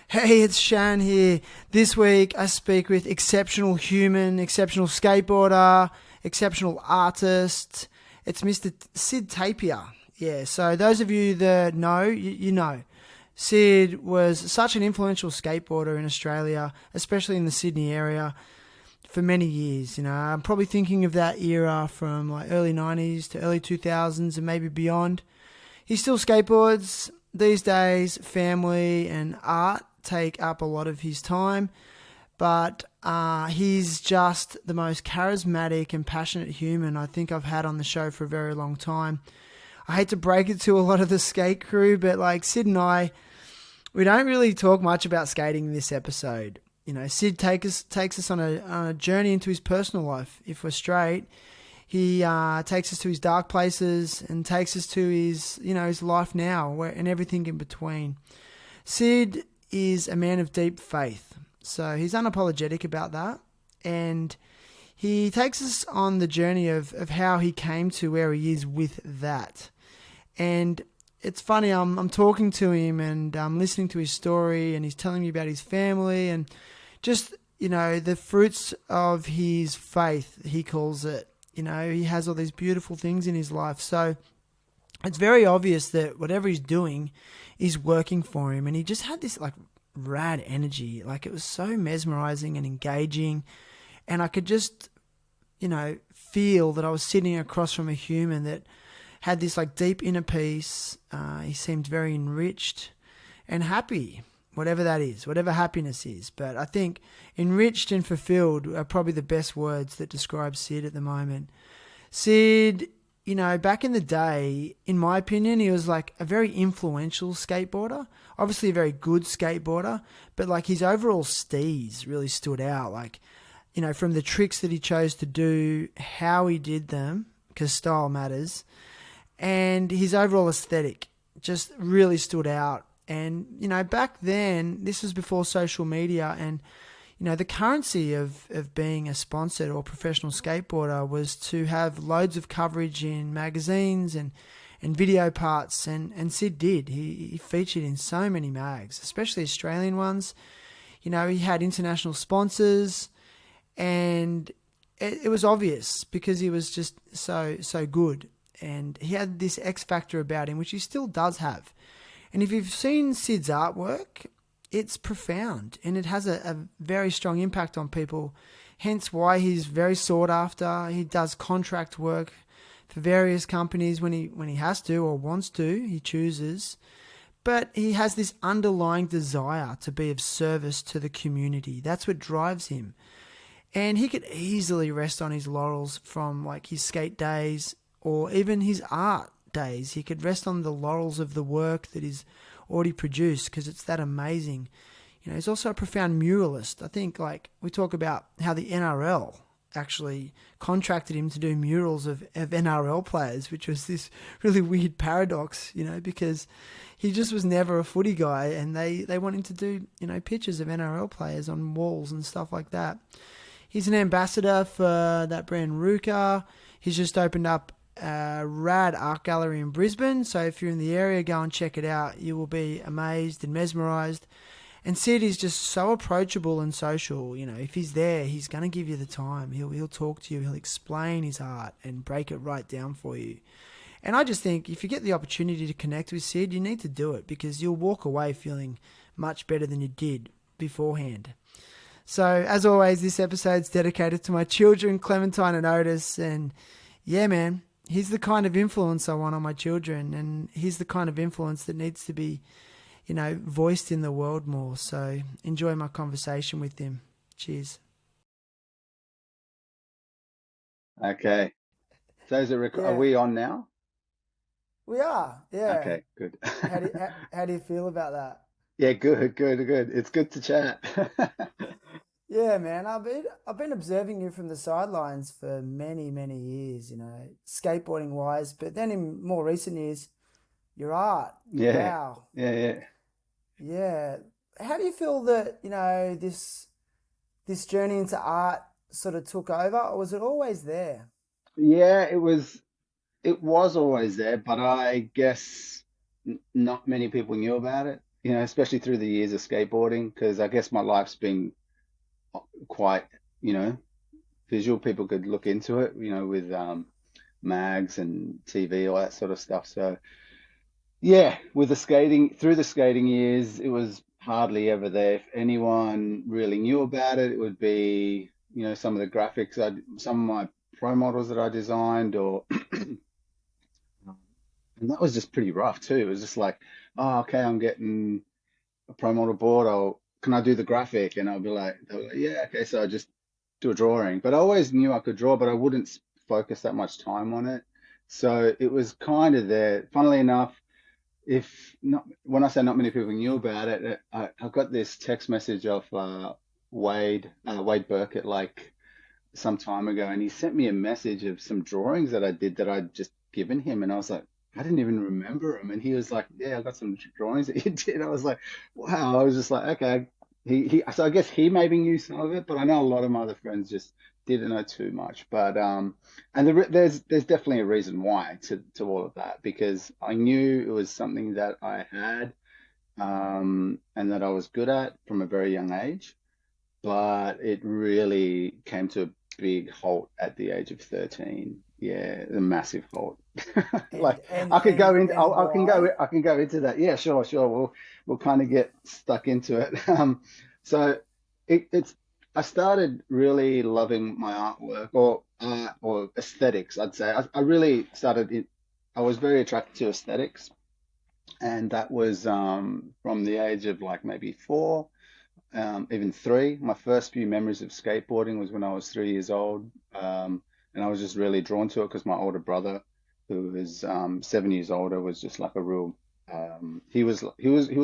Hey, it's Shan here. This week I speak with exceptional human, exceptional skateboarder, exceptional artist. It's Mr. Sid Tapia. Yeah, so those of you that know, you know. Sid was such an influential skateboarder in Australia, especially in the Sydney area, for many years. I'm probably thinking of that era from like early 90s to early 2000s and maybe beyond. He still skateboards. These days, family and art take up a lot of his time, but he's just the most charismatic and passionate human I think I've had on the show for a very long time. I hate to break it to a lot of the skate crew, but like Sid and I, we don't really talk much about skating in this episode. Sid takes us on a journey into his personal life, if we're straight. He takes us to his dark places and takes us to his life now and everything in between. Sid is a man of deep faith, so he's unapologetic about that. And he takes us on the journey of how he came to where he is with that. And it's funny, I'm talking to him and I'm listening to his story and he's telling me about his family and just, the fruits of his faith, he calls it. He has all these beautiful things in his life. So it's very obvious that whatever he's doing is working for him. And he just had this like rad energy. Like it was so mesmerizing and engaging. And I could just, feel that I was sitting across from a human that had this like deep inner peace. He seemed very enriched and happy, whatever that is, whatever happiness is. But I think enriched and fulfilled are probably the best words that describe Sid at the moment. Sid, back in the day, in my opinion, he was like a very influential skateboarder, obviously a very good skateboarder, but like his overall steez really stood out. Like, from the tricks that he chose to do, how he did them, because style matters, and his overall aesthetic just really stood out. And, back then, this was before social media and, the currency of being a sponsored or professional skateboarder was to have loads of coverage in magazines and video parts. And Sid did. He featured in so many mags, especially Australian ones. He had international sponsors and it was obvious because he was just so good. And he had this X factor about him, which he still does have. And if you've seen Sid's artwork, it's profound and it has a very strong impact on people. Hence why he's very sought after. He does contract work for various companies when he has to or wants to. He chooses. But he has this underlying desire to be of service to the community. That's what drives him. And he could easily rest on his laurels from like his skate days or even his art days. He could rest on the laurels of the work that he's already produced because it's that amazing. He's also a profound muralist. I think like we talk about how the NRL actually contracted him to do murals of NRL players, which was this really weird paradox, because he just was never a footy guy and they want him to do, pictures of NRL players on walls and stuff like that. He's an ambassador for that brand Ruka. He's just opened up a rad art gallery in Brisbane, so if you're in the area, go and check it out. You will be amazed and mesmerized. And Sid is just so approachable and social. If he's there, he's going to give you the time. He'll talk to you, he'll explain his art and break it right down for you. And I just think if you get the opportunity to connect with Sid, you need to do it because you'll walk away feeling much better than you did beforehand. So as always, this episode's dedicated to my children, Clementine and Otis. And yeah, man, he's the kind of influence I want on my children, and he's the kind of influence that needs to be, voiced in the world more. So enjoy my conversation with him. Cheers. Okay. So are Yeah, we on now? we are. Yeah. Okay, good. How do you feel about that? Yeah, good. It's good to chat. Yeah, man. I've been observing you from the sidelines for many years. Skateboarding wise, but then in more recent years, your art. Yeah, Wow. yeah. Yeah. How do you feel that, this journey into art sort of took over, or was it always there? Yeah, it was always there, but I guess not many people knew about it. especially through the years of skateboarding, because I guess my life's been quite, you know, visual. People could look into it, with mags and TV, all that sort of stuff. So yeah, with the skating, through the skating years, it was hardly ever there. If anyone really knew about it, it would be, some of the graphics, some of my pro models that I designed, or and that was just pretty rough too. It was just like, oh, okay, I'm getting a pro model board. Can I do the graphic? And they'll be like, yeah, okay. So I just do a drawing. But I always knew I could draw, but I wouldn't focus that much time on it. So it was kind of there. Funnily enough, if not, when I say not many people knew about it, I got this text message of Wade Burkett, like some time ago, and he sent me a message of some drawings that I did that I'd just given him, and I was like, I didn't even remember him, and he was like, yeah, I got some drawings that you did. I was like, wow. I was just like, okay. So I guess he maybe knew some of it, but I know a lot of my other friends just didn't know too much. But and there's definitely a reason why to all of that, because I knew it was something that I had, and that I was good at from a very young age, but it really came to a big halt at the age of 13. Yeah, a massive halt. And Like and I could go and in, and why? I can go into that. Yeah, sure, sure. We'll kind of get stuck into it. So it's I started really loving my artwork, or art, or aesthetics, I'd say. I really started it. I was very attracted to aesthetics, and that was from the age of like maybe 4, even 3. My first few memories of skateboarding was when I was 3 years old, and I was just really drawn to it because my older brother, who was 7 years older, was just like a real. He is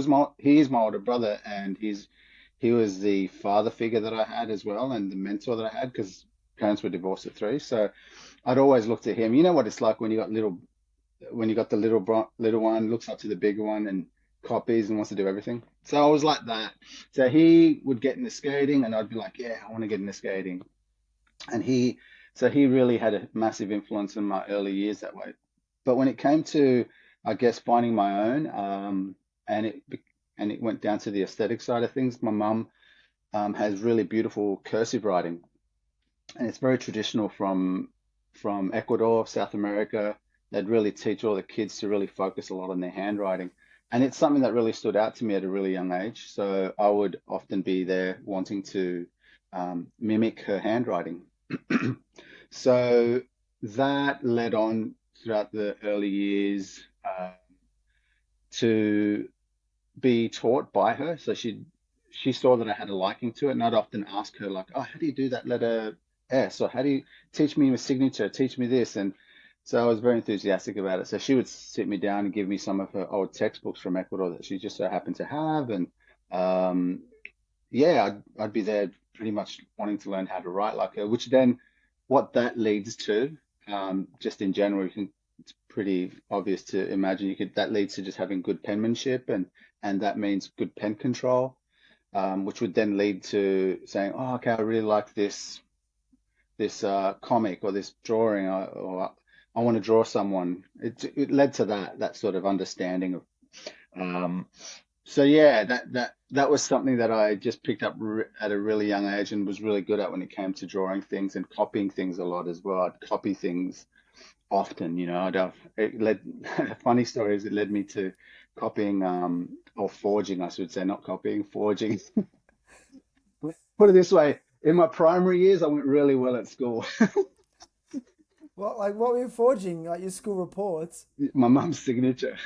my older brother, and he was the father figure that I had as well, and the mentor that I had, because parents were divorced at 3. So I'd always looked at him. You know what it's like when you got the little one looks up to the bigger one and copies and wants to do everything. So I was like that. So he would get into skating, and I'd be like, yeah, I want to get into skating. And he really had a massive influence in my early years that way. But when it came to, I guess, finding my own, and it went down to the aesthetic side of things. My mum has really beautiful cursive writing, and it's very traditional from Ecuador, South America. They'd really teach all the kids to really focus a lot on their handwriting. And it's something that really stood out to me at a really young age. So I would often be there wanting to mimic her handwriting. So that led on throughout the early years to be taught by her. So she saw that I had a liking to it, and I'd often ask her like, "Oh, how do you do that letter S?" Or "How do you teach me a signature? Teach me this." And so I was very enthusiastic about it. So she would sit me down and give me some of her old textbooks from Ecuador that she just so happened to have, and um, yeah, I'd be there pretty much wanting to learn how to write like her. Which then, what that leads to, just in general, it's pretty obvious to imagine that leads to just having good penmanship, and that means good pen control, which would then lead to saying, "Oh, okay, I really like this comic or this drawing, or I want to draw someone." It led to that sort of understanding of. Um, so yeah, that was something that I just picked up at a really young age and was really good at when it came to drawing things and copying things a lot as well. I'd copy things often, it led funny stories. It led me to copying, or forging, I should say, not copying, forging. Put it this way, in my primary years, I went really well at school. What were you forging? Like your school reports? My mum's signature.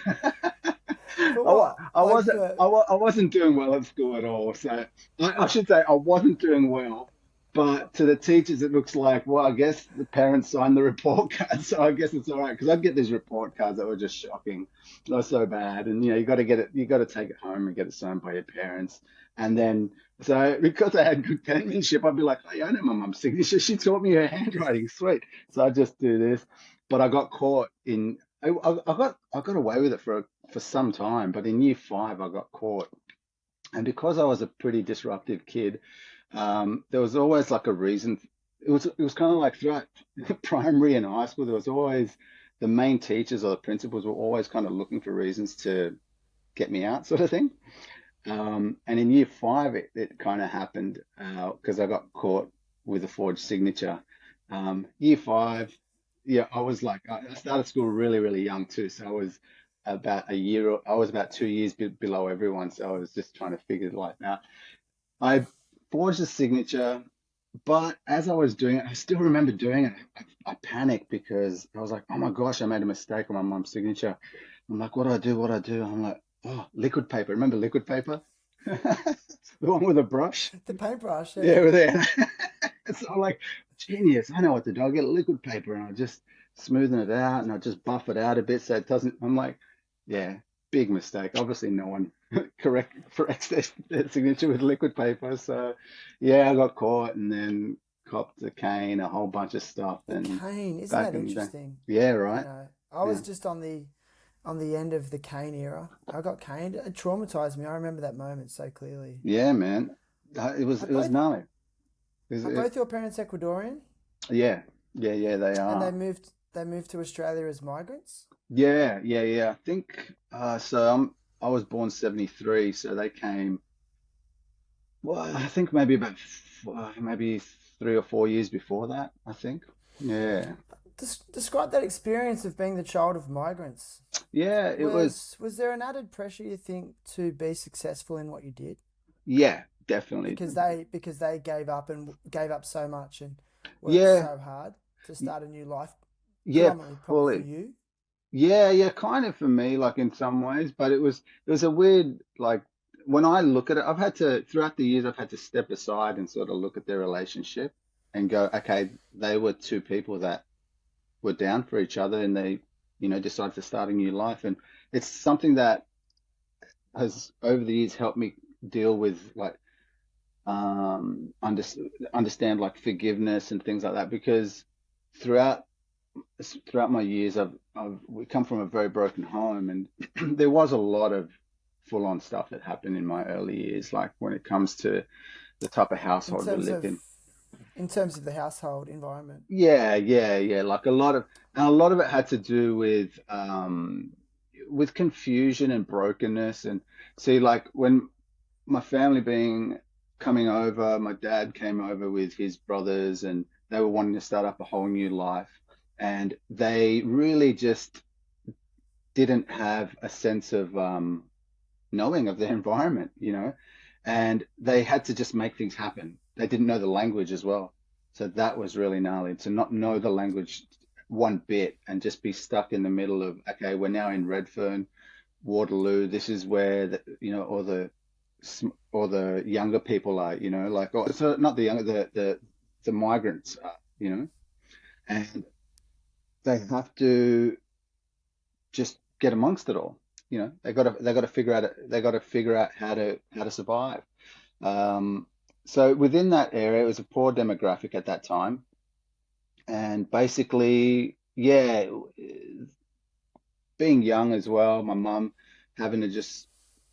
For what? Like for I wasn't doing well at school at all. So I should say I wasn't doing well. But to the teachers, it looks like, well, I guess the parents signed the report card, so I guess it's all right. Because I'd get these report cards that were just shocking. They were so bad, and you got to get it, you got to take it home and get it signed by your parents. And then, so because I had good penmanship, I'd be like, oh, yeah, I know my mum's signature. She taught me her handwriting. Sweet. So I just do this. But I got caught in. I got away with it for some time, but in year 5, I got caught, and because I was a pretty disruptive kid, there was always like a reason. It was kind of like throughout primary and high school, there was always the main teachers or the principals were always kind of looking for reasons to get me out, sort of thing. And in year five, it kind of happened because I got caught with a forged signature. Year five, yeah, I was like, I started school really, really young too. So I was about 2 years below everyone. So I was just trying to figure life out. I forged a signature, but as I was doing it, I still remember doing it. I panicked because I was like, oh my gosh, I made a mistake on my mom's signature. I'm like, what do I do? What do I do? I'm like, oh, liquid paper. Remember liquid paper? The one with a brush? The paintbrush, Yeah, yeah. with it. So I'm like, genius. I know what to do. I'll get liquid paper and I'll just smoothen it out and I'll just buff it out a bit so it doesn't. I'm like, yeah, big mistake. Obviously, no one corrects their signature with liquid paper. So, yeah, I got caught and then copped the cane, a whole bunch of stuff. The And cane, isn't back that in the day, interesting? yeah, You right. know, I Yeah, was just on the end of the cane era. I got caned. It traumatized me. I remember that moment so clearly. yeah, man. Are It was both gnarly. are both your parents Ecuadorian? Yeah, yeah, they And are. they moved to Australia as migrants? Yeah. I think I was born 73, so they came. Well, I think maybe about maybe 3 or 4 years before that, I think. Yeah. Describe that experience of being the child of migrants. Yeah, it was. Was there an added pressure you think to be successful in what you did Yeah, definitely. because they gave up so much and worked Yeah, so hard to start a new life, yeah, predominantly probably for fully. you? Yeah, kind of for me, like in some ways, but it was a weird like when I look at it, I've had to throughout the years I've had to step aside and sort of look at their relationship and go, okay, they were two people that were down for each other and they, decided to start a new life. And it's something that has over the years helped me deal with like under, understand like forgiveness and things like that because throughout throughout my years we come from a very broken home and there was a lot of full on stuff that happened in my early years like when it comes to the type of In household we terms lived of in. the household environment. Yeah. Like a lot of it had to do with confusion and brokenness. And see, like when my family being coming over, my dad came over with his brothers, and they were wanting to start up a whole new life. And they really just didn't have a sense of knowing of their environment. And they had to just make things happen. They didn't know the language as well. So that was really gnarly to not know the language one bit and just be stuck in the middle of, okay, we're now in Redfern, Waterloo. This is where all the younger people are, like, oh, so not the younger, the migrants are, and they have to just get amongst it all. They got to figure out how to survive. Um, so within that area, it was a poor demographic at that time, and basically, yeah, being young as well, my mum having to just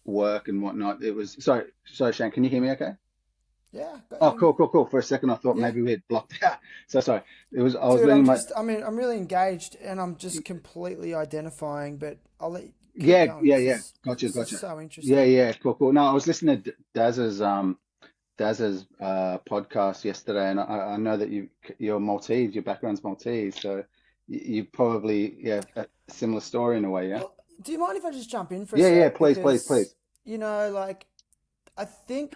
work and whatnot. It was sorry, Shane, can you hear me? Okay. Yeah, got Oh, you. cool. For a second, I thought Yeah. maybe we had blocked out. So sorry. I was Dude, letting my I'm really engaged and I'm just completely identifying, but I'll let you keep yeah, going yeah, because yeah. this is Gotcha. so Yeah, interesting. yeah, cool. No, I was listening to Daz's podcast yesterday, and I know that you're Maltese, your background's Maltese, so you probably have a similar story in a way, yeah. Well, do you mind if I just jump in for a Yeah. sec? Please. Because, like, I think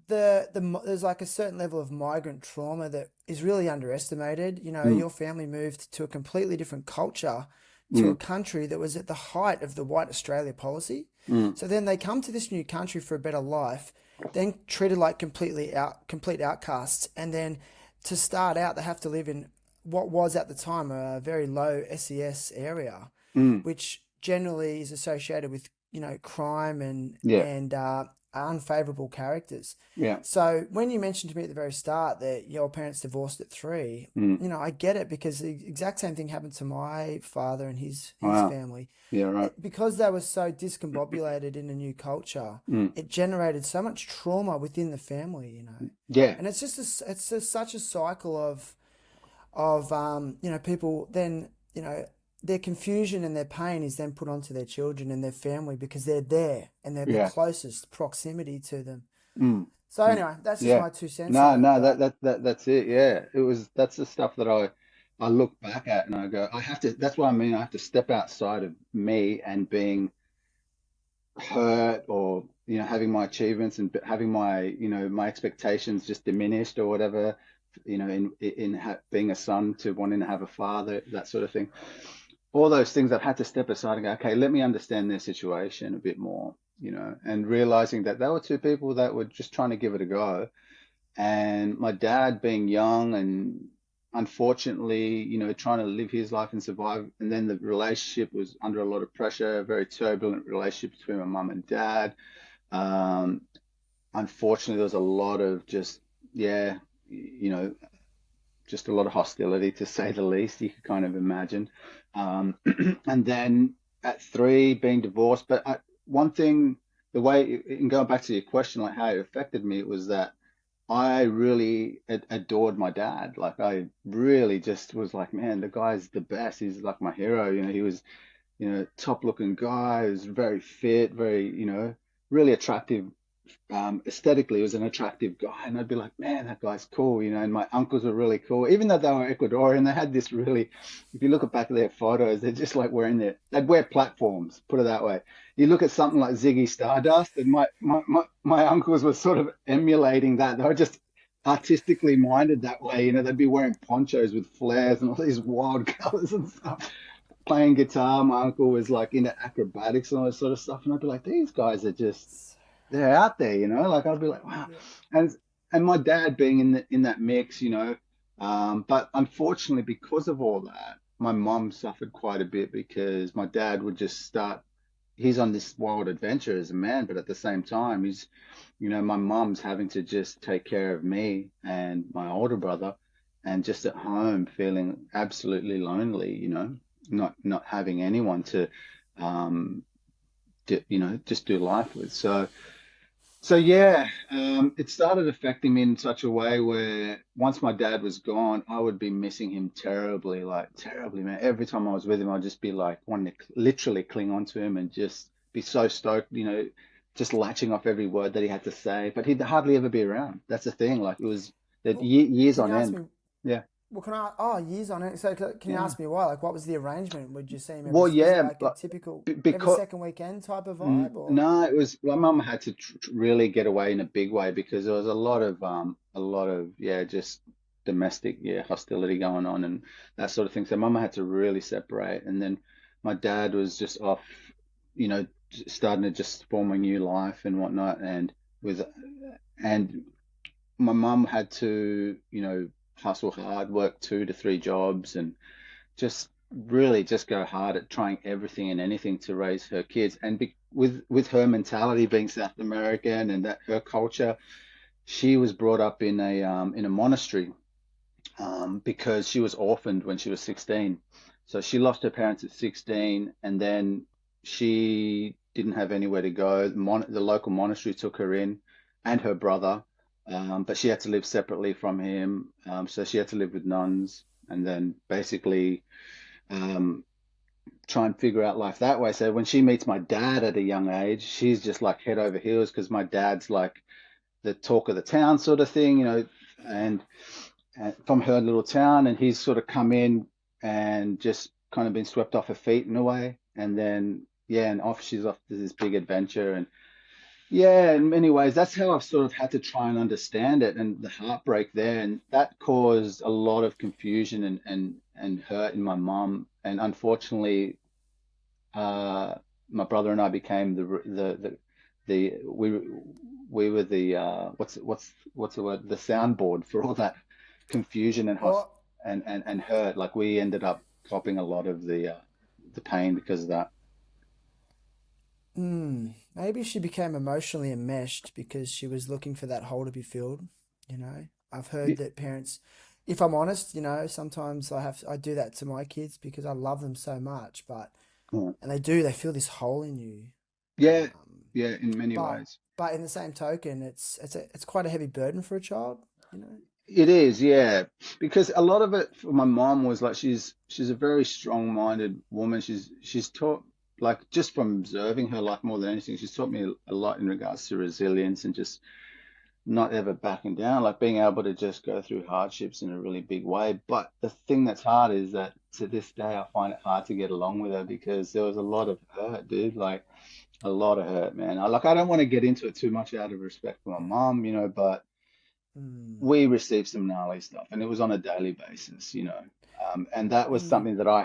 there's like a certain level of migrant trauma that is really underestimated. Mm, Your family moved to a completely different culture, to a mm, country that was at the height of the white Australia policy. mm. So then they come to this new country for a better life, then treated like complete outcasts, and then to start out they have to live in what was at the time a very low SES area, Mm, which generally is associated with crime yeah, and unfavorable characters. yeah. So when you mentioned to me at the very start that your parents divorced at three, Mm, I get it because the exact same thing happened to my father and his wow. family. Yeah, right. Because they were so discombobulated in a new culture, Mm, it generated so much trauma within the family. yeah. And it's just such a cycle of people then their confusion and their pain is then put onto their children and their family because they're there and they're the Yeah. closest proximity to them. Mm. So Mm. anyway, that's just Yeah. my 2 cents on No, it. no, But that's it. Yeah. That's the stuff that I look back at and I go, I have to, that's what I mean. I have to step outside of me and being hurt or, having my achievements and having my, my expectations just diminished or whatever, being a son to wanting to have a father, that sort of thing. All those things I've had to step aside and go, okay, let me understand their situation a bit more, and realizing that there were two people that were just trying to give it a go. And my dad being young and unfortunately, trying to live his life and survive. And then the relationship was under a lot of pressure, a very turbulent relationship between my mum and dad. Um, Unfortunately, there was a lot of just, yeah, you know, just a lot of hostility to say the least, you could kind of imagine. Um, and then at 3, being divorced. But one thing, the way, and going back to your question, like how it affected me, it was that I really adored my dad. Like I really just was like, man, the guy's the best. He's like my hero. He was, top looking guy. He was very fit, very, really attractive. Aesthetically, he was an attractive guy, and I'd be like, man, that guy's cool. And my uncles were really cool, even though they were Ecuadorian. They had this really, if you look at back of their photos, they're just like they'd wear platforms, put it that way. You look at something like Ziggy Stardust, and my uncles were sort of emulating that. They were just artistically minded that way. They'd be wearing ponchos with flares and all these wild colors and stuff. Playing guitar, my uncle was like into acrobatics and all that sort of stuff, and I'd be like, these guys are just they're out there, like I'd be like, wow. yeah, And my dad being in that mix, but unfortunately because of all that, my mum suffered quite a bit because my dad would just start he's on this wild adventure as a man, but at the same time he's my mum's having to just take care of me and my older brother and just at home feeling absolutely lonely, not having anyone to um just do life with. So yeah, it started affecting me in such a way where once my dad was gone, I would be missing him terribly, like terribly, man. Every time I was with him, I'd just be like wanting to literally cling on to him and just be so stoked, just latching off every word that he had to say. But he'd hardly ever be around. That's the thing. Like it was that well, years can on you ask end. me? Yeah, Well, can I? Oh, years on it. So can you yeah. ask me why? Like, what was the arrangement? Would you see him every? Well, Was it yeah, like a typical every because second weekend type of vibe, or? No, it was my mum had to really get away in a big way because there was a lot of yeah, just domestic hostility going on and that sort of thing. So mum had to really separate, and then my dad was just off, you know, starting to just form a new life and whatnot, with and my mum had to, hustle hard, work 2 to 3 jobs, and just really just go hard at trying everything and anything to raise her kids. And with her mentality being South American and that her culture, she was brought up in a monastery because she was orphaned when she was 16. So she lost her parents at 16, and then she didn't have anywhere to go. The local monastery took her in, and her brother, but she had to live separately from him. So she had to live with nuns, and then basically um, try and figure out life that way. So when she meets my dad at a young age, she's just like head over heels because my dad's like the talk of the town sort of thing, and, and from her little town, and he's sort of come in and just kind of been swept off her feet in a way, and then yeah, and she's off to this big adventure, and yeah, in many ways, that's how I've sort of had to try and understand it and the heartbreak there. And that caused a lot of confusion and hurt in my mum. And unfortunately, uh, my brother and I became we were the what's the word, the soundboard for all that confusion and host Well, and hurt. Like we ended up copying a lot of the pain because of that. maybe she became emotionally enmeshed because she was looking for that hole to be filled. You know, I've heard that parents, if I'm honest, sometimes I do that to my kids because I love them so much, but Yeah, and they feel this hole in you. yeah, Um, yeah, in many but ways. but in the same token, it's quite a heavy burden for a child. You know. It is, yeah, because a lot of it for my mom was like she's a very strong-minded woman. She's taught like just from observing her life more than anything, she's taught me a lot in regards to resilience and just not ever backing down, like being able to just go through hardships in a really big way. But the thing that's hard is that to this day I find it hard to get along with her because there was a lot of hurt, dude. Like a lot of hurt, man. I don't want to get into it too much out of respect for my mom, but Mm. we received some gnarly stuff, and it was on a daily basis. And that was Mm. something that I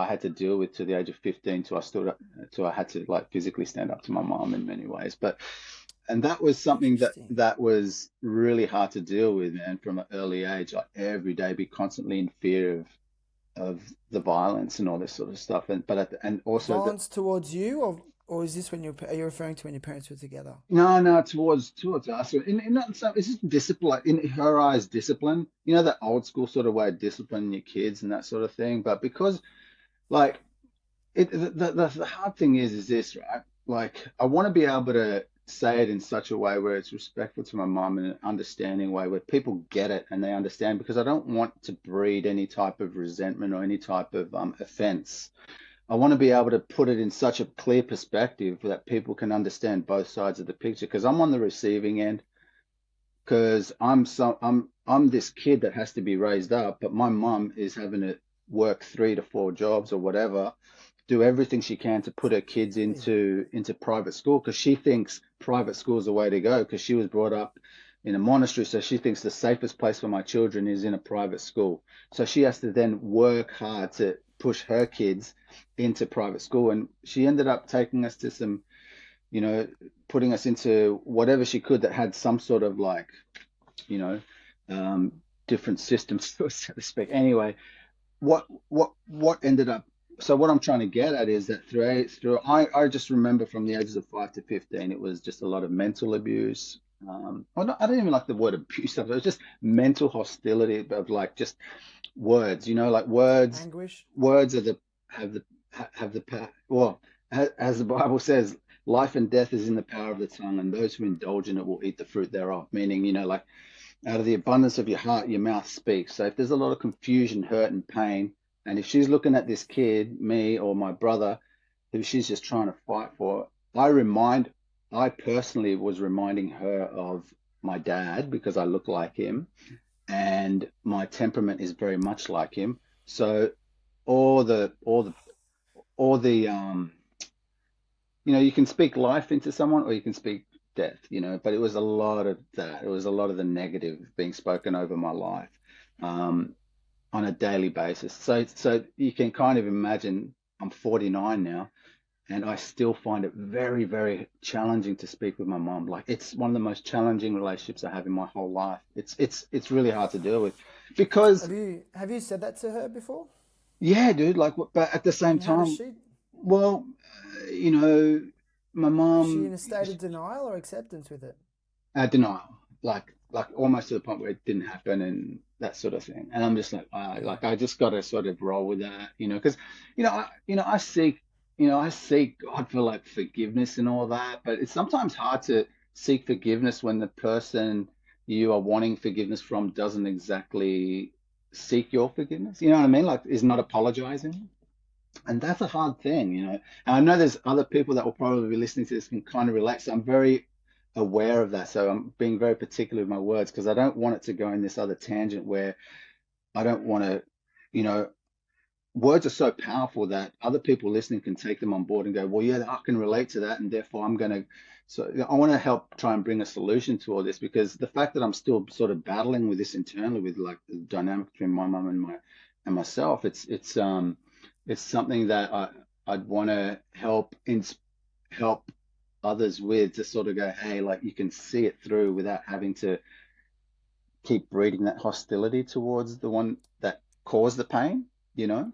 had to deal with to the age of 15, till I stood up, till I had to like physically stand up to my mom in many ways. And that was something Interesting. that was really hard to deal with, man, from an early age. Like every day, be constantly in fear of the violence and all this sort of stuff, and also the Violence towards you, or is this when are you referring to when your parents were together? no, no, towards us. In not so it's just discipline. Like in her eyes, discipline. You know that old school sort of way of disciplining your kids and that sort of thing. But because like the hard thing is this, right? Like I want to be able to say it in such a way where it's respectful to my mom in an understanding way where people get it and they understand, because I don't want to breed any type of resentment or any type of offense. I want to be able to put it in such a clear perspective that people can understand both sides of the picture, because I'm on the receiving end, because I'm this kid that has to be raised up, but my mum is having to work 3 to 4 jobs or whatever, do everything she can to put her kids Really? into private school, because she thinks private school is the way to go, because she was brought up in a monastery, so she thinks the safest place for my children is in a private school. So she has to then work hard to push her kids into private school, and she ended up taking us to some, you know, putting us into whatever she could that had some sort of like, you know, um, different systems, so to speak. Anyway, what ended up so what I'm trying to get at is that I just remember from the ages of 5 to 15 it was just a lot of mental abuse. Well, I don't even like the word abuse. It was just mental hostility of like just words, like words. Anguish? Words are the have the have the power. Well, as the Bible says, life and death is in the power of the tongue, and those who indulge in it will eat the fruit thereof. Meaning, like out of the abundance of your heart, your mouth speaks. So if there's a lot of confusion, hurt, and pain, and if she's looking at this kid, me or my brother, who she's just trying to fight for, I personally was reminding her of my dad because I look like him and my temperament is very much like him. So all the you can speak life into someone or you can speak death, but it was a lot of that. It was a lot of the negative being spoken over my life um, on a daily basis. So you can kind of imagine I'm 49 now and I still find it very, very challenging to speak with my mom. Like it's one of the most challenging relationships I have in my whole life. It's really hard to deal with because Have you said that to her before? yeah, dude, like but at the same And how does time, she? well, my Is she in mom a state of denial or acceptance with it? denial, like almost to the point where it didn't happen and that sort of thing. And I'm just like, Yeah. like I just got to sort of roll with that, because I seek, I seek God for like forgiveness and all that, but it's sometimes hard to seek forgiveness when the person you are wanting forgiveness from doesn't exactly seek your forgiveness. You know what I mean? Like, is not apologizing. And that's a hard thing. And I know there's other people that will probably be listening to this can kind of relate. So I'm very aware of that. So I'm being very particular with my words because I don't want it to go in this other tangent where I don't want to, you know, words are so powerful that other people listening can take them on board and go, well, yeah, I can relate to that. And therefore I'm going to, so I want to help try and bring a solution to all this because the fact that I'm still sort of battling with this internally with like the dynamic between my mum and myself, it's something that I'd want to help others with to sort of go, hey, like you can see it through without having to keep breeding that hostility towards the one that caused the pain, you know?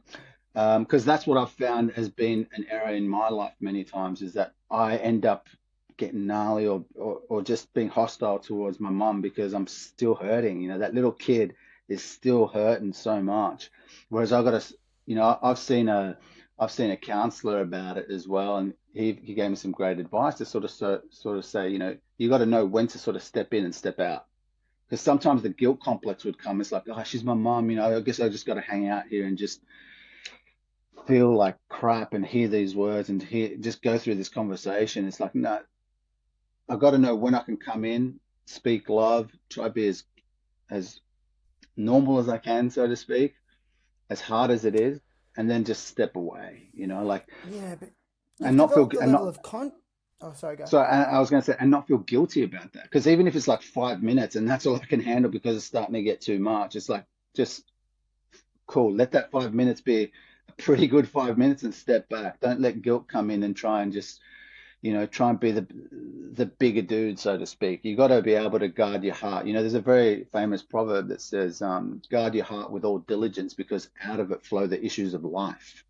Because that's what I've found has been an error in my life many times is that I end up getting gnarly or just being hostile towards my mum because I'm still hurting. That little kid is still hurting so much. Whereas I've got to, I've seen a counselor about it as well, and he gave me some great advice to sort of say, you got to know when to sort of step in and step out. Because sometimes the guilt complex would come. It's like, oh, she's my mom, I guess I just got to hang out here and just feel like crap and hear these words and just go through this conversation. It's like, no, I've got to know when I can come in, speak love, try to be as normal as I can, so to speak, as hard as it is, and then just step away, like, Yeah, but and you've not feel, developed a and level not, of con. Oh, sorry, go. so I was going to say, and not feel guilty about that. Because even if it's like 5 minutes and that's all I can handle because it's starting to get too much, it's like, just cool, let that 5 minutes be a pretty good 5 minutes and step back. Don't let guilt come in and try and just try and be the bigger dude, so to speak. You got to be able to guard your heart. There's a very famous proverb that says, guard your heart with all diligence because out of it flow the issues of life.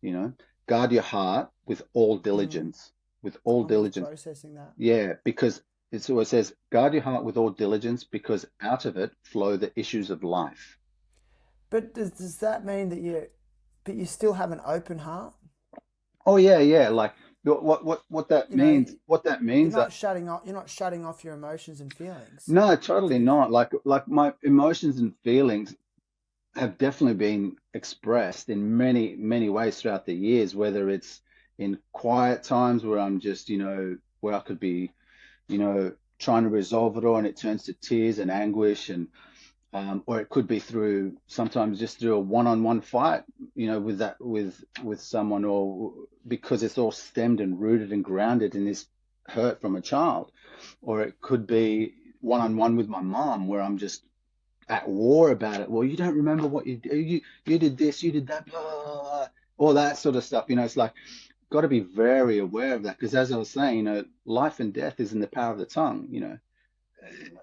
You know, guard your heart with all Mm, diligence, with all I'm really diligence. processing that. Yeah, because it says, guard your heart with all diligence because out of it flow the issues of life. But does that mean that you still have an open heart? Oh yeah, yeah. Like what that You know, means, what that means. you're not shutting off your emotions and feelings. No, totally To, not. Like my emotions and feelings have definitely been expressed in many, many ways throughout the years, whether it's in quiet times where I'm just, where I could be, trying to resolve it all and it turns to tears and anguish and or it could be through sometimes just through a one-on-one fight, with someone, or because it's all stemmed and rooted and grounded in this hurt from a child, or it could be one-on-one with my mom where I'm just at war about it. Well, you don't remember what you do. You did this, you did that, blah, blah, blah, all that sort of stuff. It's like got to be very aware of that because, as I was saying, life and death is in the power of the tongue.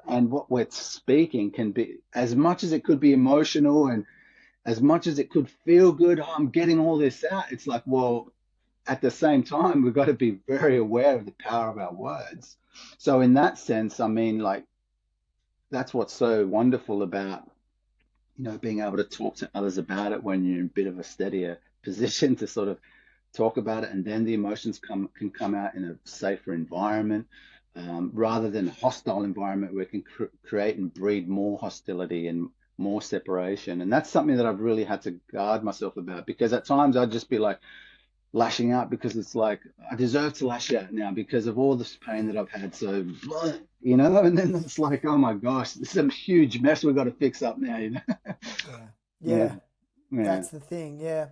And what we're speaking can be as much as it could be emotional and as much as it could feel good. Oh, I'm getting all this out. It's like, well, at the same time, we've got to be very aware of the power of our words. So in that sense, I mean, like that's what's so wonderful about being able to talk to others about it when you're in a bit of a steadier position to sort of talk about it, and then the emotions can come out in a safer environment, rather than a hostile environment where it can create and breed more hostility and more separation. And that's something that I've really had to guard myself about because at times I'd just be like lashing out because it's like I deserve to lash out now because of all this pain that I've had. So, and then it's like, oh my gosh, this is a huge mess we've got to fix up now. yeah, Yeah, yeah, yeah, that's the thing. Yeah,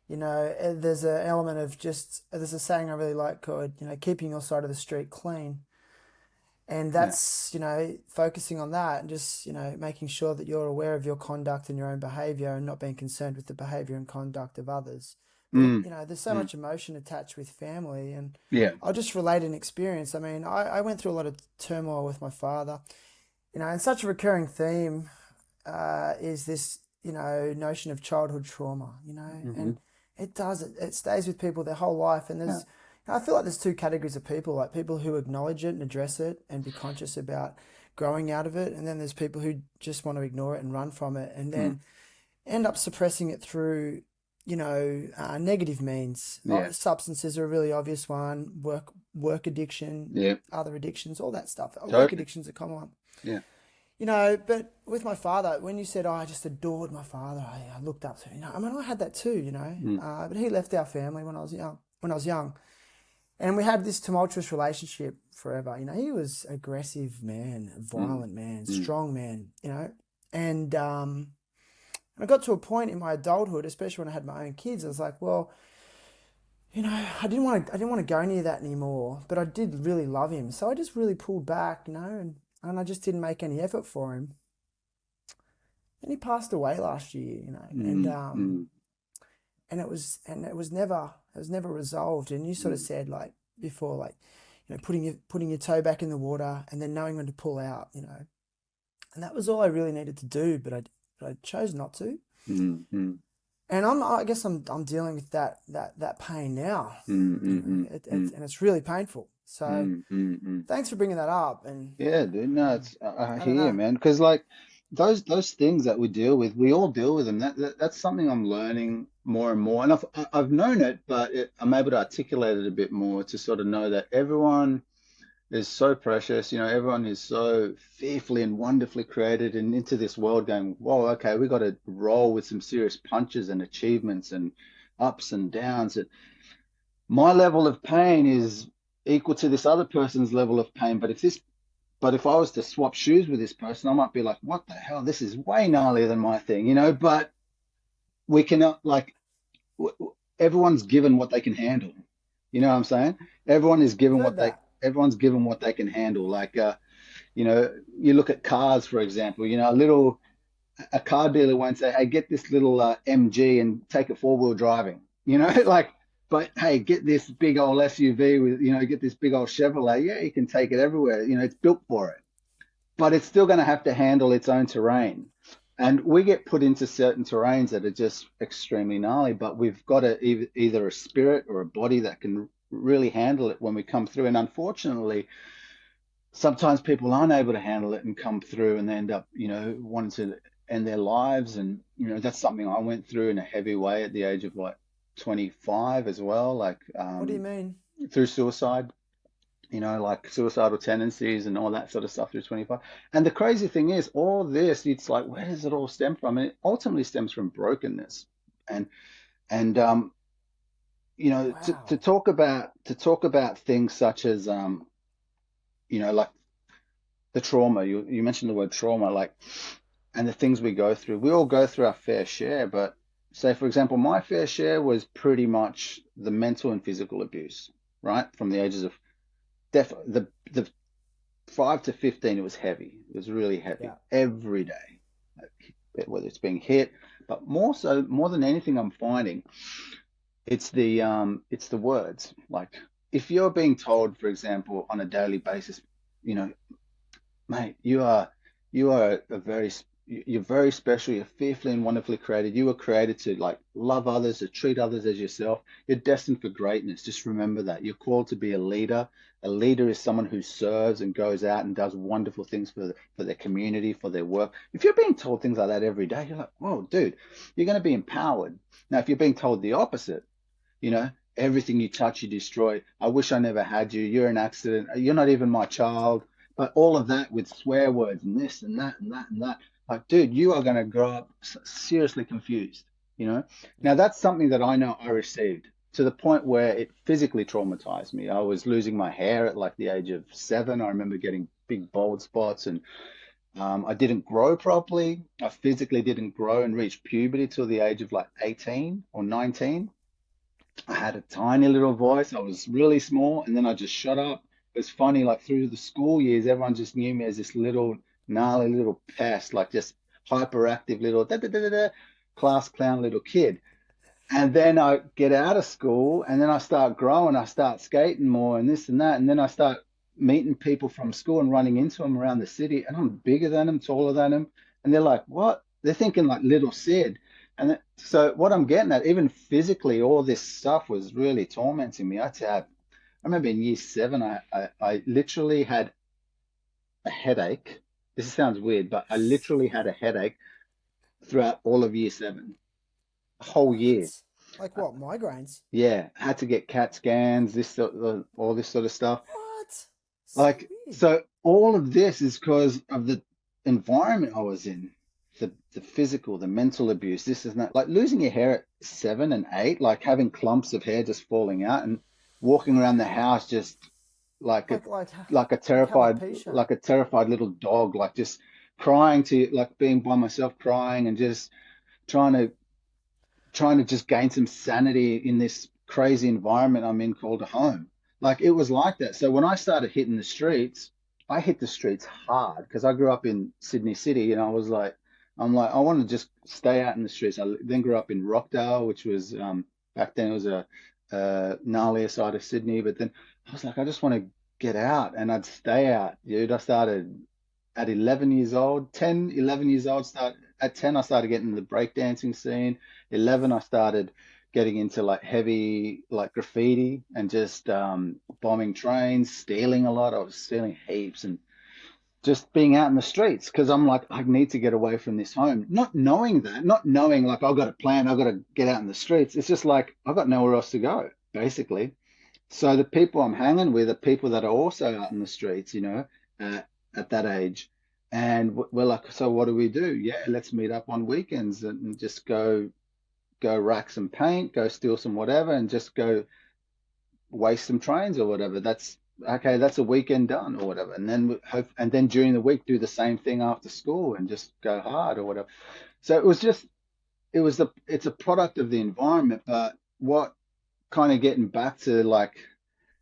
there's an element of there's a saying I really like called keeping your side of the street clean. And yeah. that's, focusing on that and just, making sure that you're aware of your conduct and your own behavior and not being concerned with the behavior and conduct of others. But, Mm, there's so mm, much emotion attached with family. And yeah. I'll just relate an experience. I mean, I went through a lot of turmoil with my father, and such a recurring theme is this, notion of childhood trauma, Hmm. and it stays with people their whole life. And Yeah. I feel like there's two categories of people, like people who acknowledge it and address it and be conscious about growing out of it. And then there's people who just want to ignore it and run from it and Mm, then end up suppressing it through, negative means. yeah. Substances are a really obvious one, work addiction, Yeah. other addictions, all that stuff. Work Totally. addiction's a common one. Yeah. But with my father, when you said, "Oh, I just adored my father," I looked up to him. I mean, I had that too, Mm, But he left our family when I was young. And we had this tumultuous relationship forever. He was aggressive man, mm, violent man, mm, strong man. And I got to a point in my adulthood, especially when I had my own kids. I was like, well, I didn't want to go near that anymore. But I did really love him, so I just really pulled back, and I just didn't make any effort for him. And he passed away last year, and mm, mm, it was never resolved. And you sort of mm. said like before, like putting your toe back in the water and then knowing when to pull out, and that was all I really needed to do, but I chose not to. Mm, mm, And I guess I'm dealing with that pain now, mm, mm, mm, mm, and it's really painful. So mm, mm, mm. thanks for bringing that up. And Yeah, dude. No, it's I I don't hear you, know. man. Because like those things that we deal with, we all deal with them. That's something I'm learning more and more. And I've known it, but I'm able to articulate it a bit more to sort of know that everyone is so precious. You know, everyone is so fearfully and wonderfully created and into this world going, whoa, okay, we got to roll with some serious punches and achievements and ups and downs. That my level of pain is equal to this other person's level of pain. But if I was to swap shoes with this person, I might be like, what the hell? This is way gnarlier than my thing, you know, but we cannot like, everyone's given what they can handle. You know what I'm saying? Everyone is given Heard what they that. everyone's given what they can handle. Like you know, you look at cars, for example, you know, a car dealer won't say, "Hey, get this little MG and take it four-wheel driving." You know, like, but hey, get this big old SUV with, you know, get this big old Chevrolet. Yeah, you can take it everywhere. You know, it's built for it, but it's still going to have to handle its own terrain. And we get put into certain terrains that are just extremely gnarly, but we've got either a spirit or a body that can really handle it when we come through. And unfortunately, sometimes people aren't able to handle it and come through and they end up, you know, wanting to end their lives. And, you know, that's something I went through in a heavy way at the age of like 25 as well, like What do you mean? through suicide, you know, like suicidal tendencies and all that sort of stuff through 25. And the crazy thing is, all this, it's like, where does it all stem from? And it ultimately stems from brokenness. And, and, you know, Wow. to talk about things such as, you know, like the trauma, you mentioned the word trauma, like, and the things we go through. We all go through our fair share, but say, for example, my fair share was pretty much the mental and physical abuse, right? From the ages of the 5 to 15, it was heavy. It was really heavy Yeah. every day, whether it's being hit, but more so, more than anything, I'm finding it's the words. Like if you're being told, for example, on a daily basis, you know, mate, you are a very you're very special. You're fearfully and wonderfully created. You were created to like love others, to treat others as yourself. You're destined for greatness. Just remember that. You're called to be a leader. A leader is someone who serves and goes out and does wonderful things for their community, for their work. If you're being told things like that every day, you're like, whoa, dude, you're going to be empowered. Now, if you're being told the opposite, you know, everything you touch, you destroy. I wish I never had you. You're an accident. You're not even my child. But all of that with swear words and this and that and that and that. Like, dude, you are going to grow up seriously confused, you know? Now, Yeah. that's something that I know I received to the point where it physically traumatized me. I was losing my hair at like the age of 7. I remember getting big bald spots and I didn't grow properly. I physically didn't grow and reach puberty till the age of like 18 or 19. I had a tiny little voice. I was really small, and then I just shut up. It was funny, like through the school years, everyone just knew me as this little gnarly little pest, like just hyperactive little da, da, da, da, da, class clown little kid. And then I get out of school, and then I start growing. I start skating more, and this and that, and then I start meeting people from school and running into them around the city, and I'm bigger than them, taller than them, and they're like, "What?" They're thinking like little Sid. So what I'm getting at, even physically, all this stuff was really tormenting me. I remember in year 7, I literally had a headache. This sounds weird, but I literally had a headache throughout all of year 7, a whole year. What? Like what? Migraines? Yeah, had to get CAT scans, all this sort of stuff. What? So Like, weird. so all of this is because of the environment I was in, the physical, the mental abuse. This is not like losing your hair at 7 and 8, like having clumps of hair just falling out and walking around the house just like a Like like like a like terrified alopecia. like a terrified little dog, like just crying to like being by myself, crying and just trying to trying to just gain some sanity in this crazy environment I'm in called a home. Like it was like that. So when I started hitting the streets, I hit the streets hard because I grew up in Sydney City and I'm like, I want to just stay out in the streets. I then grew up in Rockdale, which was back then it was a gnarlier side of Sydney. But then I was like, I just want to get out and I'd stay out, dude. I started at 11 years old, 10, 11 years old, at 10, I started getting into the breakdancing scene. 11, I started getting into like heavy, like graffiti and just bombing trains, stealing a lot. I was stealing heaps and just being out in the streets because I'm like, I need to get away from this home. Not knowing that, not knowing like I've got a plan, I've got to get out in the streets. It's just like I've got nowhere else to go, basically. So the people I'm hanging with are people that are also out in the streets, at that age. And we're like, so what do we do? Yeah, let's meet up on weekends and just go rack some paint, go steal some whatever, and just go waste some trains or whatever. That's okay. That's a weekend done or whatever. And then and then during the week do the same thing after school and just go hard or whatever. So it's a product of the environment. But what kind of getting back to like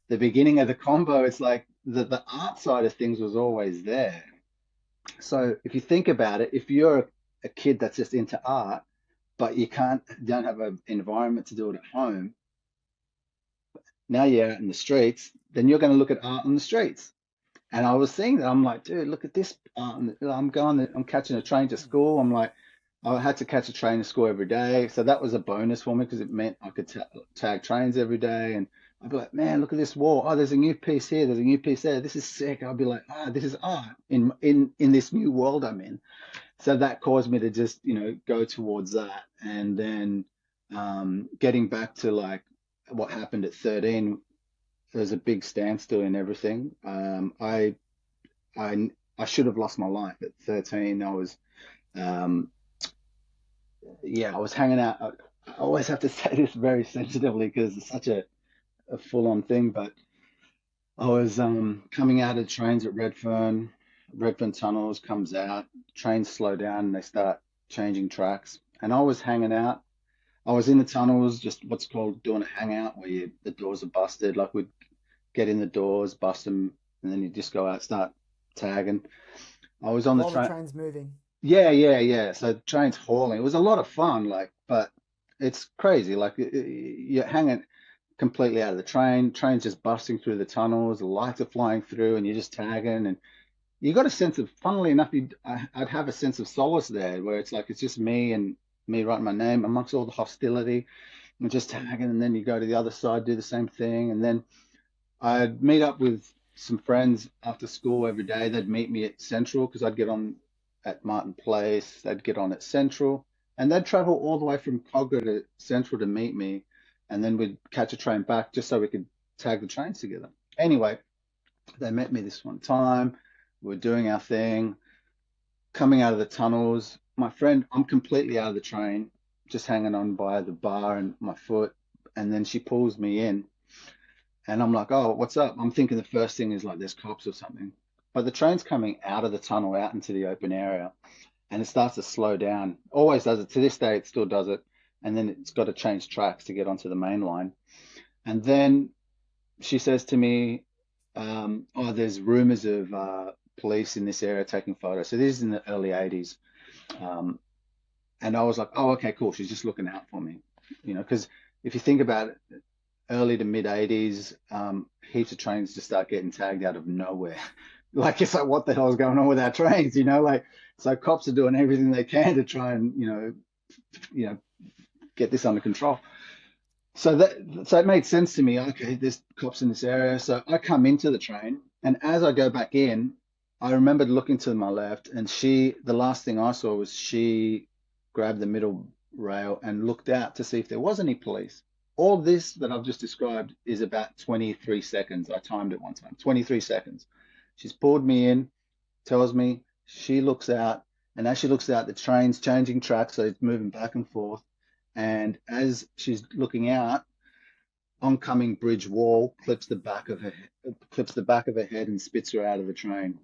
the beginning of the combo, it's like the art side of things was always there. So if you think about it, if you're a kid that's just into art, but don't have an environment to do it at home, now you're out in the streets, then you're going to look at art on the streets. And I was seeing that. I'm like, dude, look at this art. I'm catching a train to school. I'm like, I had to catch a train to school every day. So that was a bonus for me because it meant I could tag trains every day. And I'd be like, man, look at this wall. Oh, there's a new piece here. There's a new piece there. This is sick. I'd be like, this is art in this new world I'm in. So that caused me to just, go towards that. And then getting back to like what happened at 13, there's a big standstill in everything. I I should have lost my life at 13. Um, I was hanging out. I always have to say this very sensitively because it's such a full-on thing, but I was coming out of trains at Redfern tunnels comes out, trains slow down and they start changing tracks. And I was hanging out. I was in the tunnels, just what's called doing a hangout where the doors are busted. Like we'd get in the doors, bust them, and then you just go out, start tagging. I was on the while the train. train's moving. Yeah, yeah, yeah. So the train's hauling. It was a lot of fun, like, but it's crazy. Like you're hanging completely out of the train. Train's just busting through the tunnels. The lights are flying through, and you're just tagging. And you got a sense of, funnily enough, I'd have a sense of solace there, where it's like it's just me and me writing my name amongst all the hostility and just tagging. And then you go to the other side, do the same thing, and then I'd meet up with some friends after school every day. They'd meet me at Central because I'd get on at Martin Place. They'd get on at Central, and they'd travel all the way from Cogger to Central to meet me, and then we'd catch a train back just so we could tag the trains together. Anyway, they met me this one time. We were doing our thing, coming out of the tunnels. My friend, I'm completely out of the train, just hanging on by the bar and my foot, and then she pulls me in and I'm like, oh, what's up? I'm thinking the first thing is like there's cops or something. But the train's coming out of the tunnel out into the open area and it starts to slow down. Always does it. To this day, it still does it. And then it's got to change tracks to get onto the main line. And then she says to me, oh, there's rumors of police in this area taking photos. So this is in the early 80s. Um, and I was like, oh, okay, cool. She's just looking out for me, because if you think about it, early to mid 80s, heaps of trains just start getting tagged out of nowhere. Like, it's like, what the hell is going on with our trains? Like, so cops are doing everything they can to try and, get this under control. So it made sense to me. Okay, there's cops in this area. So I come into the train, and as I go back in, I remembered looking to my left, and the last thing I saw was she grabbed the middle rail and looked out to see if there was any police. All this that I've just described is about 23 seconds. I timed it one time, 23 seconds. She's pulled me in, tells me, she looks out, and as she looks out, the train's changing tracks, so it's moving back and forth. And as she's looking out, oncoming bridge wall clips the back of her head and spits her out of the train.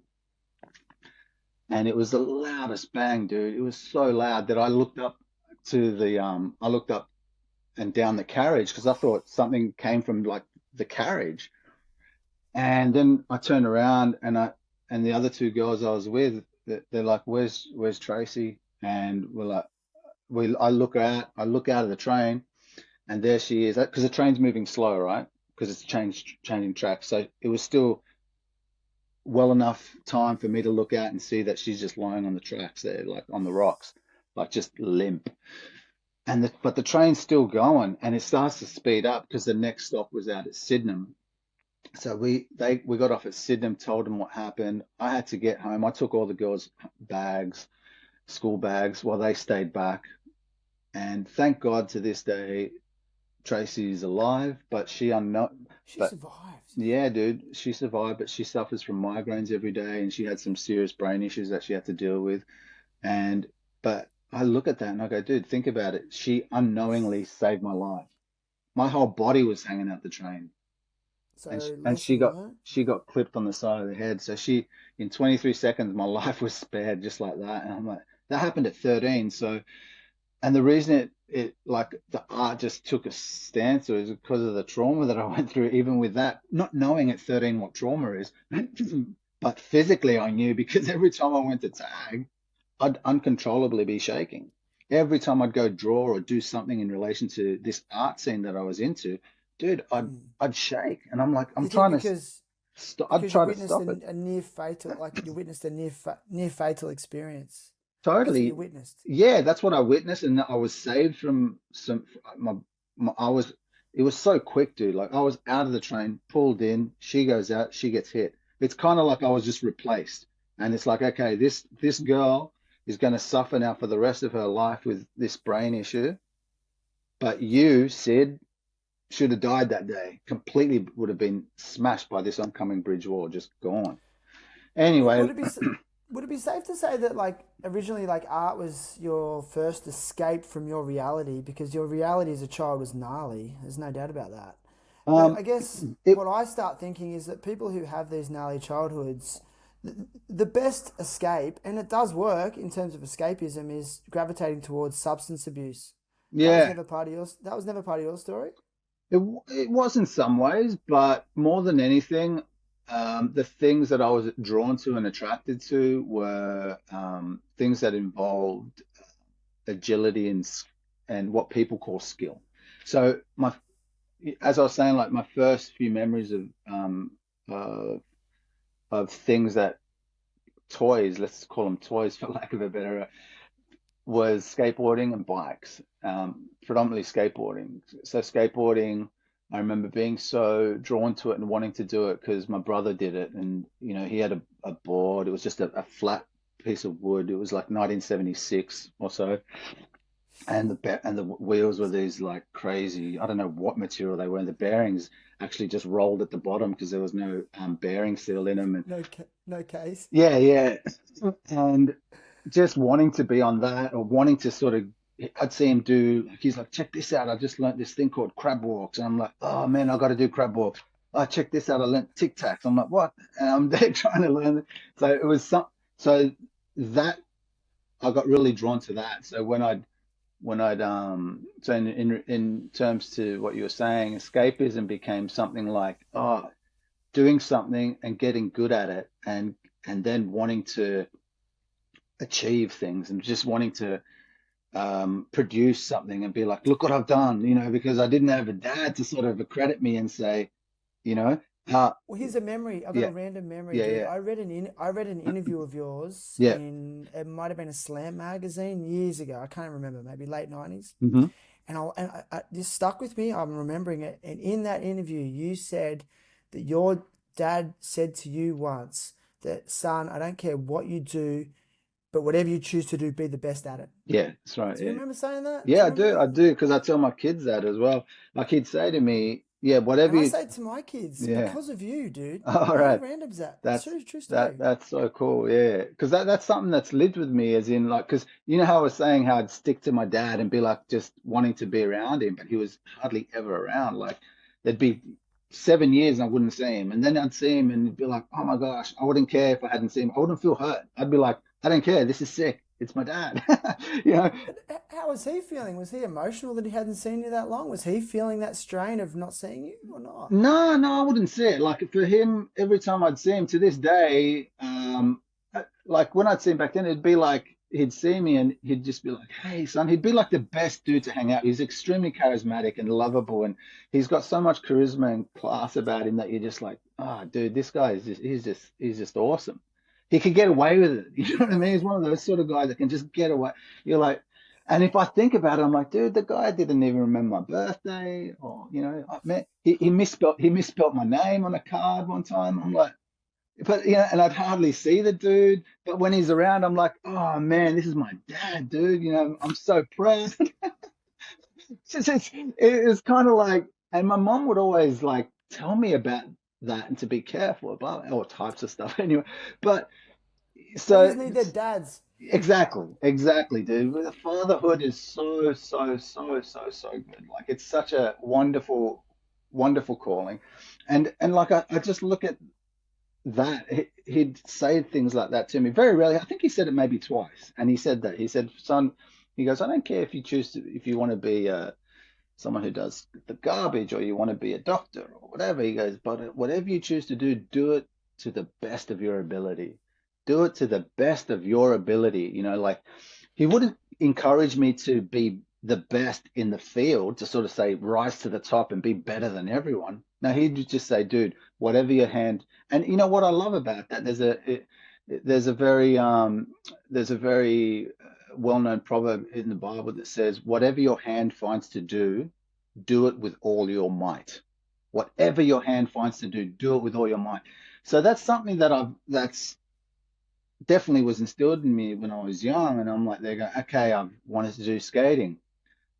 And it was the loudest bang, dude. It was so loud that I looked up and down the carriage because I thought something came from like the carriage. And then I turned around and the other two girls I was with, they're like, "Where's Tracy?" And I look out of the train, and there she is. Because the train's moving slow, right? Because it's changing tracks. So it was still well enough time for me to look out and see that she's just lying on the tracks there, like on the rocks, like just limp. But the train's still going, and it starts to speed up because the next stop was out at Sydenham. So we got off at Sydenham, told them what happened. I had to get home. I took all the girls' bags, school bags, while they stayed back. And thank God to this day, Tracy's alive, but she unknown. She But survived. yeah, dude, she survived, but she suffers from migraines every day, and she had some serious brain issues that she had to deal with. And but I look at that and I go, dude, think about it. She unknowingly saved my life. My whole body was hanging out the train, and So she lesson got learned. clipped on the side of the head. So she, in 23 seconds, my life was spared just like that. And I'm like, that happened at 13. So, and the reason it like the art just took a stance is because of the trauma that I went through, even with that, not knowing at 13 what trauma is. But physically I knew because every time I went to tag, I'd uncontrollably be shaking. Every time I'd go draw or do something in relation to this art scene that I was into, dude, Mm. I'd shake, and I'm like, I'm You think trying to because stop. I'd because you try to witnessed stop it. a near fatal, like you witnessed a near fatal experience. That's what you Totally, witnessed. yeah, that's what I witnessed, and I was saved from some. I was. It was so quick, dude. Like I was out of the train, pulled in. She goes out. She gets hit. It's kind of like I was just replaced, and it's like, okay, this girl is going to suffer now for the rest of her life with this brain issue. But you, Sid, should have died that day. Completely would have been smashed by this oncoming bridge wall, just gone. Anyway, Would it be would it be safe to say that like originally like art was your first escape from your reality because your reality as a child was gnarly. There's no doubt about that. But um, I guess it what I start thinking is that people who have these gnarly childhoods, the best escape, and it does work in terms of escapism, is gravitating towards substance abuse. That was yeah, never part of your. That was never part of your story. it was in some ways, but more than anything, the things that I was drawn to and attracted to were things that involved agility and what people call skill. So as I was saying, like my first few memories uh, of things that toys, let's call them toys for lack of a better, was skateboarding and bikes, predominantly skateboarding. So skateboarding, I remember being so drawn to it and wanting to do it because my brother did it, and he had a board. It was just a flat piece of wood. It was like 1976 or so, and the wheels were these like crazy. I don't know what material they were, and the bearings actually just rolled at the bottom because there was no bearing seal in them. And No case. yeah, yeah. And just wanting to be on that or wanting to sort of, I'd see him do, like, he's like, check this out. I just learned this thing called crab walks. And I'm like, oh man, I got to do crab walks. Oh, check this out. I learned tic tacs. I'm like, what? And I'm there trying to learn it. So it was so that I got really drawn to that. So so in terms to what you were saying, escapism became something like, oh, doing something and getting good at it and then wanting to achieve things and just wanting to produce something and be like, look what I've done, because I didn't have a dad to sort of accredit me and say, you know, uh, Well, here's a memory. I've got a yeah, random memory, yeah, dude. yeah, I read an interview of yours yeah, in it might have been a Slam magazine years ago. I can't remember, maybe late 90s. hmm And this stuck with me. I'm remembering it. And in that interview, you said that your dad said to you once that, son, I don't care what you do, but whatever you choose to do, be the best at it. yeah, that's right, Do you yeah. remember saying that? Do Yeah, you remember I that? do, because I tell my kids that as well. Like he'd say to me, yeah, And whatever I you, say it to my kids yeah, because of you, dude. all How right. random is that? It's That's true story. that's so cool, yeah. Because that's something that's lived with me, as in like, because you know how I was saying how I'd stick to my dad and be like just wanting to be around him, but he was hardly ever around. Like there'd be 7 years and I wouldn't see him, and then I'd see him and it'd be like, oh my gosh, I wouldn't care if I hadn't seen him. I wouldn't feel hurt. I'd be like, I don't care. This is sick. It's my dad. You know, But how was he feeling? Was he emotional that he hadn't seen you that long? Was he feeling that strain of not seeing you or not? No, no, I wouldn't say it. Like for him, every time I'd see him to this day, like when I'd see him back then, it'd be like he'd see me and he'd just be like, "Hey, son." He'd be like the best dude to hang out. He's extremely charismatic and lovable, and he's got so much charisma and class about him that you're just like, "Oh, dude, this guy is he's just awesome." He could get away with it. You know what I mean? He's one of those sort of guys that can just get away. You're like, and if I think about it, I'm like, dude, the guy didn't even remember my birthday, or man, he misspelled my name on a card one time. I'm like, but and I'd hardly see the dude. But when he's around, I'm like, oh man, this is my dad, dude. I'm so proud. It's kind of like, and my mom would always like tell me about that and to be careful about all types of stuff anyway. But Boys so need their dads. exactly, dude. The fatherhood is so good. Like it's such a wonderful calling, and like I just look at that. He'd say things like that to me very rarely. I think he said it maybe twice, and he said that he said, "Son," he goes, "I don't care if you choose to, if you want to be someone who does the garbage or you want to be a doctor or whatever." He goes, "But whatever you choose to do, do it to the best of your ability. Do it to the best of your ability." You know, like he wouldn't encourage me to be the best in the field to sort of say rise to the top and be better than everyone. No, he'd just say, dude, whatever your hand. And you know what I love about that? There's a very well-known proverb in the Bible that says, whatever your hand finds to do, do it with all your might. Whatever your hand finds to do it with all your might. So that's something that's definitely was instilled in me when I was young. And I'm like, they go, okay, I've wanted to do skating.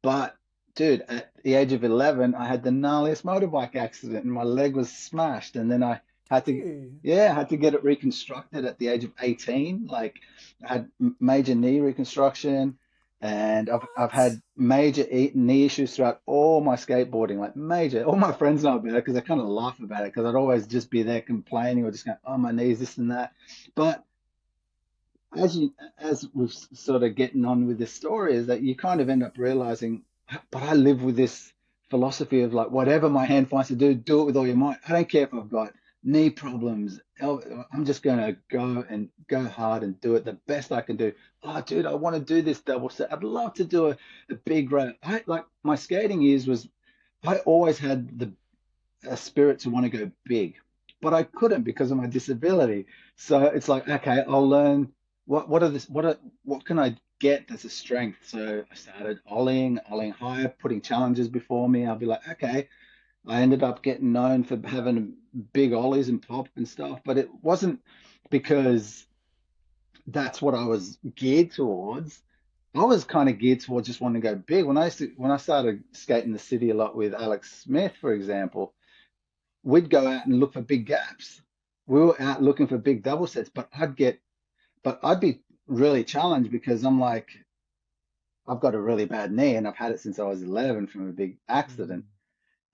But dude, at the age of 11, I had the gnarliest motorbike accident and my leg was smashed. And then I had Did to, you? yeah, I had to get it reconstructed at the age of 18. Like I had major knee reconstruction and I've What? had major knee issues throughout all my skateboarding, like major. All my friends know about it because they kind of laugh about it because I'd always just be there complaining or just going, oh, my knees, this and that. But as we've sort of getting on with this story is that you kind of end up realizing, but I live with this philosophy of like whatever my hand finds to do it with all your might. I don't care if I've got knee problems. I'm just gonna go and go hard and do it the best I can do. Oh, dude, I want to do this double set. I'd love to do a big round. I like my skating years was I always had the a spirit to want to go big, but I couldn't because of my disability. So it's like, okay, I'll learn what can I get as a strength. So I started ollieing higher, putting challenges before me. I'll be like, okay. I ended up getting known for having big ollies and pop and stuff, but it wasn't because that's what I was geared towards. I was kind of geared towards just wanting to go big. When I started skating the city a lot with Alex Smith, for example, we'd go out and look for big gaps. We were out looking for big double sets, but I'd be really challenged because I'm like, I've got a really bad knee and I've had it since I was 11 from a big accident.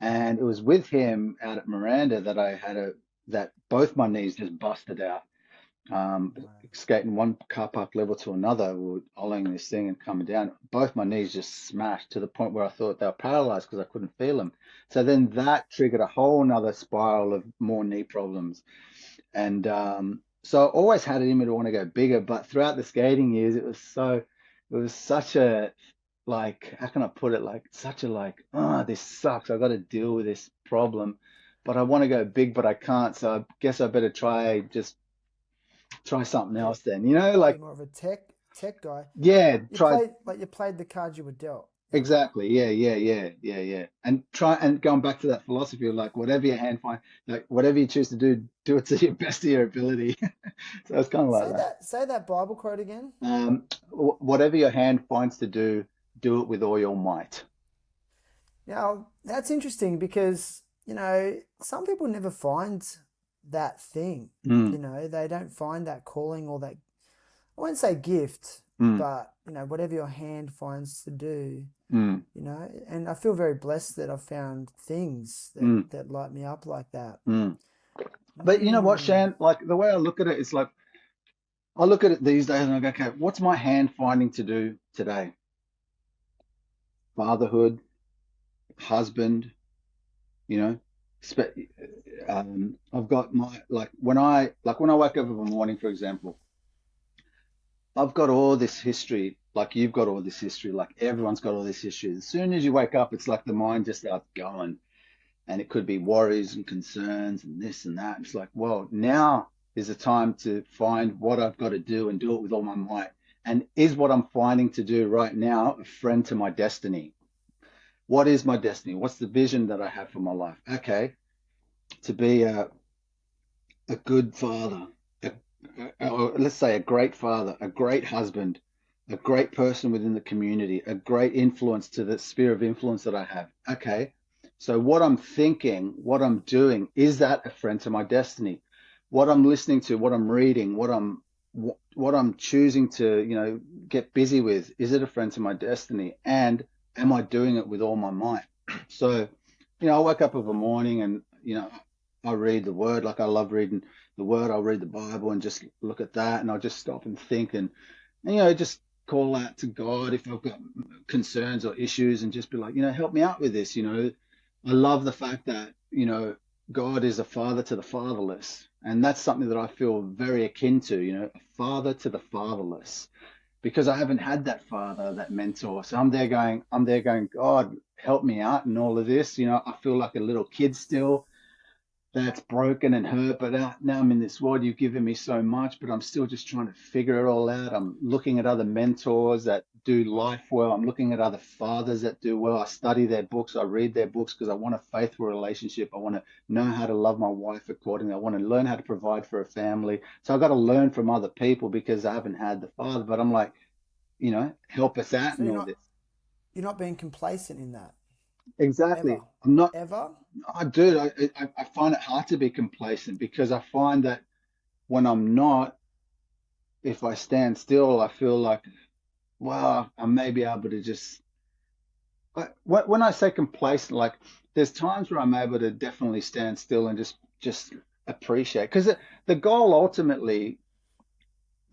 Mm, And it was with him out at Miranda that that both my knees just busted out. right. Skating one car park level to another, we were ollieing this thing and coming down. Both my knees just smashed to the point where I thought they were paralyzed because I couldn't feel them. So then that triggered a whole nother spiral of more knee problems. And so I always had it in me to want to go bigger, but throughout the skating years, it was such a, like, how can I put it? Like, such a, like, oh, this sucks. I got to deal with this problem, but I want to go big, but I can't. So I guess I better try something Yeah, else then, you know, be like, more of a tech guy. yeah, try. You played the cards you were dealt. You know. Exactly. Yeah. And try and going back to that philosophy of like whatever your hand find, like whatever you choose to do, do it to your best of your ability. So it's kind of like that. Say that Bible quote again. Whatever your hand finds to do it with all your might. Now that's interesting because some people never find that thing. Mm, They don't find that calling or that I won't say gift, mm, but whatever your hand finds to do. mm, And I feel very blessed that I've found things mm, that light me up like that. mm. But you know what, Mm, Shan? Like the way I look at it, it's like I look at it these days and I go, okay, what's my hand finding to do today? Fatherhood, husband, you know, spe I've got my like when I wake up in the morning, for example, I've got all this history, like you've got all this history, like everyone's got all this history. As soon as you wake up, it's like the mind just starts going, and it could be worries and concerns and this and that. It's like, well, now is the time to find what I've got to do and do it with all my might. And is what I'm finding to do right now a friend to my destiny? What is my destiny? What's the vision that I have for my life? Okay, to be a good father, or let's say a great father, a great husband, a great person within the community, a great influence to the sphere of influence that I have. Okay, so what I'm thinking, what I'm doing, is that a friend to my destiny? What I'm listening to, what I'm reading, what I'm choosing to, get busy with, is it a friend to my destiny? And am I doing it with all my might? So, I wake up of a morning and, I read the word, like I love reading the word. I'll read the Bible and just look at that, and I'll just stop and think and just call out to God if I've got concerns or issues, and just be like, help me out with this. I love the fact that, God is a father to the fatherless. And that's something that I feel very akin to, a father to the fatherless, because I haven't had that father, that mentor. So I'm there going, God, help me out in all of this. I feel like a little kid still that's broken and hurt, but now I'm in this world. You've given me so much, but I'm still just trying to figure it all out. I'm looking at other mentors that do life well. I'm looking at other fathers that do well. I study their books. I read their books because I want a faithful relationship. I want to know how to love my wife accordingly. I want to learn how to provide for a family. So I've got to learn from other people because I haven't had the father. But I'm like, help us out So in all this. you're not being complacent in that Exactly. ever, I'm not. ever. I do. I find it hard to be complacent because I find that when I'm not, if I stand still, I feel like, well, I may be able to just. When I say complacent, like there's times where I'm able to definitely stand still and just appreciate. Because the goal ultimately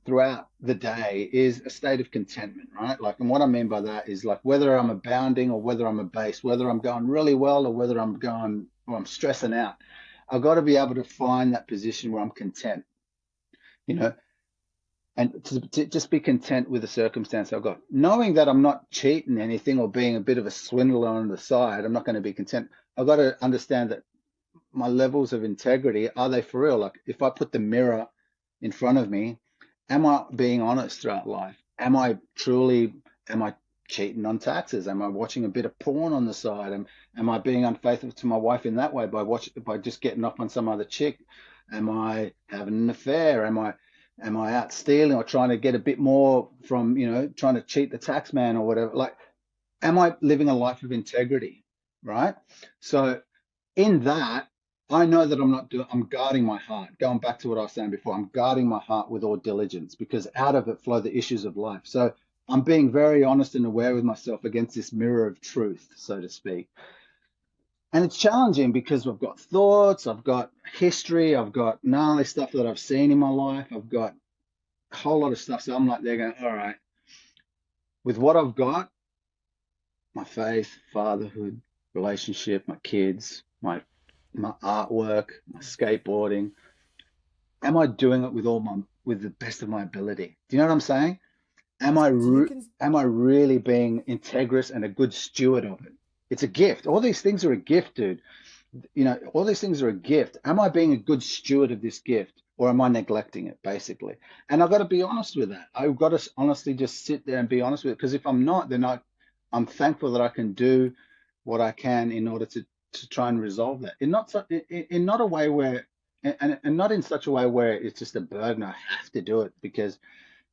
throughout the day is a state of contentment, right? Like, and what I mean by that is like whether I'm abounding or whether I'm abased, whether I'm going really well or whether I'm stressing out. I've got to be able to find that position where I'm content, you know, and to just be content with the circumstance I've got. Knowing that I'm not cheating anything or being a bit of a swindler on the side, I'm not going to be content. I've got to understand that my levels of integrity, are they for real? Like if I put the mirror in front of me, am I being honest throughout life? Am I cheating on taxes? Am I watching a bit of porn on the side? Am I being unfaithful to my wife in that way by just getting up on some other chick? Am I having an affair? Am I out stealing or trying to get a bit more from, trying to cheat the tax man or whatever? Like, am I living a life of integrity? Right. So in that, I know that I'm guarding my heart. Going back to what I was saying before, I'm guarding my heart with all diligence because out of it flow the issues of life. So I'm being very honest and aware with myself against this mirror of truth, so to speak. And it's challenging because I've got thoughts, I've got history, I've got gnarly stuff that I've seen in my life, I've got a whole lot of stuff. So I'm like, they're going, all right, with what I've got, my faith, fatherhood, relationship, my kids, my artwork, my skateboarding. Am I doing it with the best of my ability? Do you know what I'm saying? Am I Do you re can am I really being integrous and a good steward of it? It's a gift. All these things are a gift, dude. All these things are a gift. Am I being a good steward of this gift, or am I neglecting it, basically? And I've got to be honest with that. I've got to honestly just sit there and be honest with it. Because if I'm not, then I'm thankful that I can do what I can in order to try and resolve that. In not a way where, and not in such a way where it's just a burden. I have to do it because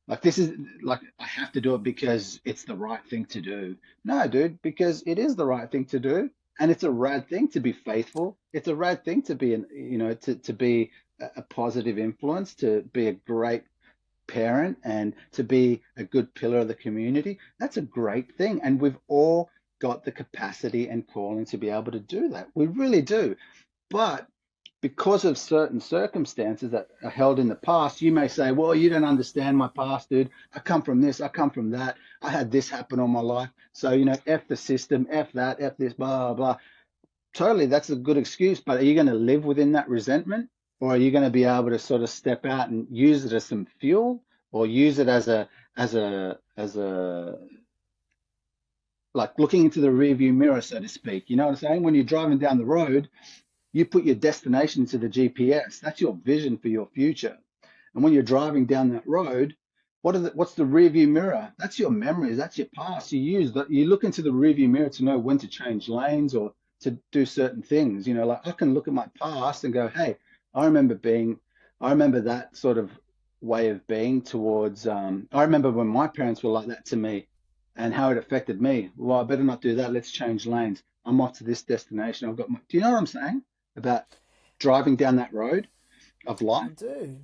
like this is like I have to do it because it's the right thing to do. No, dude, because it is the right thing to do, and it's a rad thing to be faithful. It's a rad thing to be to be a positive influence, to be a great parent, and to be a good pillar of the community. That's a great thing, and we've all got the capacity and calling to be able to do that. We really do. But because of certain circumstances that are held in the past, you may say, well, you don't understand my past, dude. I come from this, I come from that. I had this happen all my life. So, F the system, F that, F this, blah, blah, blah. Totally, that's a good excuse. But are you going to live within that resentment? Or are you going to be able to sort of step out and use it as some fuel or use it as a like looking into the rearview mirror, so to speak? You know what I'm saying? When you're driving down the road, you put your destination into the GPS. That's your vision for your future. And when you're driving down that road, what's the rear view mirror? That's your memories. That's your past. You look into the rear view mirror to know when to change lanes or to do certain things. Like I can look at my past and go, hey, I remember that sort of way of being towards. I remember when my parents were like that to me, and how it affected me. Well, I better not do that. Let's change lanes. I'm off to this destination. I've got my, do you know what I'm saying about driving down that road of I life? do.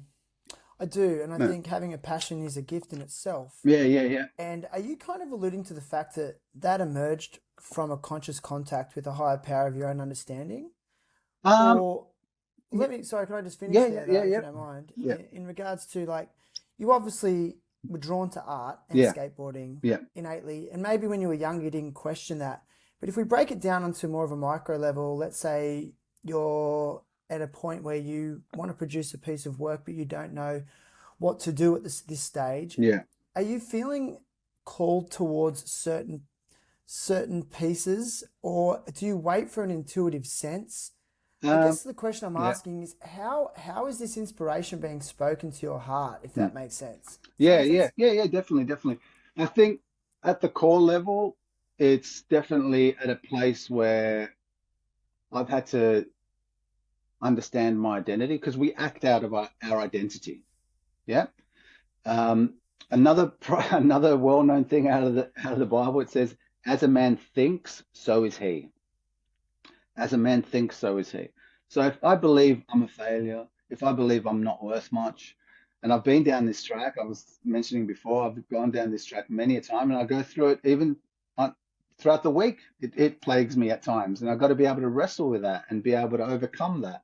I do. And I Yeah, think having a passion is a gift in itself. yeah, yeah, yeah. And are you kind of alluding to the fact that that emerged from a conscious contact with a higher power of your own understanding? Um, Or yeah, let me, sorry, can I just finish yeah, yeah, there yeah, though, if yeah, you don't mind? yeah, In regards to like, you obviously were drawn to art and yeah, skateboarding yeah, innately, and maybe when you were younger, you didn't question that. But if we break it down onto more of a micro level, let's say you're at a point where you want to produce a piece of work, but you don't know what to do at this stage. yeah. Are you feeling called towards certain pieces, or do you wait for an intuitive sense? I Um, guess the question I'm yeah. asking is how is this inspiration being spoken to your heart, if Hmm. that makes sense? Does that Yeah, make yeah, sense? yeah, yeah, definitely, definitely. I think at the core level, it's definitely at a place where I've had to understand my identity because we act out of our identity. Yeah. Um, another well-known thing out of the Bible, it says, "As a man thinks, so is he. As a man thinks, so is he." So if I believe I'm a failure, if I believe I'm not worth much, and I've been down this track, I was mentioning before, I've gone down this track many a time, and I go through it even on, throughout the week. It plagues me at times, and I've got to be able to wrestle with that and be able to overcome that.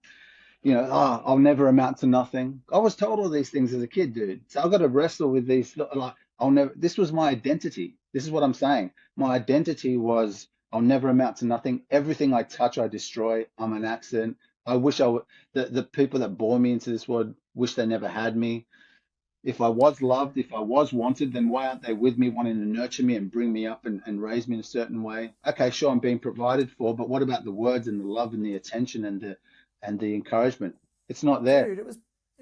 Oh, I'll never amount to nothing. I was told all these things as a kid, dude. So I've got to wrestle with these. Like, I'll never, this was my identity. This is what I'm saying. My identity was, I'll never amount to nothing. Everything I touch, I destroy. I'm an accident. I wish I would, the people that bore me into this world wish they never had me. If I was loved, if I was wanted, then why aren't they with me, wanting to nurture me and bring me up and raise me in a certain way? Okay, sure, I'm being provided for, but what about the words and the love and the attention and the encouragement? It's not there. Dude, it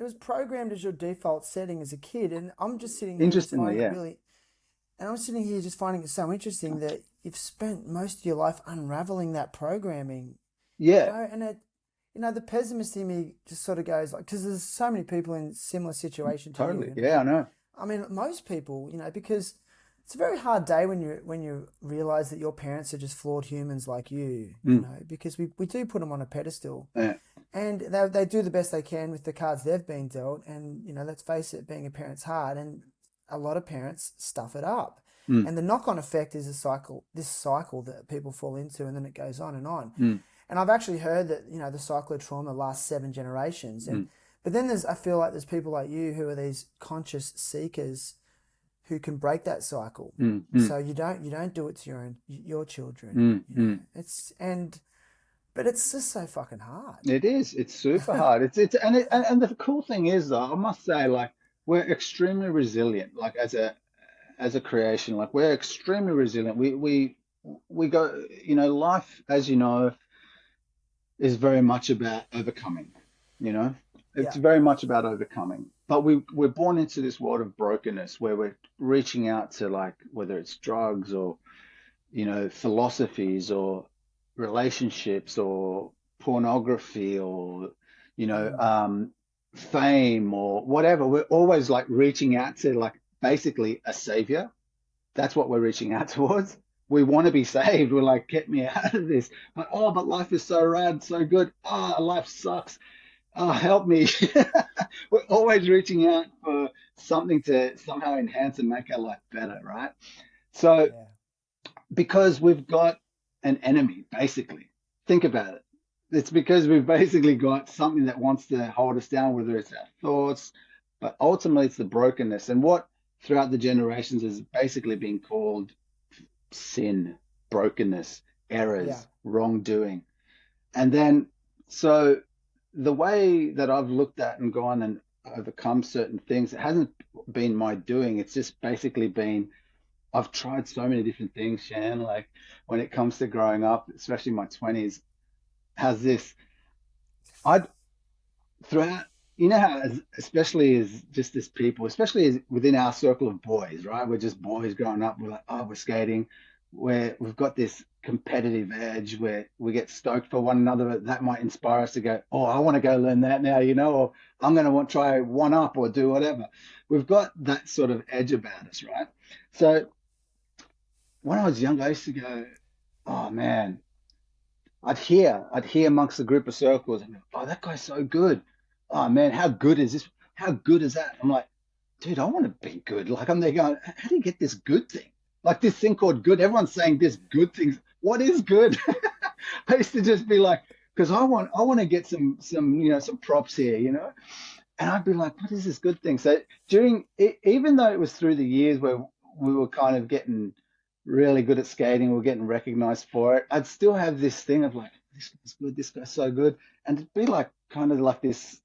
was programmed as your default setting as a kid, and I'm just sitting here just Interestingly, finding it yeah. really, and I'm sitting here just finding it so interesting that you've spent most of your life unraveling that programming, Yeah, and the pessimist in me just sort of goes like, because there's so many people in similar situation to you, totally. Yeah, I know. I mean, most people, because it's a very hard day when you realize that your parents are just flawed humans like you, Mm, because we do put them on a pedestal, yeah, and they do the best they can with the cards they've been dealt, and let's face it, being a parent's hard, and a lot of parents stuff it up, mm, and the knock-on effect is this cycle that people fall into, and then it goes on and on. mm, And I've actually heard that the cycle of trauma lasts 7 generations, and mm, but then I feel like there's people like you who are these conscious seekers who can break that cycle. mm, mm, So you don't do it to your children. mm, mm. But it's just so fucking hard. It is. It's super hard. And the cool thing is, though, I must say, like, we're extremely resilient. Like, as a creation, like, we're extremely resilient. We go, life, as you know, is very much about overcoming. You know, it's Yeah, very much about overcoming. But we're born into this world of brokenness where we're reaching out to, like, whether it's drugs or philosophies or relationships or pornography or you know mm, um fame or whatever. We're always like reaching out to, like, basically a savior. That's what we're reaching out towards. We want to be saved. We're like, get me out of this. But life is so rad, so good. Life sucks. Help me. We're always reaching out for something to somehow enhance and make our life better, right? So yeah, because we've got an enemy, basically. Think about it. It's because we've basically got something that wants to hold us down, whether it's our thoughts, but ultimately it's the brokenness. And what throughout the generations has basically been called sin, brokenness, yeah, errors, wrongdoing. And then, so the way that I've looked at and gone and overcome certain things, it hasn't been my doing. It's just basically been, I've tried so many different things, Shan. Like, when it comes to growing up, especially my 20s, has this, I'd throughout, how, especially as just as people, especially as within our circle of boys, right? We're just boys growing up. We're like, oh, we're skating. where we've got this competitive edge where we get stoked for one another. That might inspire us to go, oh, I want to go learn that now, or I'm going to want to try one up or do whatever. We've got that sort of edge about us, right? So when I was young, I used to go, oh man, I'd hear amongst the group of circles, and go, oh, that guy's so good. Oh man, how good is this? How good is that? I'm like, dude, I want to be good. Like I'm there going, how do you get this good thing? Like this thing called good. Everyone's saying this good thing. What is good? I used to just be like, because I want to get some props here, and I'd be like, what is this good thing? So even though it was through the years where we were kind of getting really good at skating, we were getting recognized for it, I'd still have this thing of like, this guy's good, this guy's so good. And it'd be like kind of like this,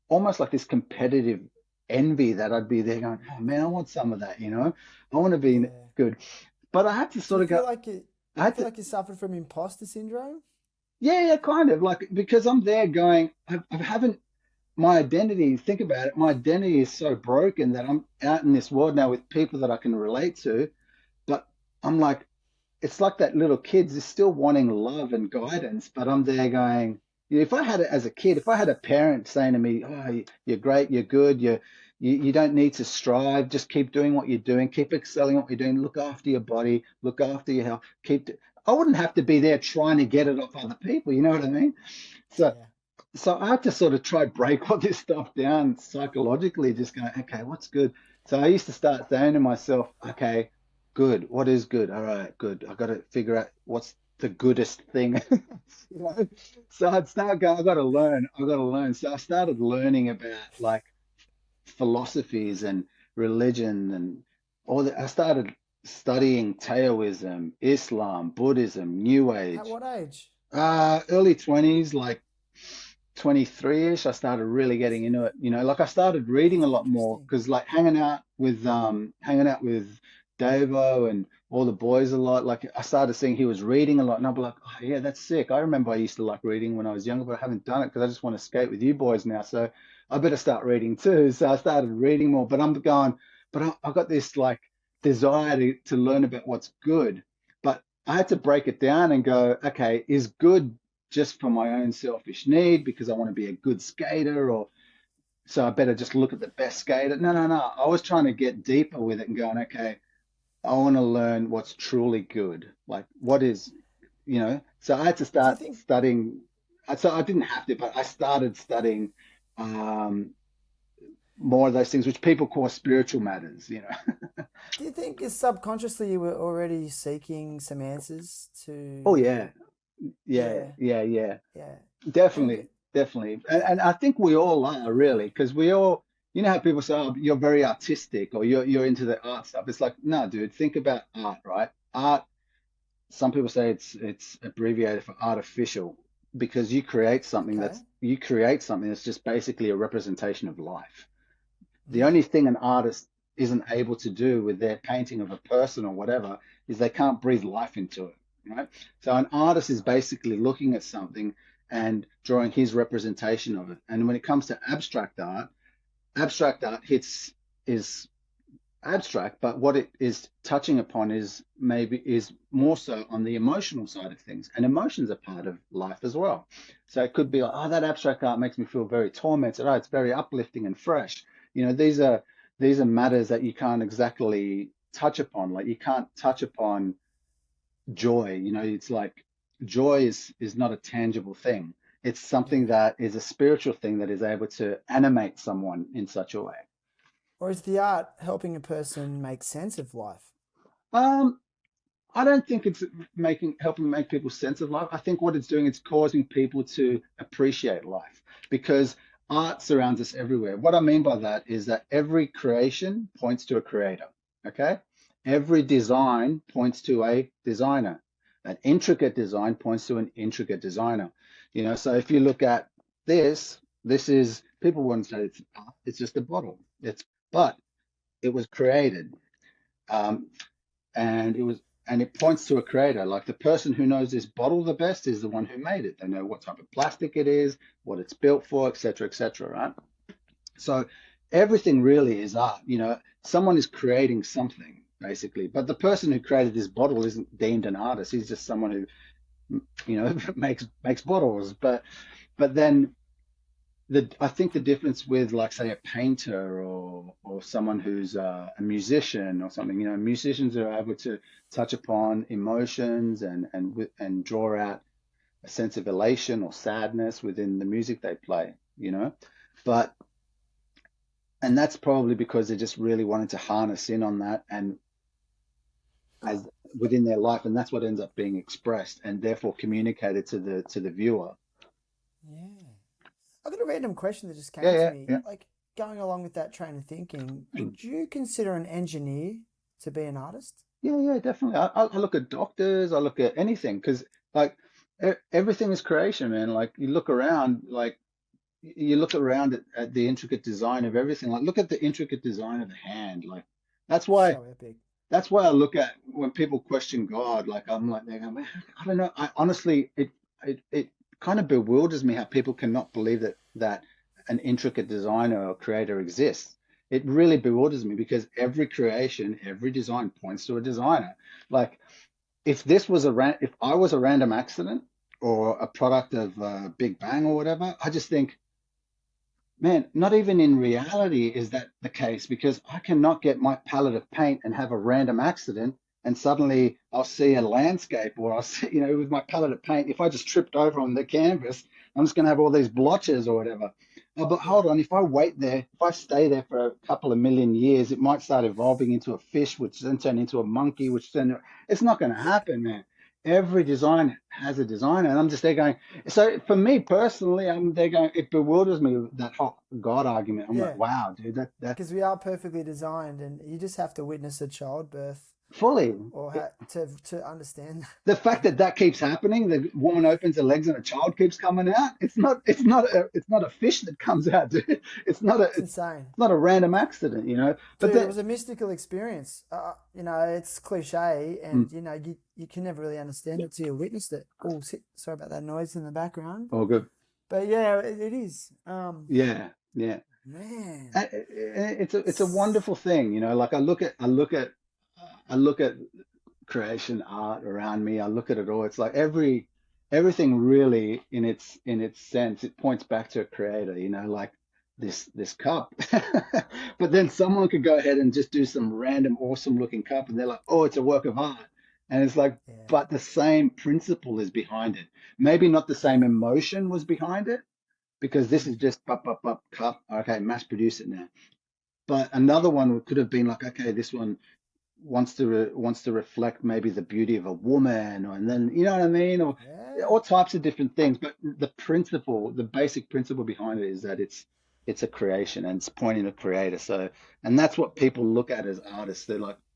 almost like this competitive envy that I'd be there going, oh man, I want some of that, I want to be Yeah. good. But I had to Do sort you of go, feel like it? I Do you had feel to, like you suffered from imposter syndrome? yeah, yeah, kind of like, because I'm there going, I haven't, my identity, think about it, my identity is so broken that I'm out in this world now with people that I can relate to. But I'm like, it's like that little kid's is still wanting love and guidance, but I'm there going, if I had it as a kid, if I had a parent saying to me, oh, you're great, you're good, you don't need to strive, just keep doing what you're doing, keep excelling at what you're doing, look after your body, look after your health, I wouldn't have to be there trying to get it off other people, you know what I mean? So Yeah. so I had to sort of try break all this stuff down psychologically, just going, okay, what's good? So I used to start saying to myself, okay, good. What is good? All right, good. I got to figure out what's the goodest thing. You know? So I'd start going, I got to learn. I got to learn. So I started learning about like philosophies and religion and all that. I started studying Taoism, Islam, Buddhism, New At Age. what age? Early 20s, like 23-ish, I started really getting into it. Like I started reading a That's lot more interesting. because like hanging out with Davo and all the boys a lot. Like I started seeing he was reading a lot, and I'd be like, oh yeah, that's sick. I remember I used to like reading when I was younger, but I haven't done it because I just want to skate with you boys now. So I better start reading too. So I started reading more, but I'm going, but I got this like desire to learn about what's good. But I had to break it down and go, okay, is good just for my own selfish need because I want to be a good skater, or so I better just look at the best skater? No, no, no. I was trying to get deeper with it and going, okay, I want to learn what's truly good. Like what is, so I had to Do you start think studying. So I didn't have to, but I started studying um, more of those things, which people call spiritual matters. do you think is subconsciously you were already seeking some answers Oh to yeah, yeah, yeah, yeah, yeah. yeah. And Definitely, definitely. And I think we all are really, because we all, how people say, oh, you're very artistic or you're into the art stuff. It's like, no, dude, think about art, right? Art, some people say it's abbreviated for artificial because okay. you create something that's just basically a representation of life. The Mm. only thing an artist isn't able to do with their painting of a person or whatever is they can't breathe life into it, right? So an artist is basically looking at something and drawing his representation of it. And when it comes to abstract art hits is abstract, but what it is touching upon is more so on the emotional side of things. And emotions are part of life as well. So it could be like, oh, that abstract art makes me feel very tormented. Oh, it's very uplifting and fresh. These are matters that you can't exactly touch upon. Like you can't touch upon joy. It's like joy is not a tangible thing. It's something Yeah. that is a spiritual thing that is able to animate someone in such a way. Or is the art helping a person make sense of life? Um, I don't think it's helping make people sense of life. I think what it's doing, it's causing people to appreciate life because art surrounds us everywhere. What I mean by that is that every creation points to a creator. Okay? Every design points to a designer. An intricate design points to an intricate designer. So if you look at this is people wouldn't say it's art, it's just a bottle. But it was created. Um, and it points to a creator. Like the person who knows this bottle the best is the one who made it. They know what type of plastic it is, what it's built for, etc., right? So everything really is art. Someone is creating something, basically. But the person who created this bottle isn't deemed an artist. He's just someone who, makes bottles. But then I think the difference with, like, say, a painter or someone who's a musician or something, musicians are able to touch upon emotions and draw out a sense of elation or sadness within the music they play, but and that's probably because they just really wanted to harness in on that and as within their life, and that's what ends up being expressed and therefore communicated to the viewer. Yeah. I've got a random question that just Yeah, came to yeah, me. yeah. Like, going along with that train of thinking, would you consider an engineer to be an artist? Yeah, yeah, definitely. I look at doctors, I look at anything because, like, everything is creation, man. Like, you look around at the intricate design of everything. Like, look at the intricate design of the hand. Like, that's why So epic. that's why I look at when people question God. Like, I'm like, they go, man, I don't know. I honestly, it kind of bewilders me how people cannot believe that an intricate designer or creator exists. It really bewilders me because every creation, every design points to a designer. Like, if I was a random accident or a product of Big Bang or whatever, I just think, man, not even in reality is that the case because I cannot get my palette of paint and have a random accident and suddenly I'll see a landscape or I'll see, with my palette of paint, if I just tripped over on the canvas, I'm just going to have all these blotches or whatever. Oh, but Yeah. hold on, if I wait there, if I stay there for a couple of million years, it might start evolving into a fish, which then turn into a monkey, which then it's not going to happen, man. Every design has a designer, and I'm just there going, so for me personally, I'm there going, it bewilders me that whole God argument. I'm like, Yeah. wow, dude, that's Because we are perfectly designed, and you just have to witness a childbirth fully or to understand. the fact that that keeps happening. The woman opens her legs and a child keeps coming out. It's not a fish that comes out, dude. It's not a It's it's insane. not a random accident. But Dude, it then, was a mystical experience. It's cliche, mm, and you can never really understand it till you witnessed it. Oh, sorry about that noise in the background. oh, good, But yeah, it is. yeah, yeah. Man, It's a wonderful thing. Like I look at creation art around me. I look at it all. It's like everything really in its sense, it points back to a creator, like this cup. But then someone could go ahead and just do some random awesome looking cup and they're like, oh, it's a work of art. And it's like, yeah, but the same principle is behind it. Maybe not the same yeah, emotion was behind it because this mm, is just up cup. Okay, mass produce it now. But another one could have been like, okay, this one wants to reflect maybe the beauty of a woman, and then you know what I mean, or yeah, all types of different things. But the basic principle behind it is that it's a creation and it's pointing to creator. So, and that's what people look at as artists.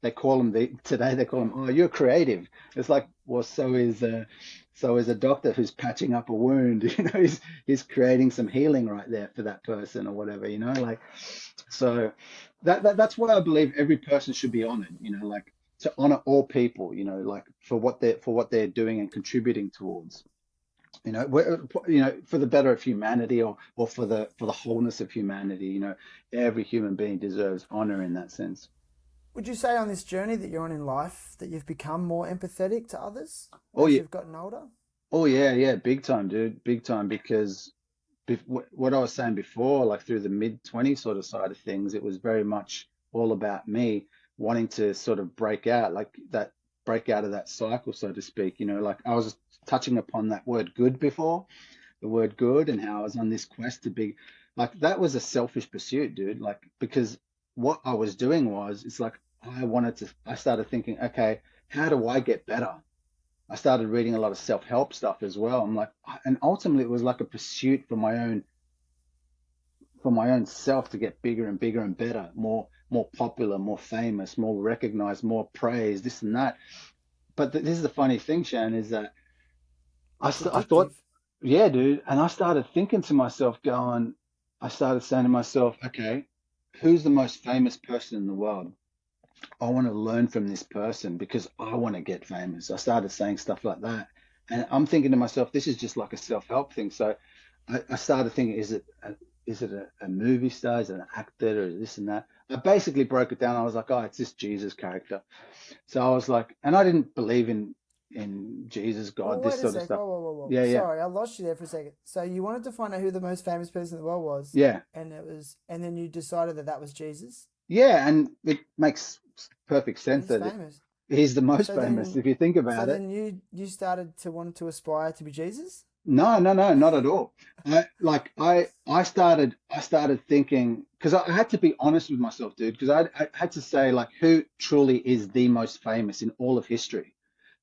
They call them today they call them, oh, you're creative. It's like, well, so is a doctor who's patching up a wound. He's creating some healing right there for that person or whatever. Like, so that's why I believe every person should be honored, like to honor all people, like for what they're doing and contributing towards, for the better of humanity or for the wholeness of humanity, every human being deserves honor in that sense. Would you say on this journey that you're on in life that you've become more empathetic to others Oh as yeah, you've gotten older? oh yeah, yeah, big time, dude, big time, because what I was saying before, like through the mid-20s sort of side of things, it was very much all about me wanting to sort of break out of that cycle, so to speak. Like I was touching upon that word good before, the word good, and how I was on this quest to be like that was a selfish pursuit, dude. Like, because what I was doing was, it's like I started thinking, okay, how do I get better? I started reading a lot of self-help stuff as well. I'm like, and ultimately it was like a pursuit for my own self to get bigger and bigger and better, more popular, more famous, more recognized, more praise, this and that. But this is the funny thing, Shan, is that It's I thought, addictive. yeah, dude, and I started thinking to myself, I started saying to myself, okay, who's the most famous person in the world? I want to learn from this person because I want to get famous. I started saying stuff like that. And I'm thinking to myself, this is just like a self-help thing. So I started thinking, is it is it a movie star? Is it an actor or this and that? I basically broke it down. I was like, oh, it's this Jesus character. So I was like, and I didn't believe in Jesus, Well, God, this wait a sort of sec. stuff. Whoa. Yeah, yeah, Sorry, I lost you there for a second. So you wanted to find out who the most famous person in the world was, yeah, and then you decided that that was Jesus. yeah, and it makes perfect sense He's that famous. he's the most So famous then, if you think so about it. then you started to want to aspire to be Jesus. No, no, no, not at all. I started thinking because I had to be honest with myself, dude, because I had to say like who truly is the most famous in all of history.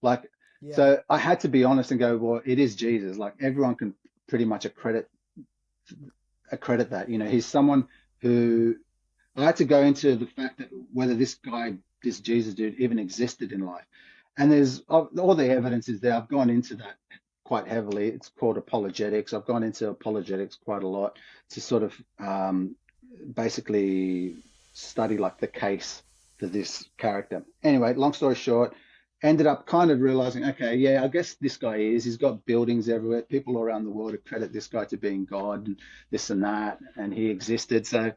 Like, Yeah. so I had to be honest and go, well, it is Jesus. Like everyone can pretty much accredit that. He's someone who I had to go into the fact that whether this guy, this Jesus dude, even existed in life. And there's all the evidence is there. I've gone into that quite heavily. It's called apologetics. I've gone into apologetics quite a lot to sort of basically study like the case for this character. Anyway, long story short, ended up kind of realizing, okay, yeah, I guess this guy is. He's got buildings everywhere. People around the world accredit this guy to being God and this and that, and he existed. So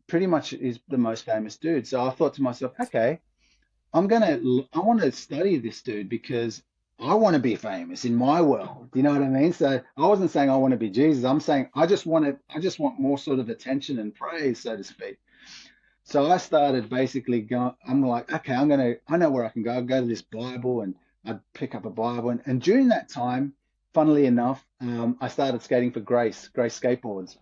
pretty much is the most famous dude. So I thought to myself, okay, I want to study this dude because I want to be famous in my world. You know what I mean? So I wasn't saying I want to be Jesus. I'm saying I just want more sort of attention and praise, so to speak. So I started basically going, I'm like, okay, I know where I can go. I'll go to this Bible and I'd pick up a Bible. And during that time, funnily enough, I started skating for Grace Skateboards,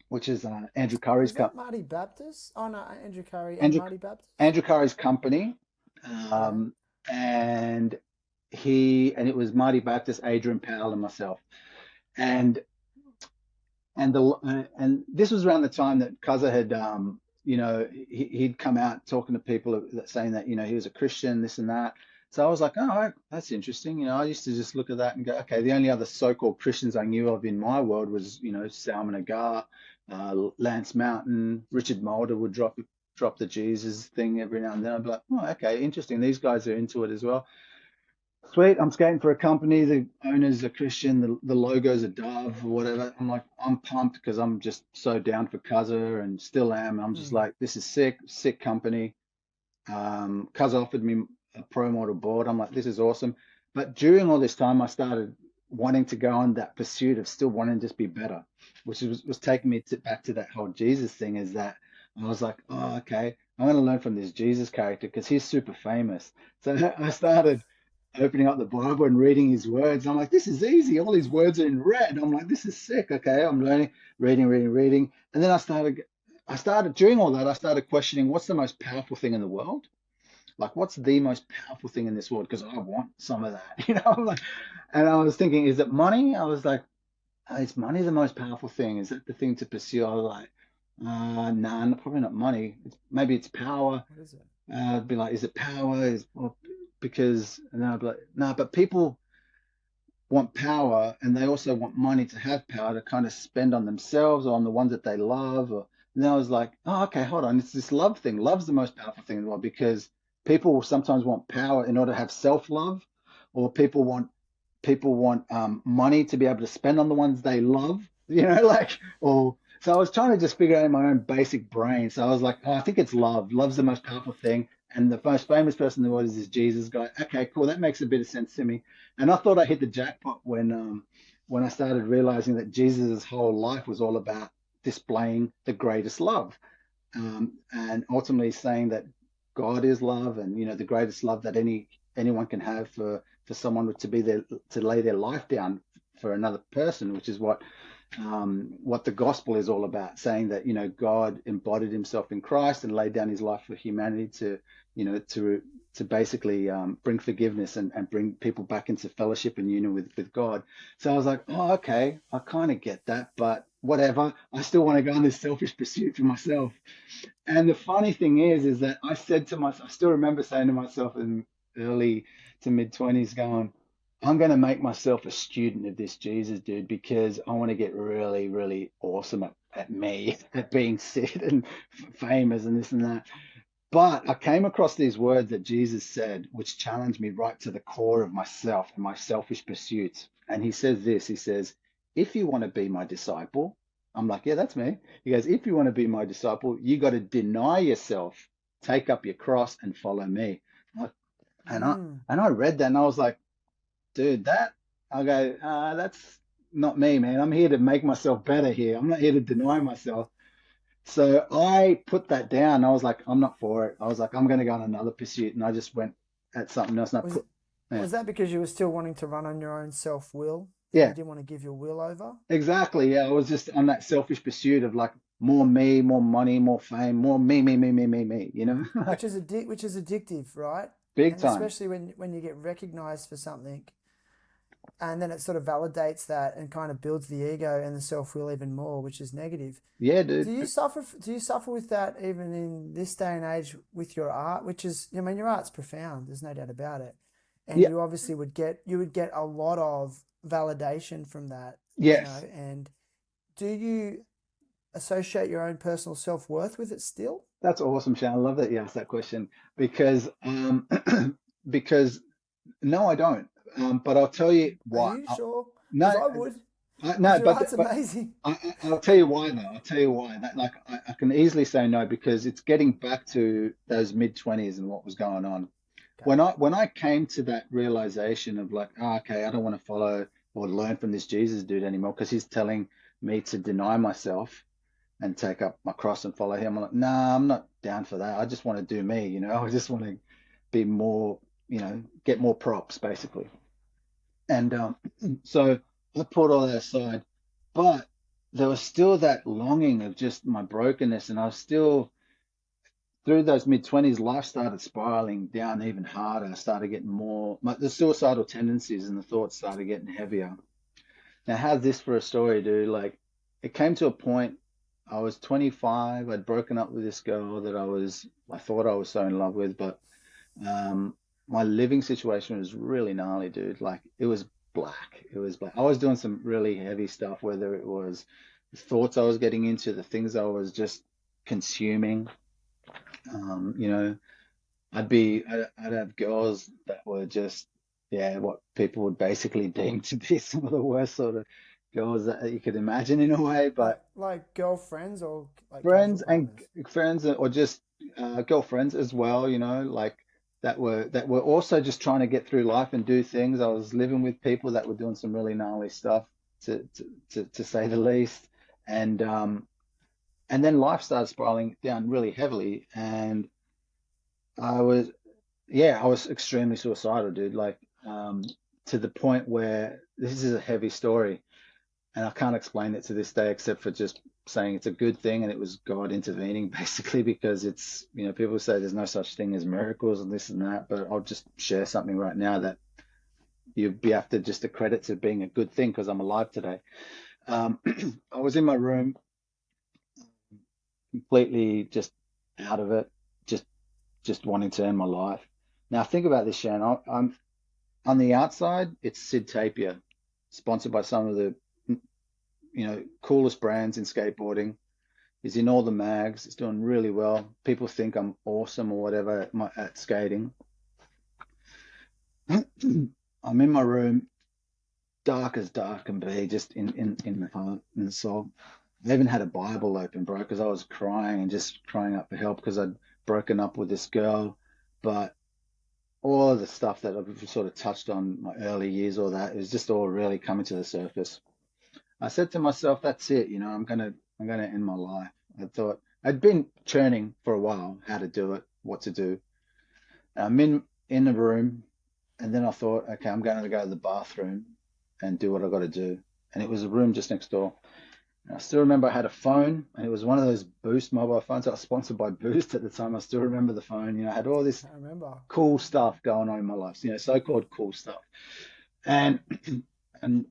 which is Andrew Curry's Was company. that Marty Baptist? Oh no, Andrew Curry and Andrew Marty Baptist. Andrew Curry's company, Yeah. um, and it was Marty Baptist, Adrian Powell, and myself, and and this was around the time that Cuzza had he'd come out talking to people saying that he was a Christian, this and that. So I was like, oh, that's interesting. I used to just look at that and go, okay, the only other so-called Christians I knew of in my world was, Salman Agar, Lance Mountain, Richard Mulder would drop the Jesus thing every now and then. I'd be like, oh, okay, interesting. These guys are into it as well. Sweet, I'm skating for a company. The owner's a Christian. The logo's a dove or whatever. I'm like, I'm pumped because I'm just so down for Cuzza and still am. I'm just Mm. like, this is sick, sick company. Cuzza offered me a pro model board. I'm like, this is awesome. But during all this time, I started wanting to go on that pursuit of still wanting to just be better, which was taking me back to that whole Jesus thing. Is that I was like, oh, okay, I'm going to learn from this Jesus character because he's super famous. So I started opening up the Bible and reading his words. I'm like, this is easy. All his words are in red. I'm like, this is sick. Okay, I'm learning, reading. And then I started during all that, I started questioning what's the most powerful thing in the world? Like, what's the most powerful thing in this world? Because I want some of that, I'm like, and I was thinking, is it money? I was like, is money the most powerful thing? Is that the thing to pursue? I was like, nah, probably not money. Maybe it's power. What is it? I'd be like, is it power? Because and then I'd be like, no, but people want power and they also want money to have power to kind of spend on themselves or on the ones that they love. And then I was like, oh, okay, hold on. It's this love thing. Love's the most powerful thing in the world because people will sometimes want power in order to have self-love, or people want money to be able to spend on the ones they love, like, or so I was trying to just figure out in my own basic brain. So I was like, oh, I think it's love. Love's the most powerful thing. And the most famous person in the world is this Jesus guy. Okay, cool. That makes a bit of sense to me. And I thought I hit the jackpot when I started realizing that Jesus' whole life was all about displaying the greatest love, and ultimately saying that God is love, and the greatest love that anyone can have for someone to be there to lay their life down for another person, which is what the gospel is all about, saying that God embodied Himself in Christ and laid down His life for humanity to to basically bring forgiveness and bring people back into fellowship and union with God. So I was like, oh, okay, I kind of get that, but whatever. I still want to go on this selfish pursuit for myself. And the funny thing is that I said to myself, I still remember saying to myself in early to mid 20s, going, I'm going to make myself a student of this Jesus dude because I want to get really, really awesome at me, at being sick and famous and this and that. But I came across these words that Jesus said, which challenged me right to the core of myself and my selfish pursuits. And he says this, he says, if you want to be my disciple, I'm like, yeah, that's me. He goes, if you want to be my disciple, you got to deny yourself, take up your cross and follow me. Like, And I Mm. and I read that and I was like, dude, I go, that's not me, man. I'm here to make myself better here. I'm not here to deny myself. So I put that down. I was like, I'm not for it. I was like, I'm going to go on another pursuit. And I just went at something else. And I Was put, it yeah, was that because you were still wanting to run on your own self will and you yeah, didn't want to give your will over? exactly. Yeah, I was just on that selfish pursuit of like more me, more money, more fame, more me, me, me, me, me, me, like Which is addictive, right? big And time. especially when you get recognized for something, and then it sort of validates that and kind of builds the ego and the self will even more, which is negative. Yeah, dude. Do you suffer with that even in this day and age with your art, which is, I mean, your art's profound, there's no doubt about it. And Yeah, you obviously would get a lot of validation from that, yes. and do you associate your own personal self-worth with it still? That's awesome, Shan. I love that you asked that question because because no, I don't. But I'll tell you Are why. you sure? Because No, I would, because no, your art's amazing. I'll tell you why though. I'll tell you why. That like I can easily say no because it's getting back to those mid-20s and what was going on. Okay. When I came to that realization of like, oh, okay, I don't want to follow or learn from this Jesus dude anymore because he's telling me to deny myself and take up my cross and follow him. I'm like, nah, I'm not down for that. I just want to do me, I just want to be more, get more props basically. And so I put all that aside, but there was still that longing of just my brokenness, and I was still through those mid 20s. Life started spiraling down even harder. I started getting more, the suicidal tendencies and the thoughts started getting heavier. Now, how's this for a story, dude? Like, it came to a point. I was 25. I'd broken up with this girl that I thought I was so in love with, but um, my living situation was really gnarly, dude. Like, it was black. It was black. I was doing some really heavy stuff, whether it was the thoughts I was getting into, the things I was just consuming. Um, you know, I'd have girls that were just, yeah, what people would basically deem to be some of the worst sort of girls that you could imagine in a way. But Like girlfriends or like casual friends and partners? friends or just girlfriends as well, like that were also just trying to get through life and do things. I was living with people that were doing some really gnarly stuff, to say the least, and and then life started spiraling down really heavily, and I was yeah, I was extremely suicidal, dude. Like, to the point where this is a heavy story, and I can't explain it to this day except for just saying it's a good thing and it was God intervening, basically, because it's, people say there's no such thing as miracles and this and that, but I'll just share something right now that you'd be have to just accredit to being a good thing because I'm alive today. Um, I was in my room, completely just out of it, just just wanting to end my life. Now think about this, Shan. I'm on the outside, it's Sid Tapia, sponsored by some of the coolest brands in skateboarding. He's in all the mags. It's doing really well. People think I'm awesome or whatever at skating. I'm in my room, dark as dark can be, just in the heart and the soul. I even had a Bible open, bro, because I was crying and just crying out for help because I'd broken up with this girl. But all of the stuff that I've sort of touched on my early years, all that is just all really coming to the surface. I said to myself, that's it, I'm gonna end my life. I thought I'd been churning for a while how to do it, what to do. I'm in the room, and then I thought, okay, I'm going to go to the bathroom and do what I got to do. And it was a room just next door. And I still remember I had a phone, and it was one of those Boost mobile phones. I was sponsored by Boost at the time. I still remember the phone. I had all this I remember. cool stuff going on in my life, so-called cool stuff. And and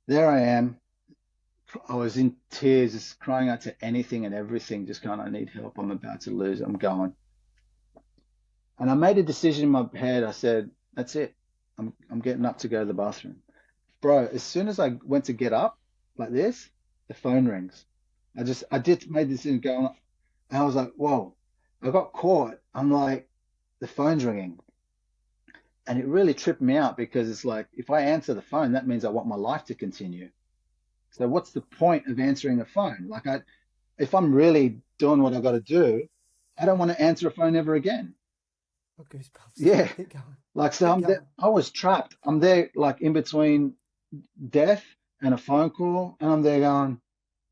there I am. I was in tears, just crying out to anything and everything, just going, I need help. I'm about to lose it. I'm going. And I made a decision in my head. I said, that's it. I'm getting up to go to the bathroom. Bro, as soon as I went to get up like this, the phone rings. I did made this decision going, and I was like, whoa, I got caught. I'm like, the phone's ringing. And it really tripped me out because it's like, if I answer the phone, that means I want my life to continue. So what's the point of answering a phone? Like if I'm really doing what I got to do, I don't want to answer a phone ever again. Oh, goosebumps. Yeah. Keep going. Like, so Keep I'm there, going. I was trapped. I'm there like in between death and a phone call, and I'm there going,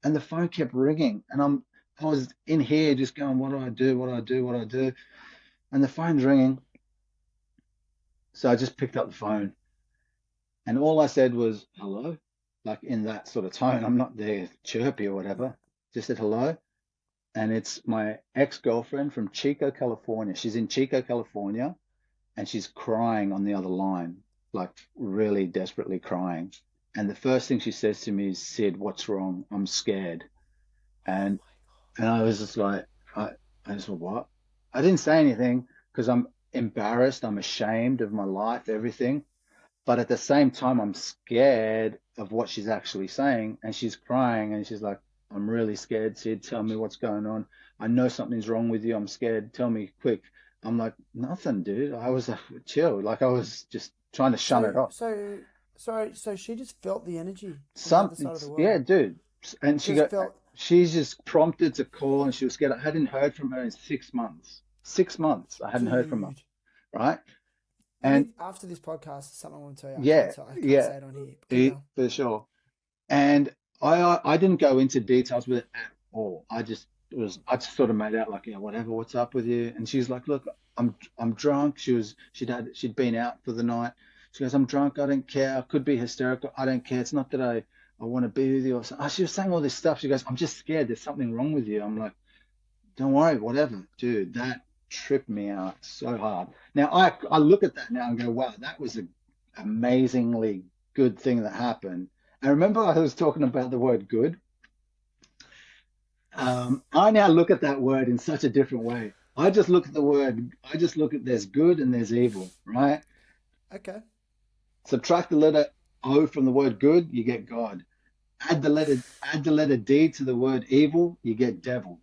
and the phone kept ringing, and I was in here just going, what do I do? What do I do? What do I do? And the phone's ringing. So I just picked up the phone, and all I said was hello, like in that sort of tone. I'm not there chirpy or Yeah. whatever. Just said hello. And it's my ex-girlfriend from Chico, California. She's in Chico, California, and she's crying on the other line, like really desperately crying. And the first thing she says to me is, Sid, what's wrong? I'm scared. Oh And my and I was just like, I just went, what? I didn't say anything because I'm embarrassed, I'm ashamed of my life, everything. But at the same time, I'm scared of what she's actually saying. And she's crying and she's like, I'm really scared, Sid. Tell me what's going on. I know something's wrong with you. I'm scared. Tell me quick. I'm like, nothing, dude. I was like, chill. Like I was just trying to shun it So, off. so, so she just felt the energy from the other Something, side of the yeah, world. dude. And Just felt, she's just prompted to call and she was scared. I hadn't heard from her in 6 months. 6 months I hadn't heard from her, dude. right? You And need after this podcast. Something I want to tell you. yeah, I can't yeah, say it on here. But keep going. for sure. And I didn't go into details with it at all. I just sort of made out like, yeah, whatever, what's up with you? And she's like, look, I'm drunk. She'd been out for the night. She goes, I'm drunk, I don't care. I could be hysterical, I don't care. It's not that I want to be with you or something. She was saying all this stuff. She goes, I'm just scared there's something wrong with you. I'm like, don't worry, whatever. Dude, that tripped me out so hard. Now I look at that now and go, wow, that was an amazingly good thing that happened. And remember I was talking about the word good. I now look at that word in such a different way. I just look at the word, I just look at there's good and there's evil, right? Okay. Subtract the letter O from the word good, you get God. Add the letter D to the word evil, you get devil.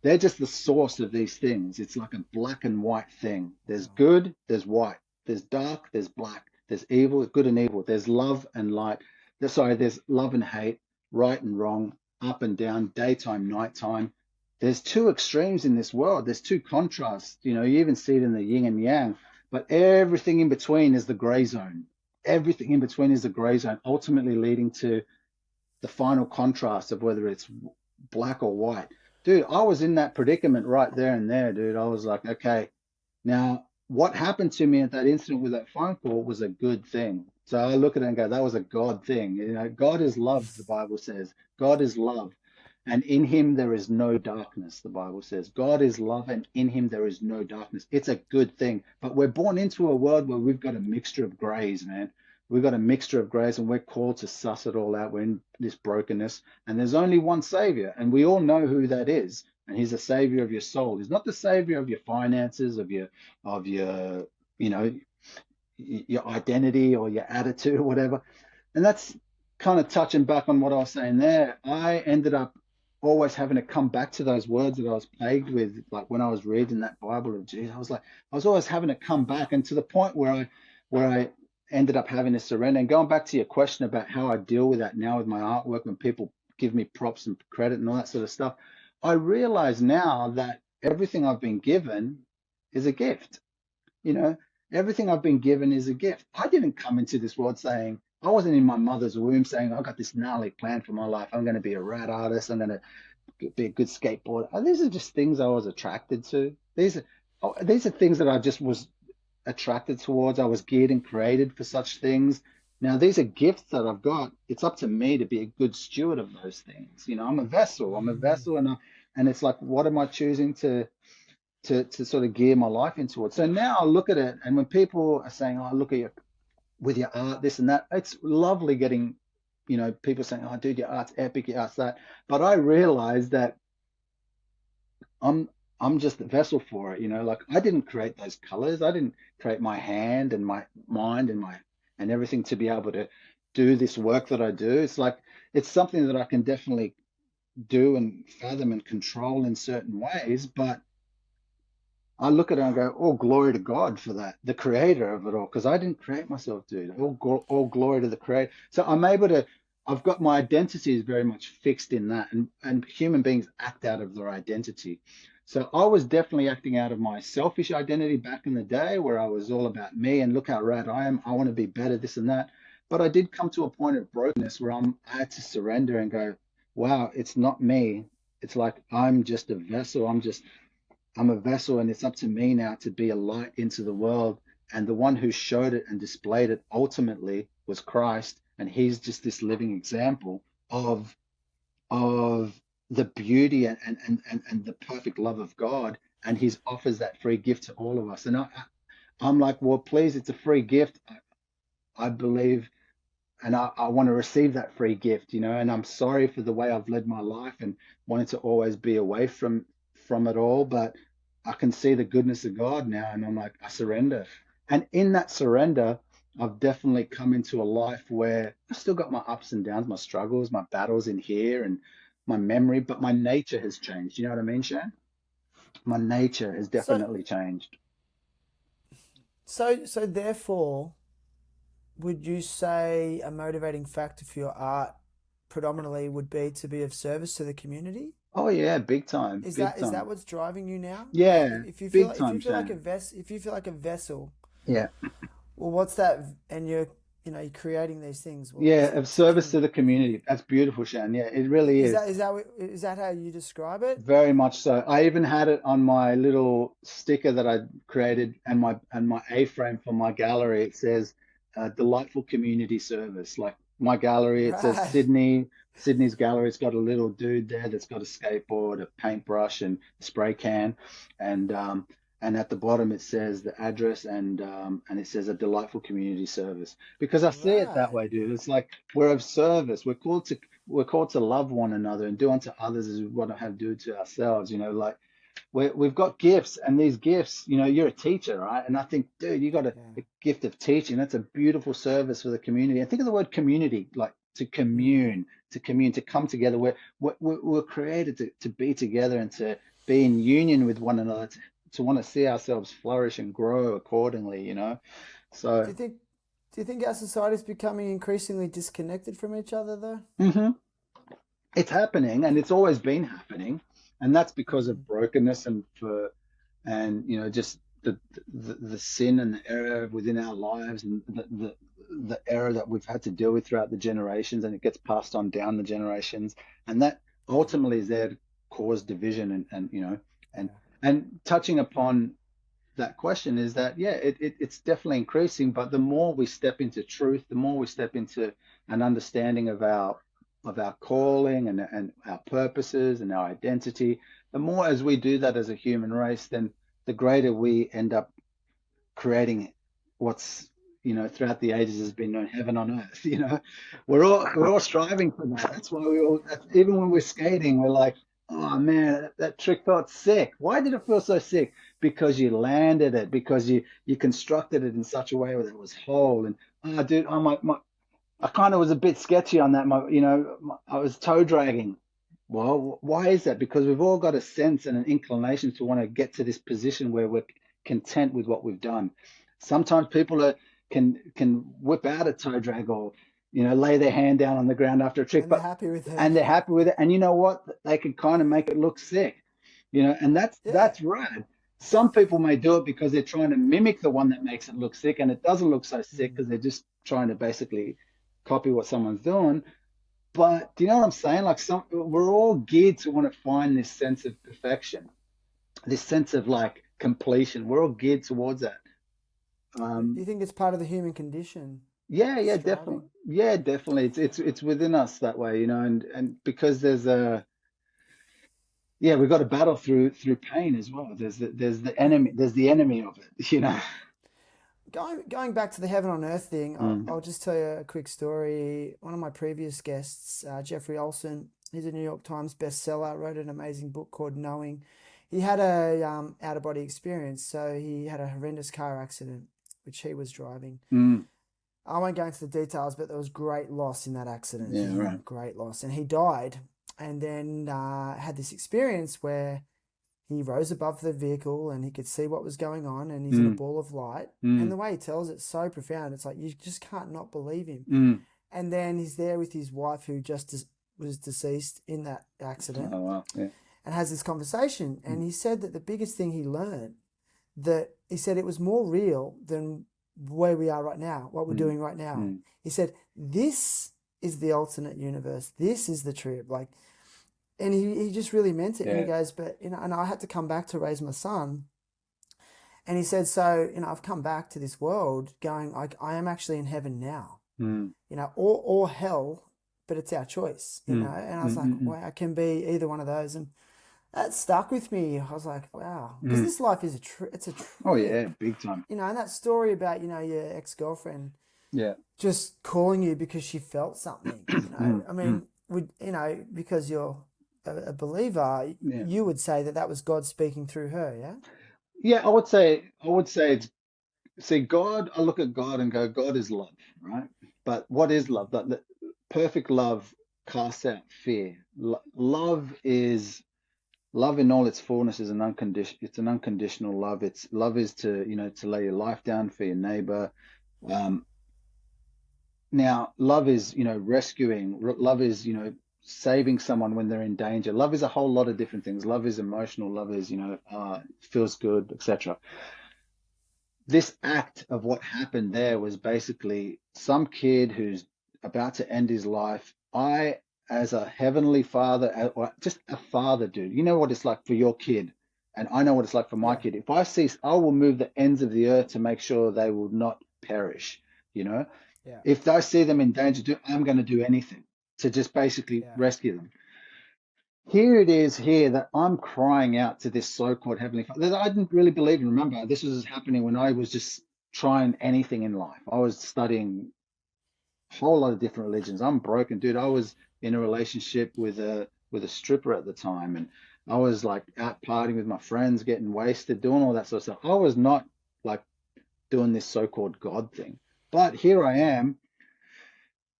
They're just the source of these things. It's like a black and white thing. There's Wow. good, there's white. There's dark, there's black. There's evil, good and evil. There's love and light. There's love and hate, right and wrong, up and down, daytime, nighttime. There's two extremes in this world. There's two contrasts. You know, you even see it in the yin and yang, but everything in between is the gray zone. Everything in between is the gray zone, ultimately leading to the final contrast of whether it's black or white. Dude, I was in that predicament right there and there, dude. I was like, okay, now what happened to me at that incident with that phone call was a good thing. So I look at it and go, that was a God thing. You know, God is love, the Bible says. God is love. And in him there is no darkness, the Bible says. God is love, and in him there is no darkness. It's a good thing. But we're born into a world where we've got a mixture of grays, man. We've got a mixture of grays, and we're called to suss it all out. We're in this brokenness, and there's only one Savior, and we all know who that is. And he's the Savior of your soul. He's not the Savior of your finances, of your, you know, your identity or your attitude or whatever. And that's kind of touching back on what I was saying there. I ended up always having to come back to those words that I was plagued with, like when I was reading that Bible of Jesus. I was always having to come back, and to the point where I ended up having to surrender. And going back to your question about how I deal with that now with my artwork, when people give me props and credit and all that sort of stuff, I realize now that everything I've been given is a gift. You know, everything I've been given is a gift. I didn't come into this world saying, I wasn't in my mother's womb saying, I got this gnarly plan for my life. I'm going to be a rad artist. I'm going to be a good skateboarder. These are just things I was attracted to. These are things that I just was attracted towards. I was geared and created for such things. Now, these are gifts that I've got. It's up to me to be a good steward of those things. You know, I'm a vessel. I'm a Mm. vessel, and it's like, what am I choosing to sort of gear my life into it? So now I look at it, and when people are saying, "Oh, look at you with your art, this and that," it's lovely getting, you know, people saying, "Oh, dude, your art's epic, your art's that." But I realize that I'm I'm just the vessel for it. You know, like I didn't create those colors. I didn't create my hand and my mind and everything to be able to do this work that I do. It's like it's something that I can definitely do and fathom and control in certain ways, but I look at it and go, all glory to God for that, the creator of it all, because I didn't create myself, dude. All glory to the creator. So I'm able to I've got my identity is very much fixed in that, and human beings act out of their identity. So I was definitely acting out of my selfish identity back in the day where I was all about me and look how rad I am. I want to be better, this and that. But I did come to a point of brokenness where I had to surrender and go, wow, it's not me. It's like I'm just a vessel. I'm a vessel, and it's up to me now to be a light into the world. And the one who showed it and displayed it ultimately was Christ, and he's just this living example of the beauty and the perfect love of God. And he offers that free gift to all of us. And I'm like, well, please, it's a free gift. I believe, and I want to receive that free gift, and I'm sorry for the way I've led my life and wanted to always be away from it all, but I can see the goodness of God now, and I'm like, I surrender. And in that surrender, I've definitely come into a life where I've still got my ups and downs, my struggles, my battles in here and my memory, but my nature has changed. You know what I mean, Shan? My nature has So, definitely changed. so therefore, would you say a motivating factor for your art predominantly would be to be of service to the community? Oh yeah, big time, Is big that is time. that what's driving you now? Yeah, big If you time, feel like Shan. if you feel like a vessel, Yeah. well, what's that? And you're creating these things. Well, Yeah, is it of to service to the community. That's beautiful, Shan. Yeah, it really is. is that how you describe it? Very much so. I even had it on my little sticker that I created and my A-frame for my gallery. It says delightful community service. Like my gallery, it says Right. Sydney's gallery. It's got a little dude there that's got a skateboard, a paintbrush, and a spray can, and um, and at the bottom it says the address and it says a delightful community service. Because I see it that Right. way, dude. It's like we're of service. We're called to love one another and do unto others as we want to have do to ourselves. Like we've got gifts, and these gifts, you're a teacher, right? And I think, dude, you got Yeah. a gift of teaching. That's a beautiful service for the community. And think of the word community, like Mm. to commune, to come together. We're created to be together and to be in union with one another, to want to see ourselves flourish and grow accordingly. Do So, you think do you think our society is becoming increasingly disconnected from each other though? mhm. It's happening, and it's always been happening, and that's because of Mm. brokenness and just the sin and the error within our lives, and the error that we've had to deal with throughout the generations, and it gets passed on down the generations, and that ultimately is there to cause division, and Yeah. and touching upon that question is that, yeah, it's definitely increasing, but the more we step into truth, the more we step into an understanding of our calling and our purposes and our identity, the more as we do that as a human race, then the greater we end up creating what's throughout the ages has been known heaven on earth. We're all striving for that. That's why even when we're skating, we're like, oh man, that trick felt sick. Why did it feel so sick? Because you landed it, because you constructed it in such a way that it was whole. And dude, I kind of was a bit sketchy on that. I was toe dragging. Well, why is that? Because we've all got a sense and an inclination to want to get to this position where we're content with what we've done. Sometimes people can whip out a toe drag, or lay their hand down on the ground after a trick, And they're but happy with it. and they're happy with it. And you know what? They can kind of make it look sick, and that's Yeah. that's rad. Some people may do it because they're trying to mimic the one that makes it look sick, and it doesn't look so sick because Mm. they're just trying to basically copy what someone's doing. But do you know what I'm saying? Like we're all geared to want to find this sense of perfection, this sense of like completion. We're all geared towards that. Do Um, you think it's part of the human condition, yeah, yeah, definitely. striving? Yeah, definitely. It's within us that way, and because we've got to battle through pain as well. There's the enemy of it. Going back to the heaven on earth thing, Mm, I'll just tell you a quick story. One of my previous guests, Jeffrey Olson, he's a New York Times bestseller, wrote an amazing book called Knowing. He had a out of body experience, so he had a horrendous car accident, which he was driving. mm, I won't go into the details, but there was great loss in that accident. yeah, right. Great loss, and he died. And then had this experience where he rose above the vehicle and he could see what was going on, and he's in a Mm, ball of light. And mm, the way he tells it's so profound. It's like you just can't not believe him. mm, And then he's there with his wife who was deceased in that accident, Oh, wow. Yeah. and has this conversation. And he said that the biggest thing he learned, that he said it was more real than where we are right now, what we're doing right now. He said, this is the alternate universe. This is the trip. Like, and he just really meant it. And he goes, but, you know, and I had to come back to raise my son. And he said, so, you know, I've come back to this world going, I am actually in heaven now, you know, or hell, but it's our choice, you know. And I was like, wow, I can be either one of those. And that stuck with me. I was like, wow, because this life is it's a trip. Oh, yeah, big time. You know, and that story about, you know, your ex-girlfriend just calling you because she felt something, you know. I mean, you know, because you're a believer, you would say that was God speaking through her, yeah? Yeah, I would say it's, see, God, I look at God and go, God is love, right? But what is love? The perfect love casts out fear. Love in all its fullness is it's an unconditional love. Love is to, you know, to lay your life down for your neighbor. Now, love is, you know, rescuing. Love is, you know, saving someone when they're in danger. Love is a whole lot of different things. Love is emotional. Love is, you know, feels good, etc. This act of what happened there was basically some kid who's about to end his life. I, as a heavenly father, or just a father, dude, you know what it's like for your kid, and I know what it's like for my kid. If I see, I will move the ends of the earth to make sure they will not perish, you know. If I see them in danger, I'm going to do anything to just basically rescue them. Here it is here that I'm crying out to this so-called heavenly father that I didn't really believe in. Remember, this was happening when I was just trying anything in life. I was studying a whole lot of different religions. I'm broken, dude. I was in a relationship with a stripper at the time, and I was like out partying with my friends, getting wasted, doing all that sort of stuff. I was not like doing this so-called God thing. But here I am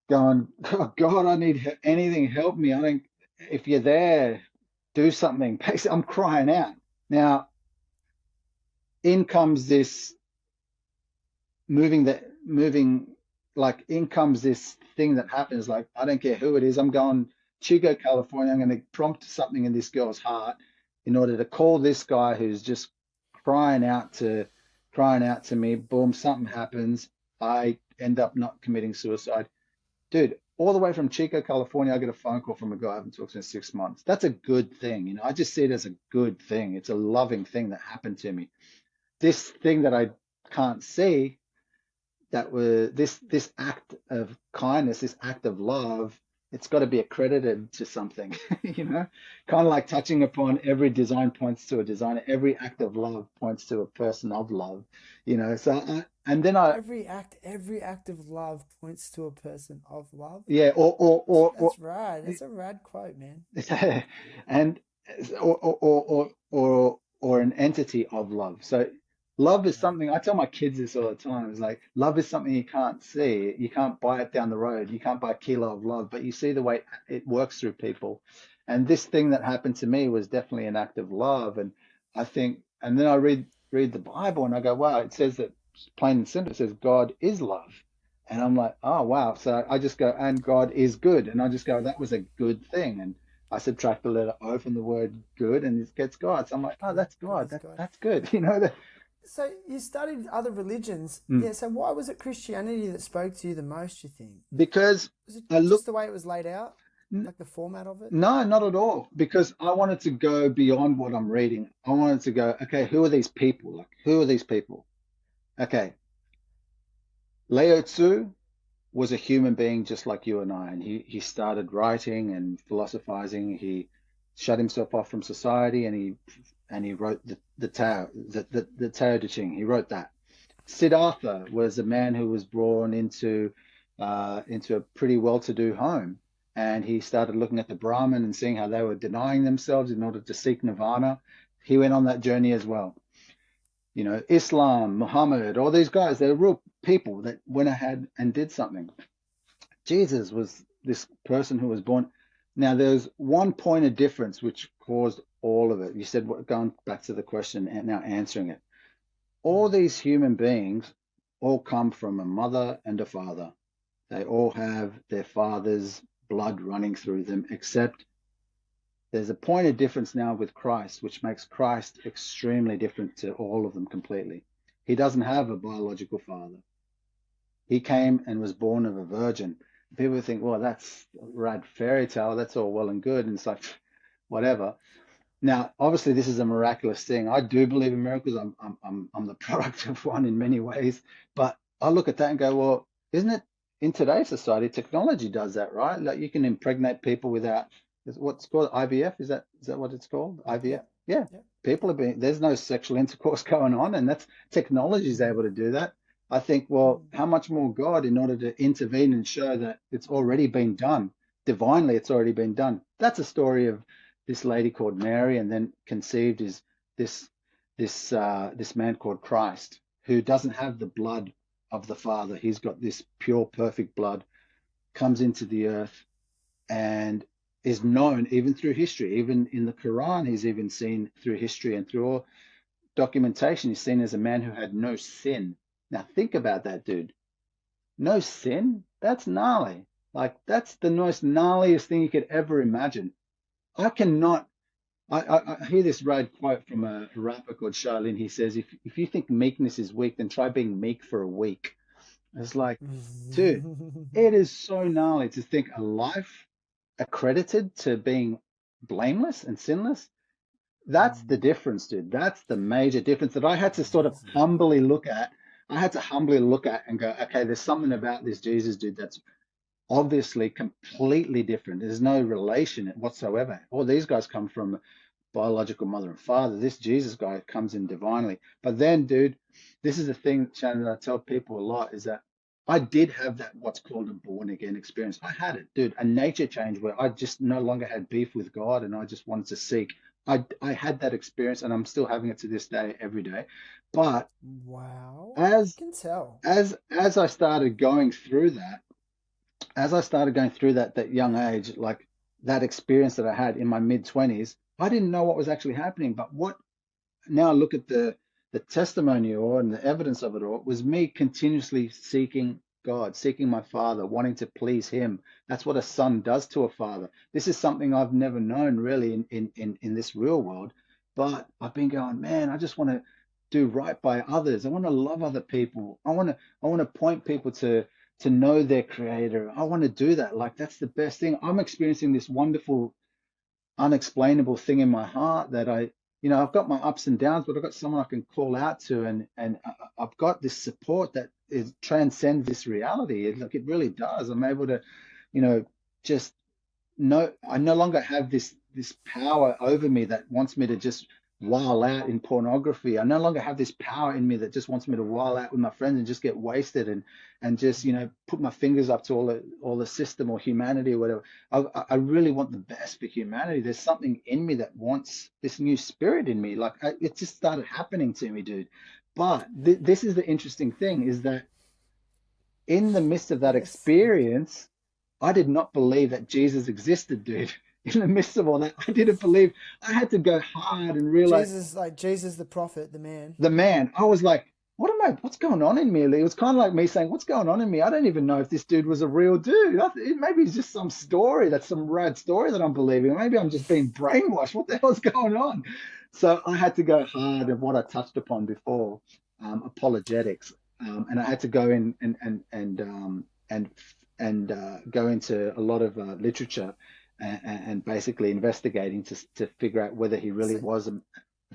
going, oh, God, I need anything. Help me. I don't, if you're there, do something. Basically, I'm crying out. Now, in comes this in comes this thing that happens. Like, I don't care who it is. I'm going Chico, California. I'm going to prompt something in this girl's heart in order to call this guy who's just crying out to me. Boom, something happens. I end up not committing suicide. Dude, all the way from Chico, California, I get a phone call from a guy I haven't talked to in 6 months. That's a good thing. You know, I just see it as a good thing. It's a loving thing that happened to me. This thing that I can't see, that was this act of kindness, this act of love, it's got to be accredited to something, you know, kind of like touching upon every design points to a designer, every act of love points to a person of love, you know. So and then every act of love points to a person of love. Yeah, That's rad. That's a rad quote, man. and or an entity of love. So love is something, I tell my kids this all the time. It's like love is something you can't see. You can't buy it down the road. You can't buy a kilo of love, but you see the way it works through people. And this thing that happened to me was definitely an act of love. And I think, and then I read the Bible and I go, wow, it says that, plain and simple, it says God is love. And I'm like, oh, wow. So I just go, and God is good. And I just go, that was a good thing. And I subtract the letter O from the word good and it gets God. So I'm like, oh, that's God. That's good. You know, So you studied other religions. Yeah. So why was it Christianity that spoke to you the most, you think? Because was it just the way it was laid out? Like the format of it? No, not at all. Because I wanted to go beyond what I'm reading. I wanted to go, okay, who are these people? Like, who are these people? Okay. Lao Tzu was a human being just like you and I, and he started writing and philosophizing. He shut himself off from society, and he wrote the Tao, the Tao Te Ching. He wrote that. Siddhartha was a man who was born into a pretty well-to-do home, and he started looking at the Brahmin and seeing how they were denying themselves in order to seek nirvana. He went on that journey as well. You know, Islam, Muhammad, all these guys, they're real people that went ahead and did something. Jesus was this person who was born. Now, there's one point of difference which caused all of it. You said, going back to the question and now answering it. All these human beings all come from a mother and a father. They all have their father's blood running through them, except there's a point of difference now with Christ, which makes Christ extremely different to all of them completely. He doesn't have a biological father. He came and was born of a virgin. People think, well, that's a rad fairy tale. That's all well and good. And it's like, whatever. Now, obviously, this is a miraculous thing. I do believe in miracles. I'm the product of one in many ways. But I look at that and go, well, isn't it in today's society, technology does that, right? Like you can impregnate people without what's called IVF. Is that what it's called? IVF? Yeah. Yeah. Yeah. People are being, there's no sexual intercourse going on, and that's technology is able to do that. I think, well, how much more God in order to intervene and show that it's already been done divinely, it's already been done. That's a story of this lady called Mary, and then conceived is this this man called Christ, who doesn't have the blood of the Father. He's got this pure, perfect blood, comes into the earth, and is known even through history. Even in the Quran, he's even seen through history and through all documentation. He's seen as a man who had no sin. Now think about that, dude. No sin? That's gnarly. Like that's the most gnarliest thing you could ever imagine. I cannot. I hear this rad quote from a rapper called Charlene. He says, if you think meekness is weak, then try being meek for a week. It's like, dude, it is so gnarly to think a life accredited to being blameless and sinless. That's the difference, dude. That's the major difference that I had to sort of Amazing. humbly look at. I had to humbly look at and go, okay, there's something about this Jesus dude that's obviously completely different. There's no relation whatsoever. All these guys come from biological mother and father. This Jesus guy comes in divinely. But then, dude, this is the thing, Shannon, that I tell people a lot is that I did have that what's called a born again experience. I had it, dude, a nature change where I just no longer had beef with God and I just wanted to seek. I had that experience and I'm still having it to this day, every day. But Wow. I as can tell. as I started going through that, that young age, like that experience that I had in my mid 20s, I didn't know what was actually happening. But what now I look at the testimony or and the evidence of it all was me continuously seeking God, seeking my father, wanting to please him. That's what a son does to a father. This is something I've never known really in this real world. But I've been going, man, I just want to do right by others. I want to love other people. I want to point people to know their creator. I want to do that. Like that's the best thing. I'm experiencing this wonderful unexplainable thing in my heart that I've got my ups and downs, but I've got someone I can call out to, and I've got this support that is transcends this reality. Like it really does. I'm able to, just no, I no longer have this power over me that wants me to just while out in pornography. I no longer have this power in me that just wants me to while out with my friends and just get wasted and just put my fingers up to all the system or humanity or whatever. I really want the best for humanity. There's something in me that wants this new spirit in me. Like it just started happening to me, dude. But this is the interesting thing is that in the midst of that Yes. experience, I did not believe that Jesus existed, dude. In the midst of all that, I didn't believe. I had to go hard and realize Jesus, like Jesus the prophet, the man. the man. I was like, what's going on in me? It was kind of like me saying, what's going on in me? I don't even know if this dude was a real dude. Maybe it's just some story. That's some rad story that I'm believing. Maybe I'm just being brainwashed. What the hell's going on? So I had to go hard of what I touched upon before, apologetics. And I had to go in and go into a lot of literature and basically investigating to figure out whether he really So, was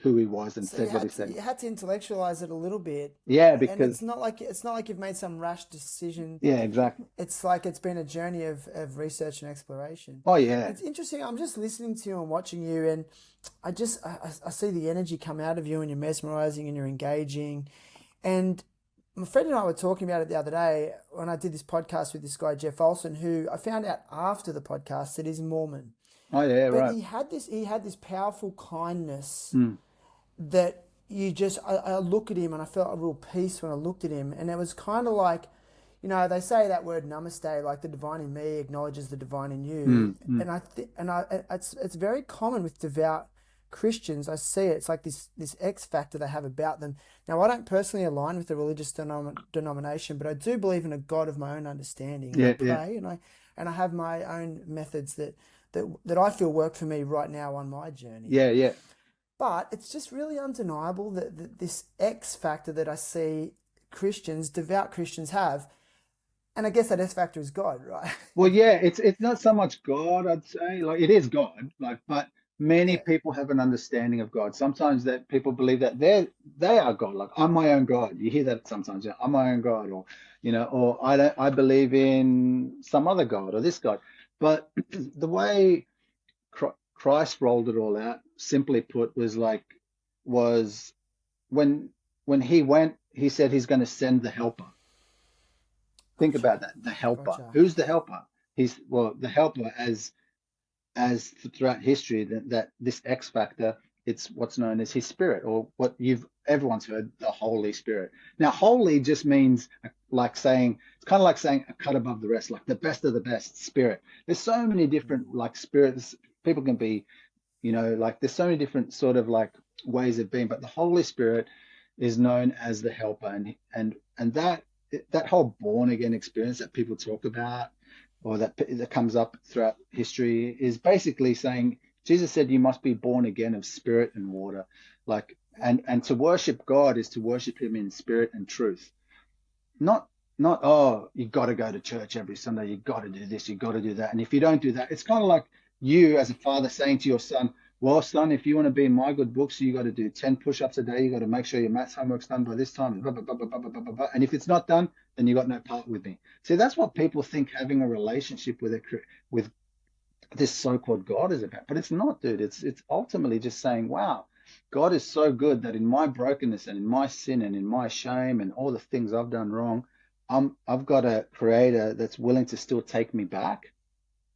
who he was and so said what he said. you had to intellectualize it a little bit, Yeah, and because it's not like you've made some rash decision. yeah, exactly. It's like it's been a journey of research and exploration. Oh yeah. It's interesting. I'm just listening to you and watching you, and I see the energy come out of you, and you're mesmerizing and you're engaging. And my friend and I were talking about it the other day when I did this podcast with this guy Jeff Olson, who I found out after the podcast that he's Mormon. Oh yeah, But right. he had this powerful kindness Mm, that I look at him and I felt a real peace when I looked at him, and it was kind of like, they say that word namaste, like the divine in me acknowledges the divine in you, mm. and it's very common with devout Christians, I see it. It's like this X factor they have about them. Now, I don't personally align with the religious denomination, but I do believe in a God of my own understanding, and I Yeah, yeah, pray, and I have my own methods that I feel work for me right now on my journey. yeah, yeah. But it's just really undeniable that this X factor that I see Christians, devout Christians have, and I guess that S factor is God, right? Well, yeah, it's not so much God, I'd say. Like it is God, like, but many Yeah. people have an understanding of God. Sometimes that people believe that they are God. Like I'm my own God. You hear that sometimes. Yeah, I'm my own God, or or I believe in some other God or this God. But the way Christ rolled it all out, simply put, was when he went, he said he's going to send the helper. Think Gotcha. about that. The helper. Gotcha. Who's the helper? The helper as throughout history that this X factor, it's what's known as his spirit, or what everyone's heard, the Holy Spirit. Now, holy just means like saying it's kind of like saying a cut above the rest, like the best of the best spirit. There's so many different like spirits people can be, like there's so many different sort of like ways of being, but the Holy Spirit is known as the helper, and that whole born again experience that people talk about, or that comes up throughout history, is basically saying Jesus said you must be born again of spirit and water, like, and to worship God is to worship him in spirit and truth, not oh, you got to go to church every Sunday, you got to do this, you got to do that, and if you don't do that, it's kind of like you as a father saying to your son, well, son, if you want to be in my good books, you got to do 10 push-ups a day, you got to make sure your maths homework's done by this time, blah, blah, blah, blah, blah, blah, blah, blah. And if it's not done, then you got no part with me. See, that's what people think having a relationship with this so-called God is about, but it's not, dude. It's ultimately just saying, wow, God is so good that in my brokenness and in my sin and in my shame and all the things I've done wrong, I've got a creator that's willing to still take me back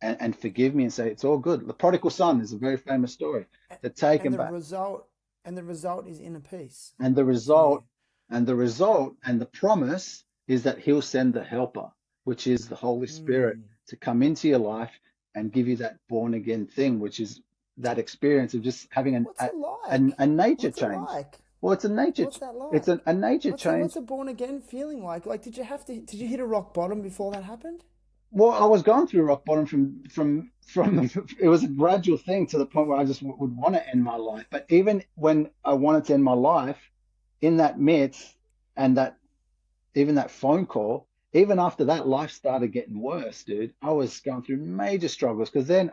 and forgive me and say it's all good. The prodigal son is a very famous story. To take And him the back, result and the result is inner peace and the for you. result, and the promise is that he'll send the helper, which is the Holy Spirit, Mm. to come into your life and give you that born again thing, which is that experience of just having What's it like? a nature What's it change. like? Well, it's a nature, What's that it's like? a nature What's change. a born again feeling like? Like, did you hit a rock bottom before that happened? Well, I was going through rock bottom from it was a gradual thing to the point where I just would want to end my life. But even when I wanted to end my life, in that midst, and that even that phone call, even after that, life started getting worse, dude. I was going through major struggles because then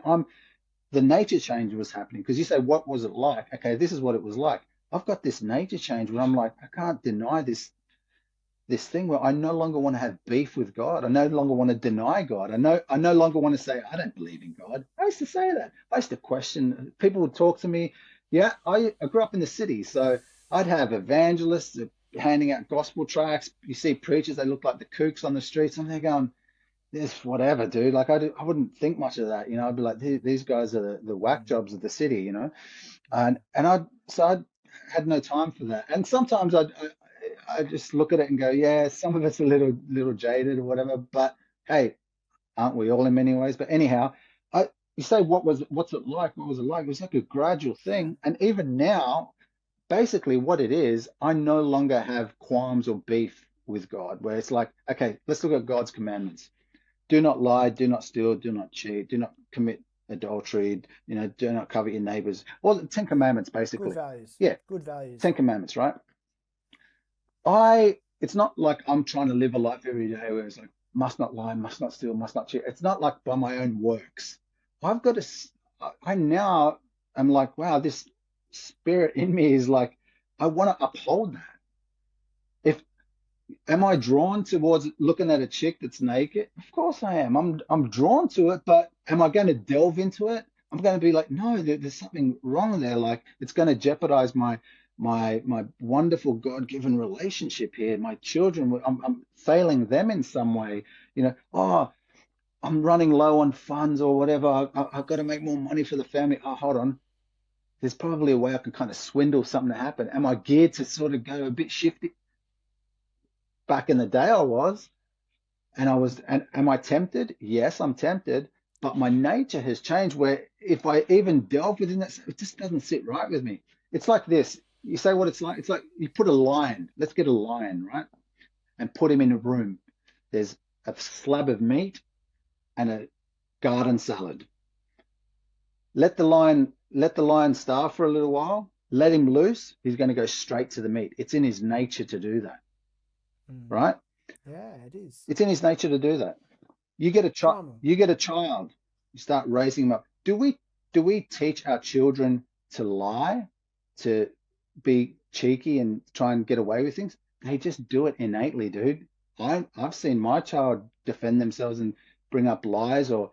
the nature change was happening. Because you say, what was it like? Okay, this is what it was like. I've got this nature change where I'm like, I can't deny this thing where I no longer want to have beef with God. I no longer want to deny God. I no longer want to say I don't believe in God. I used to say that. I used to question. People would talk to me. Yeah, I grew up in the city, so I'd have evangelists handing out gospel tracts. You see preachers, they look like the kooks on the streets, and they're going, "This whatever, dude." Like I wouldn't think much of that. I'd be like, These guys are the whack Mm. jobs of the city." Mm. And I had no time for that. And sometimes I just look at it and go, yeah, some of it's a little jaded or whatever. But hey, aren't we all in many ways? But anyhow, you say what's it like? What was it like? It was like a gradual thing. And even now, basically what it is, I no longer have qualms or beef with God, where it's like, okay, let's look at God's commandments. Do not lie, do not steal, do not cheat, do not commit adultery, do not covet your neighbors. Well, the Ten Commandments, Good basically. values. Yeah, Good values. Ten Commandments, right? It's not like I'm trying to live a life every day where it's like, must not lie, must not steal, must not cheat. It's not like by my own works. I've got to, I now am like, wow, this spirit in me is like, I want to uphold that. If Am I drawn towards looking at a chick that's naked? Of course I am. I'm drawn to it, but am I going to delve into it? I'm going to be like, no, there's something wrong there. Like it's going to jeopardize my wonderful God-given relationship here. My children, I'm failing them in some way. Oh, I'm running low on funds or whatever. I've got to make more money for the family. Oh, hold on. There's probably a way I can kind of swindle something to happen. Am I geared to sort of go a bit shifty? Back in the day, I was. And am I tempted? Yes, I'm tempted. but my nature has changed where if I even delve within that, it just doesn't sit right with me. It's like this. You say what it's like. It's like you put a lion. Let's get a lion, right? And put him in a room. There's a slab of meat and a garden salad. Let the lion starve for a little while. Let him loose. He's going to go straight to the meat. It's in his nature to do that, Mm. right? Yeah, it is. It's in his nature to do that. You get a child. Primal. You get a child. You start raising them up. Do we teach our children to lie, to be cheeky and try and get away with things? They just do it innately, dude. I've seen my child defend themselves and bring up lies or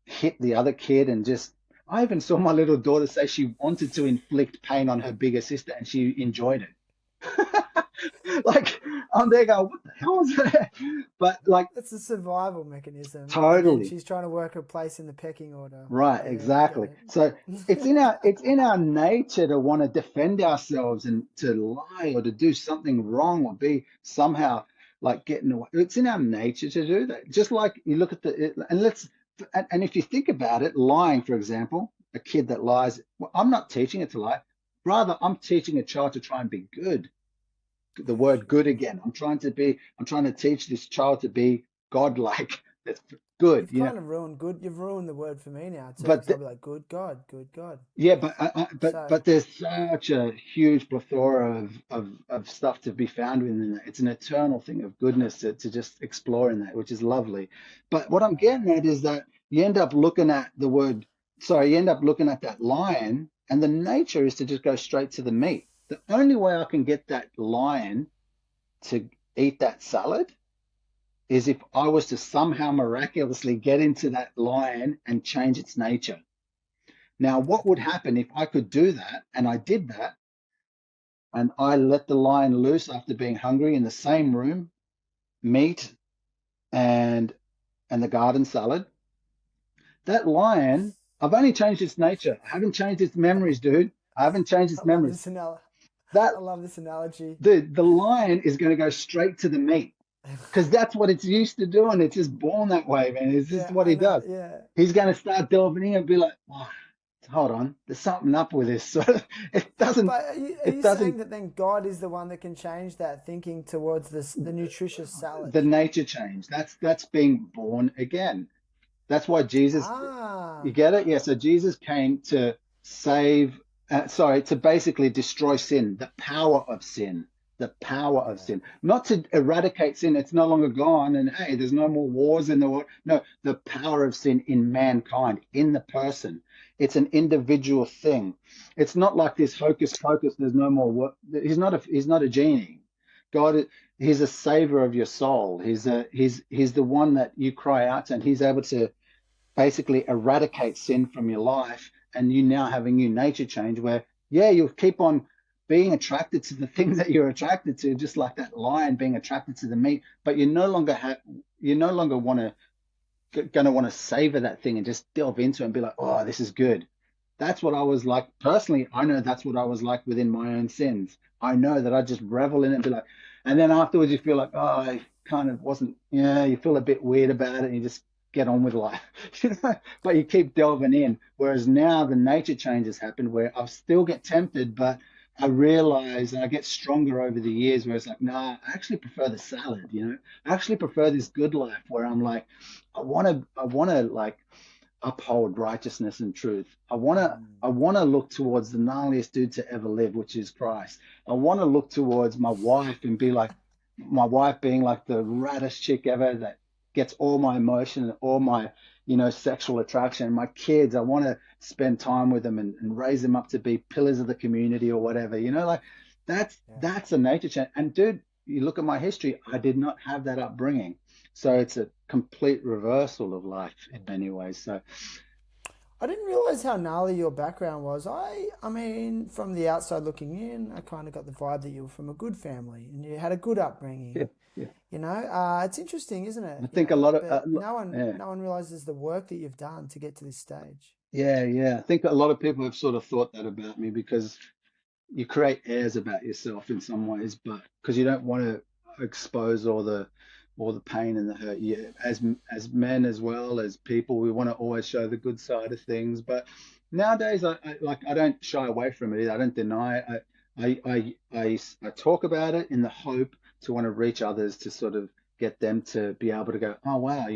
hit the other kid and just. I even saw my little daughter say she wanted to inflict pain on her bigger sister and she enjoyed it. Like I'm there going, what the hell is that? But like It's a survival mechanism, and then totally. she's trying to work her place in the pecking order. Right, Yeah, I get exactly. it. So it's in our nature to want to defend ourselves and to lie or to do something wrong or be somehow like getting away. It's in our nature to do that. Just like you look at and if you think about it, lying, for example, a kid that lies, well, I'm not teaching it to lie. Rather, I'm teaching a child to try and be good. The word good again. I'm trying to teach this child to be godlike. That's good, You've kind of ruined good. You've ruined the word for me now too, but because I'll be like, good God, good God. yeah, but but So but there's such a huge plethora of stuff to be found within that. It's an eternal thing of goodness to just explore in that, which is lovely. But what I'm getting at is that you end up looking at you end up looking at that lion, and the nature is to just go straight to the meat. The only way I can get that lion to eat that salad is if I was to somehow miraculously get into that lion and change its nature. Now, what would okay, happen if I could do that and I did that and I let the lion loose after being hungry in the same room, meat and the garden salad? That lion, I've only changed its nature. I haven't changed its memories, dude. I haven't changed its I love memories. this analogy. That I love this analogy. the lion is going to go straight to the meat because that's what it's used to doing. It's just born that way, man. It's just Yeah, what I he know. does. Yeah, He's going to start delving in and be like, oh, hold on, there's something up with this. So it doesn't, but are it you saying doesn't, that then God is the one that can change that thinking towards the nutritious the salad? nature change. That's being born again. That's why Jesus, you Ah, get it? Yeah. So Jesus came to save, to basically destroy sin, the power of yeah. sin, not to eradicate sin. It's no longer gone. And hey, there's no more wars in the world. No, the power of sin in mankind, in the person. It's an individual thing. It's not like this hocus pocus. There's no more work. He's not a genie. God, he's a savior of your soul. He's the one that you cry out to, and he's able to basically eradicate sin from your life, and you now have a new nature change where, yeah, you'll keep on being attracted to the things that you're attracted to, just like that lion being attracted to the meat, but you no longer want to savor that thing and just delve into it and be like, oh, this is good. That's what I was like personally. I know that's what I was like within my own sins. I know that I just revel in it and be like, and then afterwards you feel like, oh, I kind of wasn't, yeah, you feel a bit weird about it and you just get on with life, but you keep delving in. Whereas now the nature change has happened where I still get tempted, but I realize and I get stronger over the years where it's like, nah, I actually prefer the salad. I actually prefer this good life where I'm like, I want to like uphold righteousness and truth. I want to look towards the gnarliest dude to ever live, which is Christ. I want to look towards my wife and be like my wife being like the raddest chick ever that gets all my emotion and all my sexual attraction. My kids, I want to spend time with them and raise them up to be pillars of the community or whatever. Like that's Yeah. that's a nature change. And dude, you look at my history, I did not have that upbringing. So it's a complete reversal of life in many ways. So I didn't realize how gnarly your background was. I mean, from the outside looking in, I kind of got the vibe that you were from a good family and you had a good yeah, upbringing. yeah. It's interesting, isn't it? I think a lot of But no one, yeah, no one realizes the work that you've done to get to this stage. yeah, yeah. I think a lot of people have sort of thought that about me because you create airs about yourself in some ways, but because you don't want to expose all all the pain and the hurt. Yeah, as men as well as people, we want to always show the good side of things. But nowadays, I don't shy away from it either. I don't deny it. I talk about it in the hope to want to reach others, to sort of get them to be able to go, oh wow,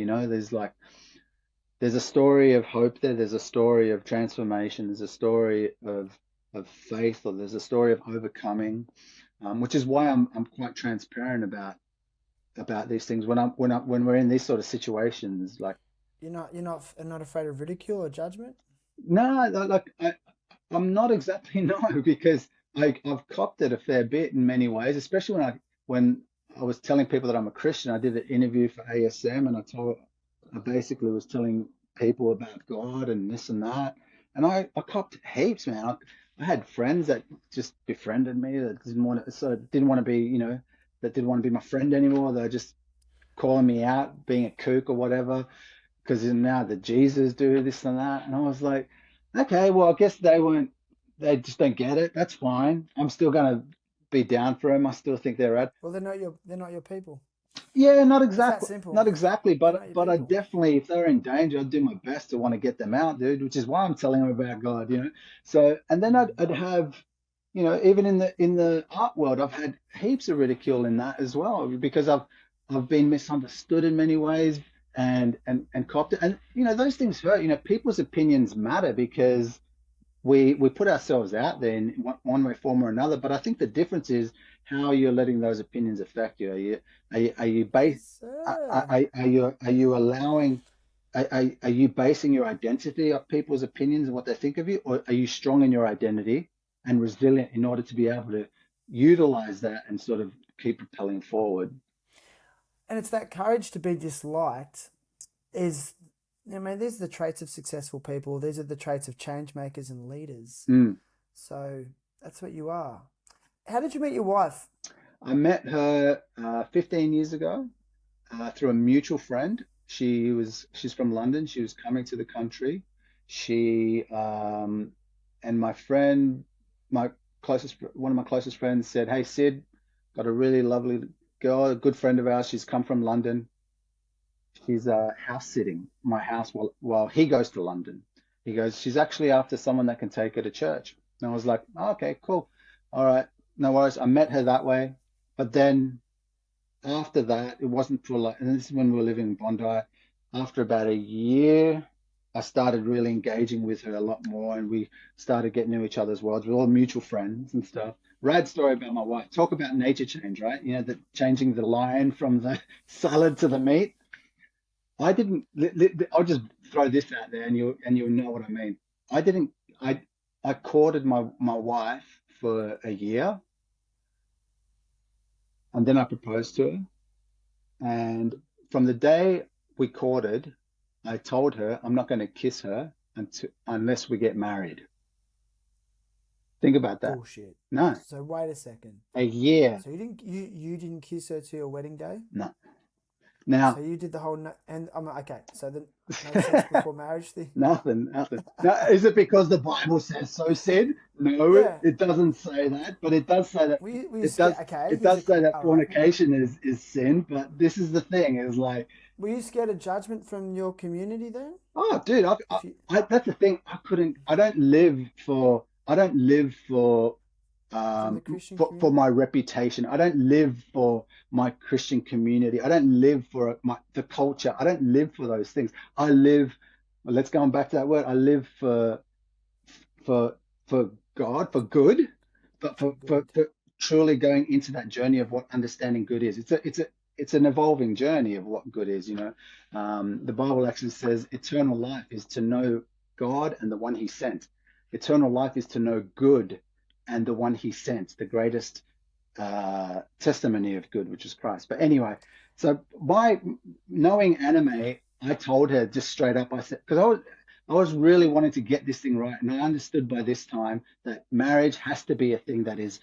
there's a story of hope there. There's a story of transformation. There's a story of faith, or there's a story of overcoming, which is why I'm quite transparent about these things when we're in these sort of situations. Like, You're not afraid of ridicule or judgment. no, I'm not exactly no, because I've copped it a fair bit in many ways, especially when I was telling people that I'm a Christian. I did an interview for ASM, and I basically was telling people about God and this and that, and I copped heaps, man. I had friends that just befriended me, that didn't want to be, that didn't want to be my friend anymore. They're just calling me out being a kook or whatever, because now the Jesus do this and that. And I was like, okay, well, I guess they just don't get it. That's fine. I'm still gonna be down for them. I still think they're right. Well, they're not your people. Yeah, not It's that exactly, simple. not exactly, They're not your but I people. definitely, if they're in danger, I'd do my best to want to get them out, dude. Which is why I'm telling them about God. So, and then I'd have, even in the art world, I've had heaps of ridicule in that as well, because I've been misunderstood in many ways, and copped it, and those things hurt. People's opinions matter, because we put ourselves out there in one way, form, or another. But I think the difference is how you're letting those opinions affect you. Are you Yes, based sir. are you allowing are you basing your identity on people's opinions and what they think of you, or are you strong in your identity and resilient in order to be able to utilize that and sort of keep propelling forward? And it's that courage to be disliked is, I mean, these are the traits of successful people. These are the traits of change makers and leaders. Mm. So that's what you are. How did you meet your wife? I met her 15 years ago through a mutual friend. She's from London. She was coming to the country. She and my friend, my one of my closest friends said, "Hey Sid, got a really lovely girl, a good friend of ours. She's come from London. She's house sitting my house while he goes to London." He goes, "She's actually after someone that can take her to church." And I was like, oh, "Okay, cool, all right, no worries." I met her that way, but then after that, it wasn't for like, and this is when we were living in Bondi. After about a year, I started really engaging with her a lot more, and we started getting to each other's worlds. We're all mutual friends and stuff. Rad story about my wife. Talk about nature change, right? The changing the lion from the salad to the meat. I didn't. I'll just throw this out there, and you'll know what I mean. I didn't. I I courted my wife for a year, and then I proposed to her. And from the day we courted, I told her I'm not going to kiss her unless we get married. Think about that. Bullshit. No, So wait a second. a year. So you didn't kiss her to your wedding day? No. So Now, you did the whole and I'm okay. So the no sex before marriage thing. nothing, nothing. Now, is it because the Bible says so, Sid? No, Yeah. it doesn't say that, but it does say that Were you it scared? does Okay. it does say that All right. fornication is sin, but this is the thing, is like, Were you scared of judgment from your community then? oh, dude, If you that's the thing. I don't live from the Christian for community? my reputation. I don't live for my Christian community. I don't live for the culture. I don't live for those things. I live, well, let's go on back to that word. I live for for God, for good, but Good. for truly going into that journey of what understanding good is. It's an evolving journey of what good is. The Bible actually says eternal life is to know God and the one He sent. Eternal life is to know good and the one He sent, the greatest testimony of good, which is Christ. But anyway, so by knowing anime, I told her just straight up. I said, because I was really wanting to get this thing right, and I understood by this time that marriage has to be a thing that is,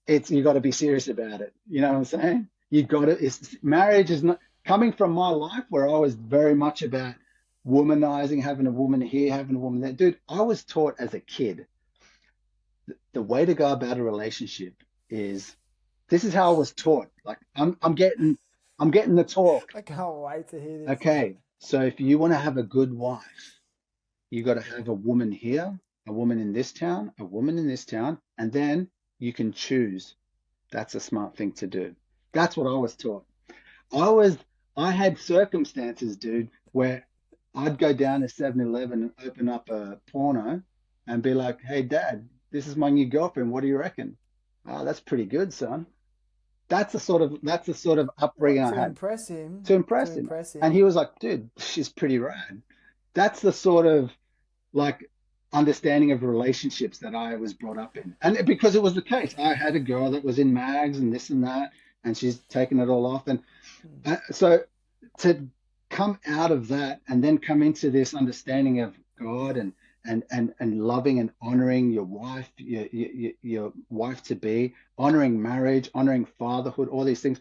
it's, you got to be serious about it. You know what I'm saying? You got to. Marriage is not coming from my life where I was very much about womanizing, having a woman here, having a woman there. Dude, I was taught as a kid the way to go about a relationship is, this is how I was taught. Like I'm getting. I'm getting the talk. I can't wait to hear this. Okay. So if you want to have a good wife, you got to have a woman here, a woman in this town, a woman in this town, and then you can choose. That's a smart thing to do. That's what I was taught. I was, I had circumstances, dude, where I'd go down to 7-Eleven and open up a porno and be like, "Hey, Dad, this is my new girlfriend. What do you reckon?" Oh, that's pretty good, son. That's the sort of upbringing What, I to had impress him? to To impress him. impress And he him? was like, "Dude, she's pretty rad." That's the sort of like understanding of relationships that I was brought up in. And because it was the case, I had a girl that was in mags and this and that, and she's taken it all off. And Hmm. so to come out of that and then come into this understanding of God and loving and honoring your wife, your wife to be, honoring marriage, honoring fatherhood, all these things.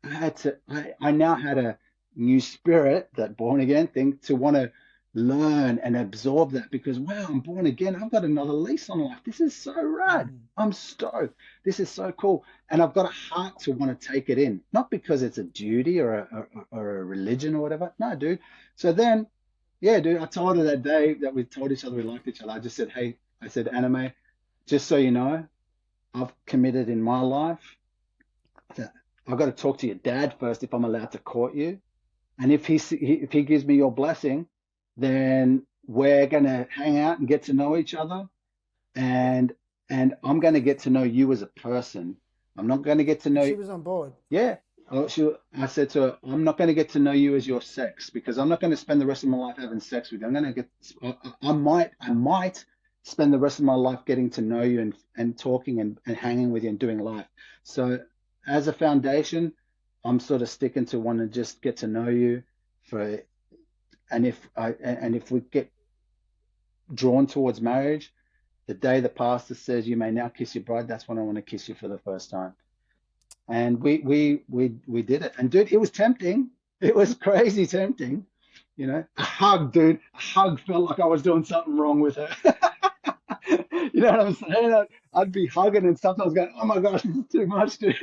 I now had a new spirit, that born again thing, to want to learn and absorb that because wow, I'm born again. I've got another lease on life. This is so rad. Hmm. I'm stoked. This is so cool. And I've got a heart to want to take it in, not because it's a duty or a religion or whatever. No, dude. So then, yeah, dude, I told her that day that we told each other we liked each other. I just said, hey, I said, Anime, just so you know, I've committed in my life that I've got to talk to your dad first if I'm allowed to court you. And if he gives me your blessing, then we're gonna hang out and get to know each other, Yeah. and I'm gonna get to know you as a person. I'm not gonna get to And know. she was on board. Yeah. I said to her, I'm not going to get to know you as your sex because I'm not going to spend the rest of my life having sex with you. I'm going to get, I might spend the rest of my life getting to know you and talking and hanging with you and doing life. So as a foundation, I'm sort of sticking to want to just get to know you for, and if we get drawn towards marriage, the day the pastor says you may now kiss your bride, that's when I want to kiss you for the first time. And we did it. And dude, it was tempting. It was crazy tempting. A hug, dude. A hug felt like I was doing something wrong with her. You know what I'm saying? I'd be hugging and stuff. I was going, oh my gosh, this is too much, dude.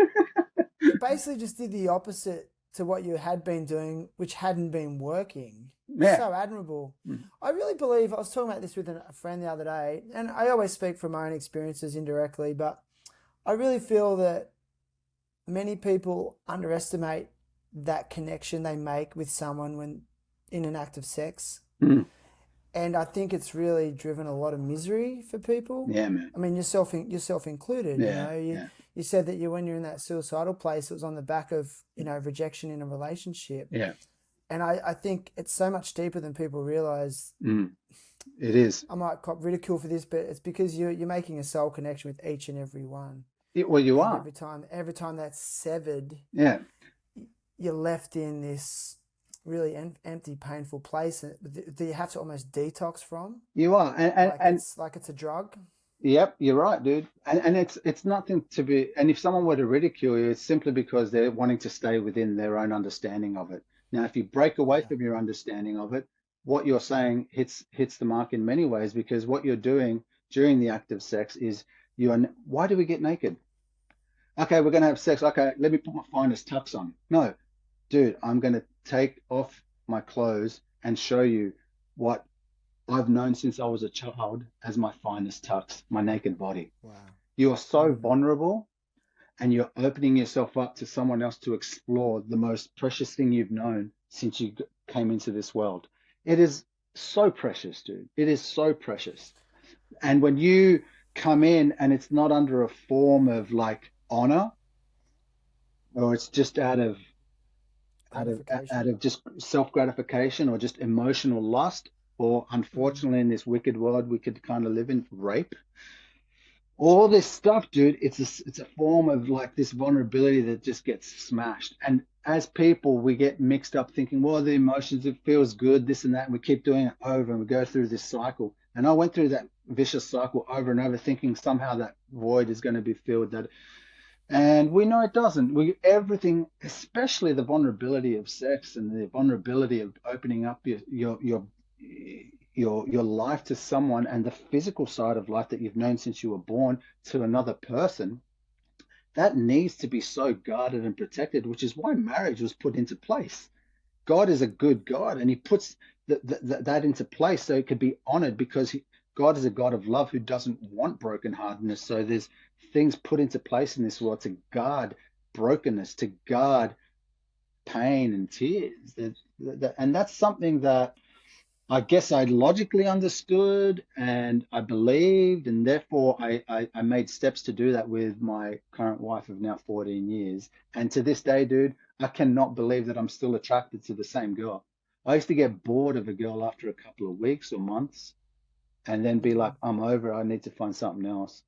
You basically just did the opposite to what you had been doing, which hadn't been working. Yeah. So admirable. I really believe, I was talking about this with a friend the other day, and I always speak from my own experiences indirectly, but I really feel that many people underestimate that connection they make with someone when in an act of sex. Mm. And I think it's really driven a lot of misery for people. Yeah, man. I mean, yourself included. Yeah, You yeah, you said that when you're in that suicidal place, it was on the back of rejection in a relationship. yeah. And I think it's so much deeper than people realize. Mm. It is. I might cop ridicule for this, but it's because you're making a soul connection with each and every one. Well, you And are. every time that's severed, Yeah, you're left in this really empty, painful place that you have to almost detox from. you are. Like it's a drug. Yep, you're right, dude. And it's nothing to be. And if someone were to ridicule you, it's simply because they're wanting to stay within their own understanding of it. Now, if you break away Yeah. from your understanding of it, what you're saying hits the mark in many ways because what you're doing during the act of sex is why do we get naked? Okay, we're gonna have sex. Okay, let me put my finest tux on. No, dude, I'm gonna take off my clothes and show you what I've known since I was a child as my finest tux, my naked body. Wow. You are so Mm. vulnerable and you're opening yourself up to someone else to explore the most precious thing you've known since you came into this world. It is so precious, dude. It is so precious. And when you come in and it's not under a form of like honor, or it's just out Gratification. of just self gratification or just emotional lust, or Mm. unfortunately in this wicked world we could kind of live in rape, all this stuff, dude, it's a form of like this vulnerability that just gets smashed. And as people, we get mixed up thinking, well, the emotions, it feels good, this and that, and we keep doing it over and we go through this cycle. And I went through that vicious cycle over and over, thinking somehow that void is going to be filled. And we know it doesn't. Everything, especially the vulnerability of sex and the vulnerability of opening up your life to someone and the physical side of life that you've known since you were born to another person, that needs to be so guarded and protected, which is why marriage was put into place. God is a good God, and He puts that into place so it could be honored, because God is a God of love who doesn't want brokenheartedness. So there's things put into place in this world to guard brokenness, to guard pain and tears. And that's something that I guess I logically understood and I believed, and therefore I made steps to do that with my current wife of now 14 years. And to this day, dude, I cannot believe that I'm still attracted to the same girl. I used to get bored of a girl after a couple of weeks or months and then be like, Mm. I'm over, I need to find something else.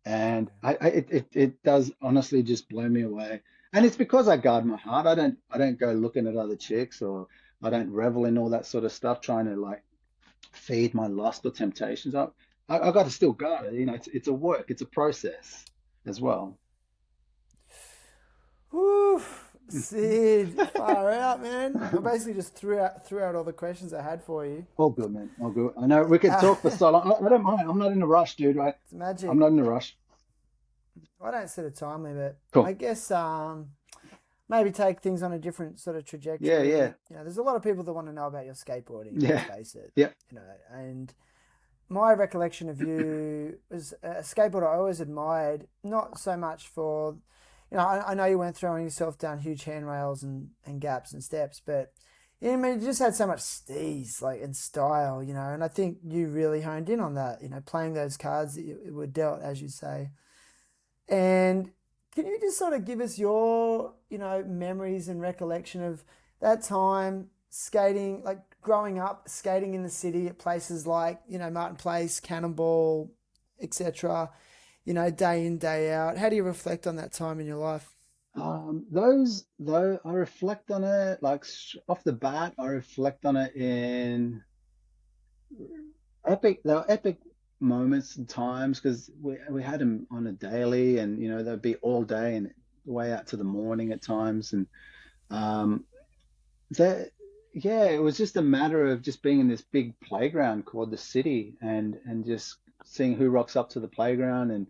And it does honestly just blow me away. And it's because I guard my heart. I don't go looking at other chicks, or I don't revel in all that sort of stuff, trying to like feed my lust or temptations. I got to still guard it. It's a work, it's a process as well. Whew, Sid, far out, man. I basically just threw out all the questions I had for you. All good, man. All good. I know we could talk for so long. I don't mind. I'm not in a rush, dude. Right? It's I'm magic. not in a rush. I don't set a time limit. I Cool. guess maybe take things on a different sort of Yeah, yeah, trajectory. There's a lot of people that want to know about your skateboarding. Let's yeah, face it. yeah. And my recollection of you as a skateboarder I always admired, not so much for, I know you weren't throwing yourself down huge handrails and gaps and steps, but I mean, you just had so much steez, like, and style, and I think you really honed in on that, playing those cards that were dealt, as you say. And can you just sort of give us your, memories and recollection of that time skating, like growing up, skating in the city at places like, Martin Place, Cannonball, etc., day in, day out. How do you reflect on that time in your life? Those though, I reflect on it like off the bat. I reflect on it in there were epic moments and times, because we had them on a daily, and they'd be all day and way out to the morning at times, and um, that yeah, it was just a matter of just being in this big playground called the city, and just seeing who rocks up to the playground, and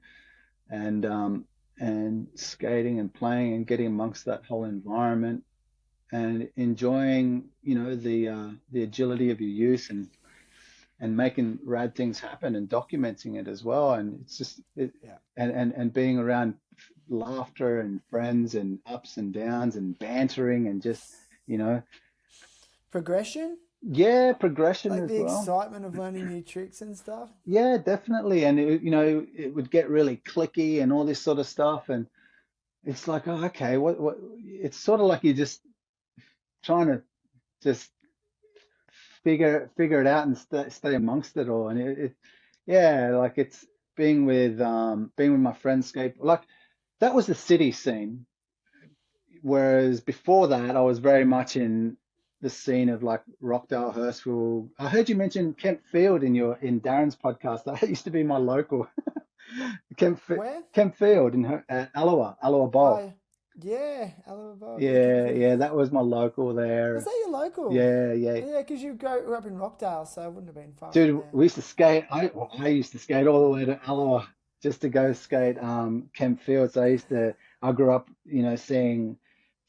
and skating and playing and getting amongst that whole environment and enjoying the agility of your youth, and making rad things happen and documenting it as well. And it's just Yeah. and being around laughter and friends and ups and downs and bantering and just you know Progression? yeah, progression Like as the well. excitement of learning new tricks and stuff? Yeah, definitely. And it would get really clicky and all this sort of stuff, and it's like, oh, okay, what it's sort of like you're just trying to just figure it out and stay amongst it all. And yeah, like it's being with my friends, skate, like that was the city scene. Whereas before that, I was very much in the scene of like Rockdale, Hurstville. I heard you mention Kemp Field in Darren's podcast. That used to be my local. Kemp Where? Kemp Field in Alloa Bowl. Oh, yeah, Alabama. Yeah, Yeah, Kempfield. yeah, that was my local Was there. that your local? Yeah, yeah. Yeah, because you grew up in Rockdale, so it wouldn't have been far from Dude, there. we used to skate. I used to skate all the way to Alloa just to go skate Kemp Fields. I grew up,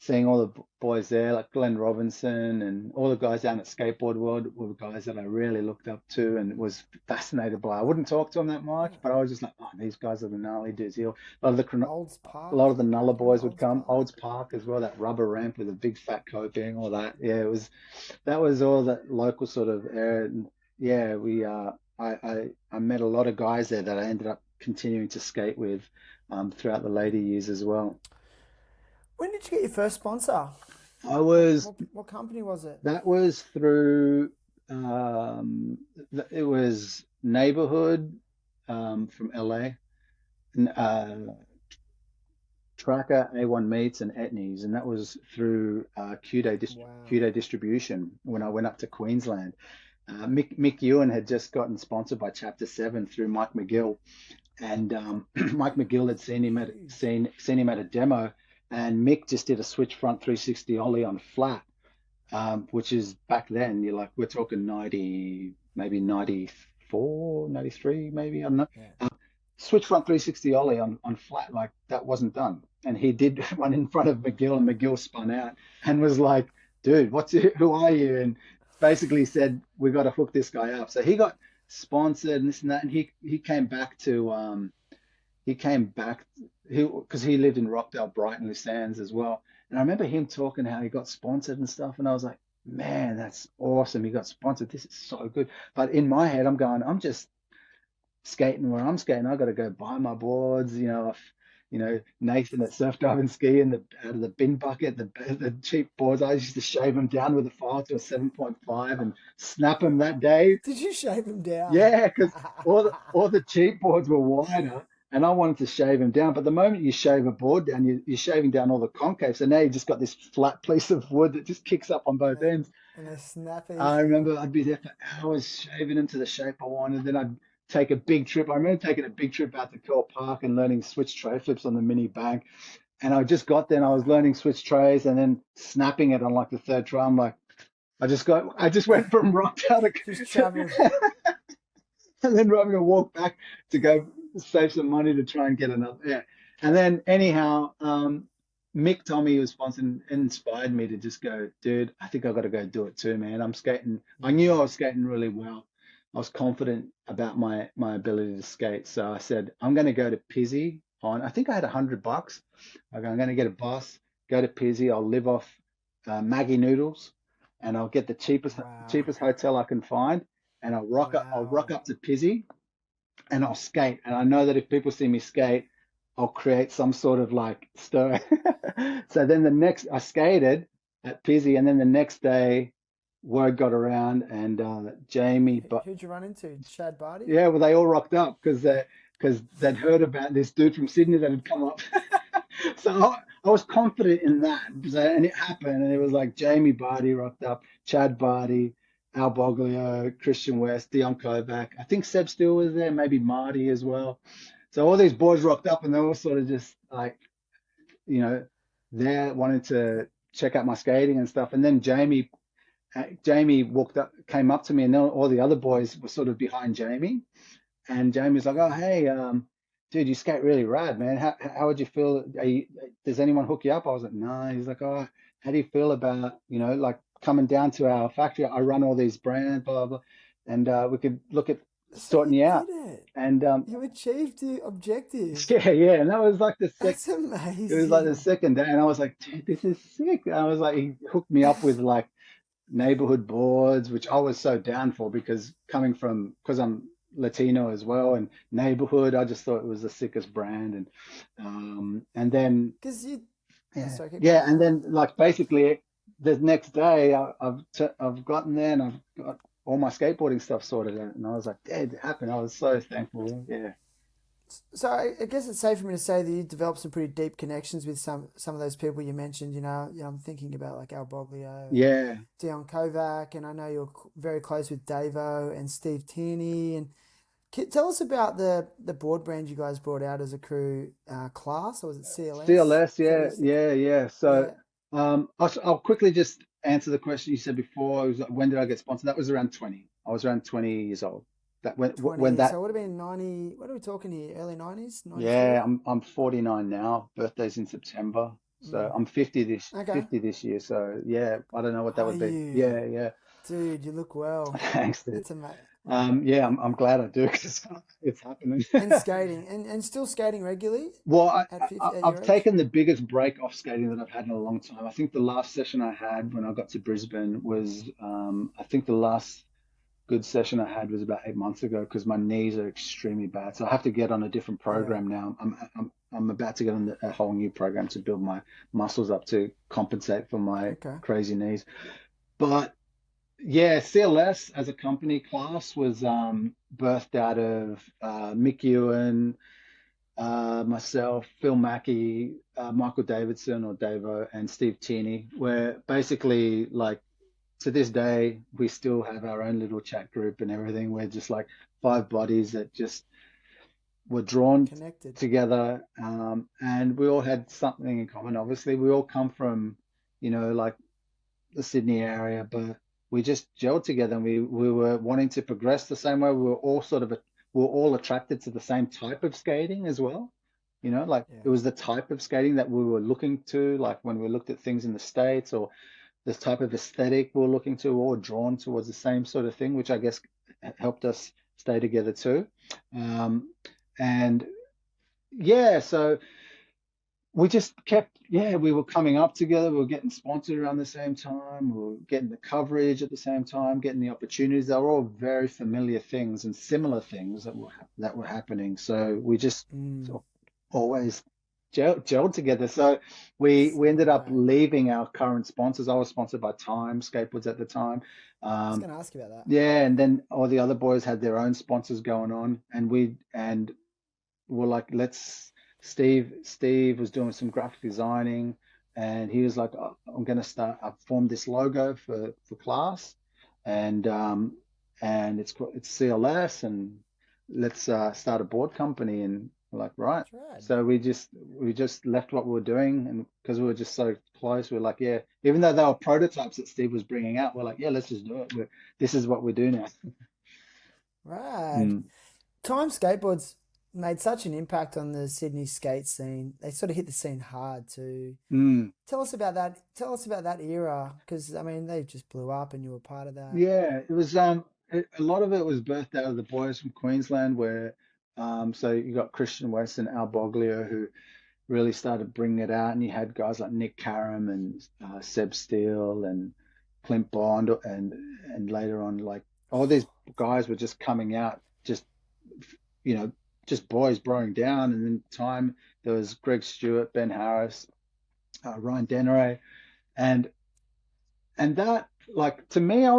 seeing all the boys there, like Glenn Robinson and all the guys down at Skateboard World were guys that I really looked up to and was fascinated by. I wouldn't talk to them that much, Yeah. but I was just like, oh, these guys are the gnarly dudes here. A lot of the Olds a lot of Park. the Nulla Remember boys would Olds come. Park? Olds Park as well, that rubber ramp with a big fat coping, all that. Yeah, that was all that local sort of area. And yeah, I met a lot of guys there that I ended up continuing to skate with throughout the later years as well. When did you get your first sponsor? I What was what what company was it? That was through it was Neighborhood from LA, Tracker, A1 Meats, and Etnies, and that was through Wow. Q-Day Distribution when I went up to Queensland. Mick Ewan had just gotten sponsored by Chapter 7 through Mike McGill, and Mike McGill had Huge. seen him at a demo, and Mick just did a switch front 360 ollie on flat, which is back then, we're talking 90, maybe 94, 93, maybe, I don't know. Yeah. switch front 360 ollie on flat, like that wasn't done. And he did one in front of McGill, and McGill spun out and was like, dude, who are you? And basically said, we got to hook this guy up. So he got sponsored and this and that. And he came back to, he came back, because he lived in Rockdale, Brighton, Sands as well. And I remember him talking how he got sponsored and stuff. And I was like, man, that's awesome. He got sponsored. This is so good. But in my head, I'm going, I'm just skating where I'm skating. I got to go buy my boards. Nathan at Surf Dive and Ski in out of the bin bucket, the cheap boards. I used to shave them down with a file to a 7.5 and snap them that day. Did you shave him down? Yeah, because all the cheap boards were wider, and I wanted to shave them down. But the moment you shave a board down, you're shaving down all the concave. So now you just got this flat piece of wood that just kicks up on both ends. And they're snappy. I remember I'd be there for hours shaving them to the shape I wanted. Then I'd take a big trip. I remember taking a big trip out to Curl Park and learning switch tray flips on the mini bank. And I just got there and I was learning switch trays and then snapping it on like the third try. I'm like, I just went from Rockdale to Just traveled. and then having to walk back to go save some money to try and get another. Yeah. And then anyhow, Mick Tommy, who was sponsored, inspired me to just go, dude, I think I've got to go do it too, man. I'm skating. I knew I was skating really well. I was confident about my ability to skate. So I said, I'm going to go to Pizzy on, I think I had $100. I'm going to get a bus, go to Pizzy. I'll live off Maggie noodles and I'll get the cheapest hotel I can find. And I'll rock up to Pizzy and I'll skate. And I know that if people see me skate, I'll create some sort of like stir. So then I skated at Pizzy, and then the next day, word got around, and Jamie. But who'd you run into? Chad Barty? Yeah, well, they all rocked up because they'd heard about this dude from Sydney that had come up. So I was confident in that, and it happened. And it was like Jamie Barty rocked up, Chad Barty, Al Boglio, Christian West, Dion Kovac. I think Seb Steele was there, maybe Marty as well. So all these boys rocked up, and they were sort of just like, there wanting to check out my skating and stuff. And then Jamie came up to me, and then all the other boys were sort of behind Jamie. And Jamie's like, "Oh, hey, dude, you skate really rad, man. How would you feel? Does anyone hook you up?" I was like, "No." He's like, "Oh, how do you feel about, like coming down to our factory? I run all these brands, blah, blah, and we could look at sorting you out." And you achieved the objective. Yeah, and that was like That's amazing. It was like the second day, and I was like, "Dude, this is sick." I was like, he hooked me up with like neighborhood boards, which I was so down for because I'm Latino as well, and neighborhood, I just thought it was the sickest brand. And then and then like basically the next day I've gotten there and I've got all my skateboarding stuff sorted out, and I was like, "Dad, it happened." I was so thankful. Yeah. So I guess it's safe for me to say that you developed some pretty deep connections with some of those people you mentioned. I'm thinking about like Al Boglio, Dion Kovac, and I know you're very close with Davo and Steve Tierney. And tell us about the board brand you guys brought out as a crew, Class, or was it CLS? CLS, yeah. So I'll quickly just answer the question you said before. It was like, when did I get sponsored? That was around 20. I was around 20 years old. That when that. So it would have been 90. What are we talking here? Early 90s? 93? Yeah, I'm 49 now. Birthday's in September, so I'm 50 this year. So yeah, I don't know what that would be. Yeah. Dude, you look well. Thanks, dude. It's amazing. Yeah, I'm glad I do because it's happening. And skating and still skating regularly. Well, I've taken the biggest break off skating that I've had in a long time. I think the last session I had when I got to Brisbane was I think the last good session I had was about 8 months ago because my knees are extremely bad. So I have to get on a different program now. I'm about to get on a whole new program to build my muscles up to compensate for my crazy knees. But yeah, CLS as a company, Class was birthed out of Mick Ewan, myself, Phil Mackey, Michael Davidson or Davo, and Steve Tierney, where basically like to this day, we still have our own little chat group and everything. We're just like 5 bodies that just were drawn together. And we all had something in common. Obviously, we all come from, like the Sydney area, but we just gelled together and we were wanting to progress the same way. We were all sort of we're all attracted to the same type of skating as well. You know, like Yeah. it was the type of skating that we were looking to, like when we looked at things in the States, or this type of aesthetic we were looking to, or drawn towards the same sort of thing, which I guess helped us stay together too. And yeah, so we just kept, yeah, we were coming up together. We were getting sponsored around the same time. We were getting the coverage at the same time, getting the opportunities. They were all very familiar things and similar things that were happening. So we just Mm. sort of always gelled together. So we ended up Right. leaving our current sponsors. I was sponsored by Time Skateboards at the time. I was Um, going to ask you about that. yeah, and then all the other boys had their own sponsors going on, and we're like, let's. Steve was doing some graphic designing, and he was like, "Oh, I'm gonna start. I formed this logo for class, and it's CLS, and let's start a board company." And we're like, right. That's right. So we just left what we were doing, and because we were just so close, we're like, yeah. Even though they were prototypes that Steve was bringing out, we're like, yeah, let's just do it. This is what we do now. Right. Mm, Time Skateboards made such an impact on the Sydney skate scene. They sort of hit the scene hard too. mm. Tell us about that. Tell us about that era, because I mean they just blew up, and you were part of that. Yeah, it was a lot of it was birthed out of the boys from Queensland where so you got Christian West and Al Boglio who really started bringing it out, and you had guys like Nick Karam and Seb Steele and Clint Bond, and later on, like all these guys were just coming out, just you know just boys broing down. And then time there was Greg Stewart, Ben Harris, Ryan Dennery, and that, like, to me, it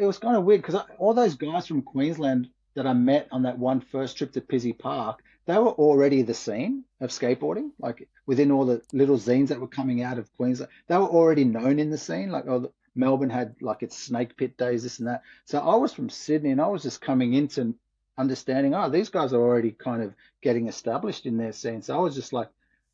was kind of weird because all those guys from Queensland that I met on that one first trip to Pizzey Park, they were already the scene of skateboarding. Like within all the little zines that were coming out of Queensland, they were already known in the scene. Like, oh, Melbourne had like its snake pit days, this and that. So I was from Sydney, and I was just coming into understanding, oh, these guys are already kind of getting established in their scene. So I was just like,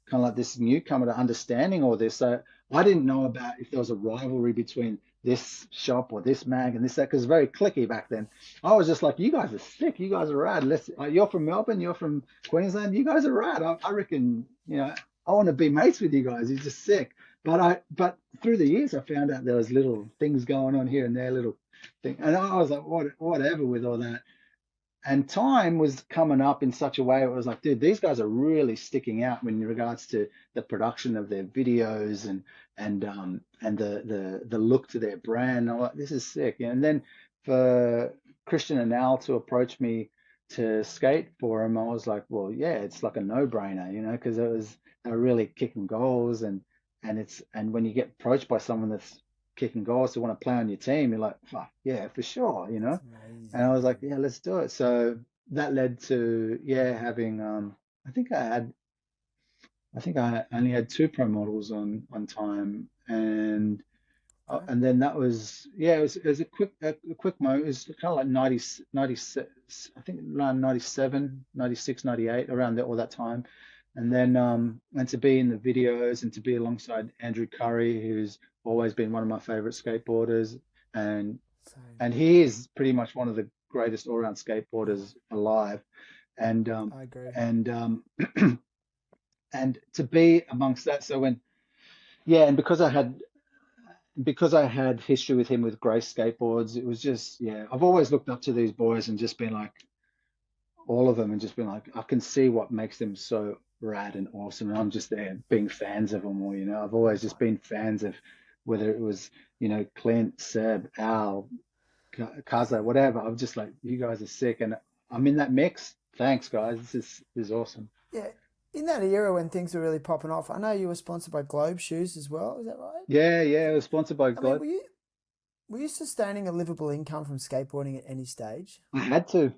kind of like this newcomer to understanding all this. So I didn't know about if there was a rivalry between this shop or this mag and this, that, because it's very clicky back then. I was just like, you guys are sick. You guys are rad. You're from Melbourne. You're from Queensland. You guys are rad. I reckon, I want to be mates with you guys. You're just sick. But through the years, I found out there was little things going on here and there, little thing. And I was like, whatever with all that. And Time was coming up in such a way it was like, dude, these guys are really sticking out in regards to the production of their videos and the look to their brand. I'm like, this is sick. And then for Christian and Al to approach me to skate for him, I was like, well, yeah, it's like a no-brainer, because they were really kicking goals, and when you get approached by someone that's kicking goals to want to play on your team, you're like, fuck, yeah, for sure. It's And I was like, amazing. yeah, let's do it. So that led to, yeah, having I think I only had two pro models on time, Okay. and then that was, yeah, it was a quick mo. It was kind of like 90, I think around 97, 96, 98, around that all that time. And then and to be in the videos and to be alongside Andrew Curry, who's always been one of my favorite skateboarders, and Same. and he is pretty much one of the greatest all-round skateboarders alive. And I agree. and and to be amongst that, so when, yeah, and because I had history with him with Grace Skateboards, it was just, yeah, I've always looked up to these boys and just been like, all of them, and just been like, I can see what makes them so rad and awesome, and I'm just there being fans of them all. I've always just been fans of whether it was Clint, Seb, Al, Kaza, whatever. I'm just like, you guys are sick, and I'm in that mix. Thanks, guys. This is awesome. Yeah. In that era when things were really popping off, I know you were sponsored by Globe Shoes as well. Is that right? Yeah, yeah. It was sponsored by I mean, God. were you sustaining a livable income from skateboarding at any stage? I had to.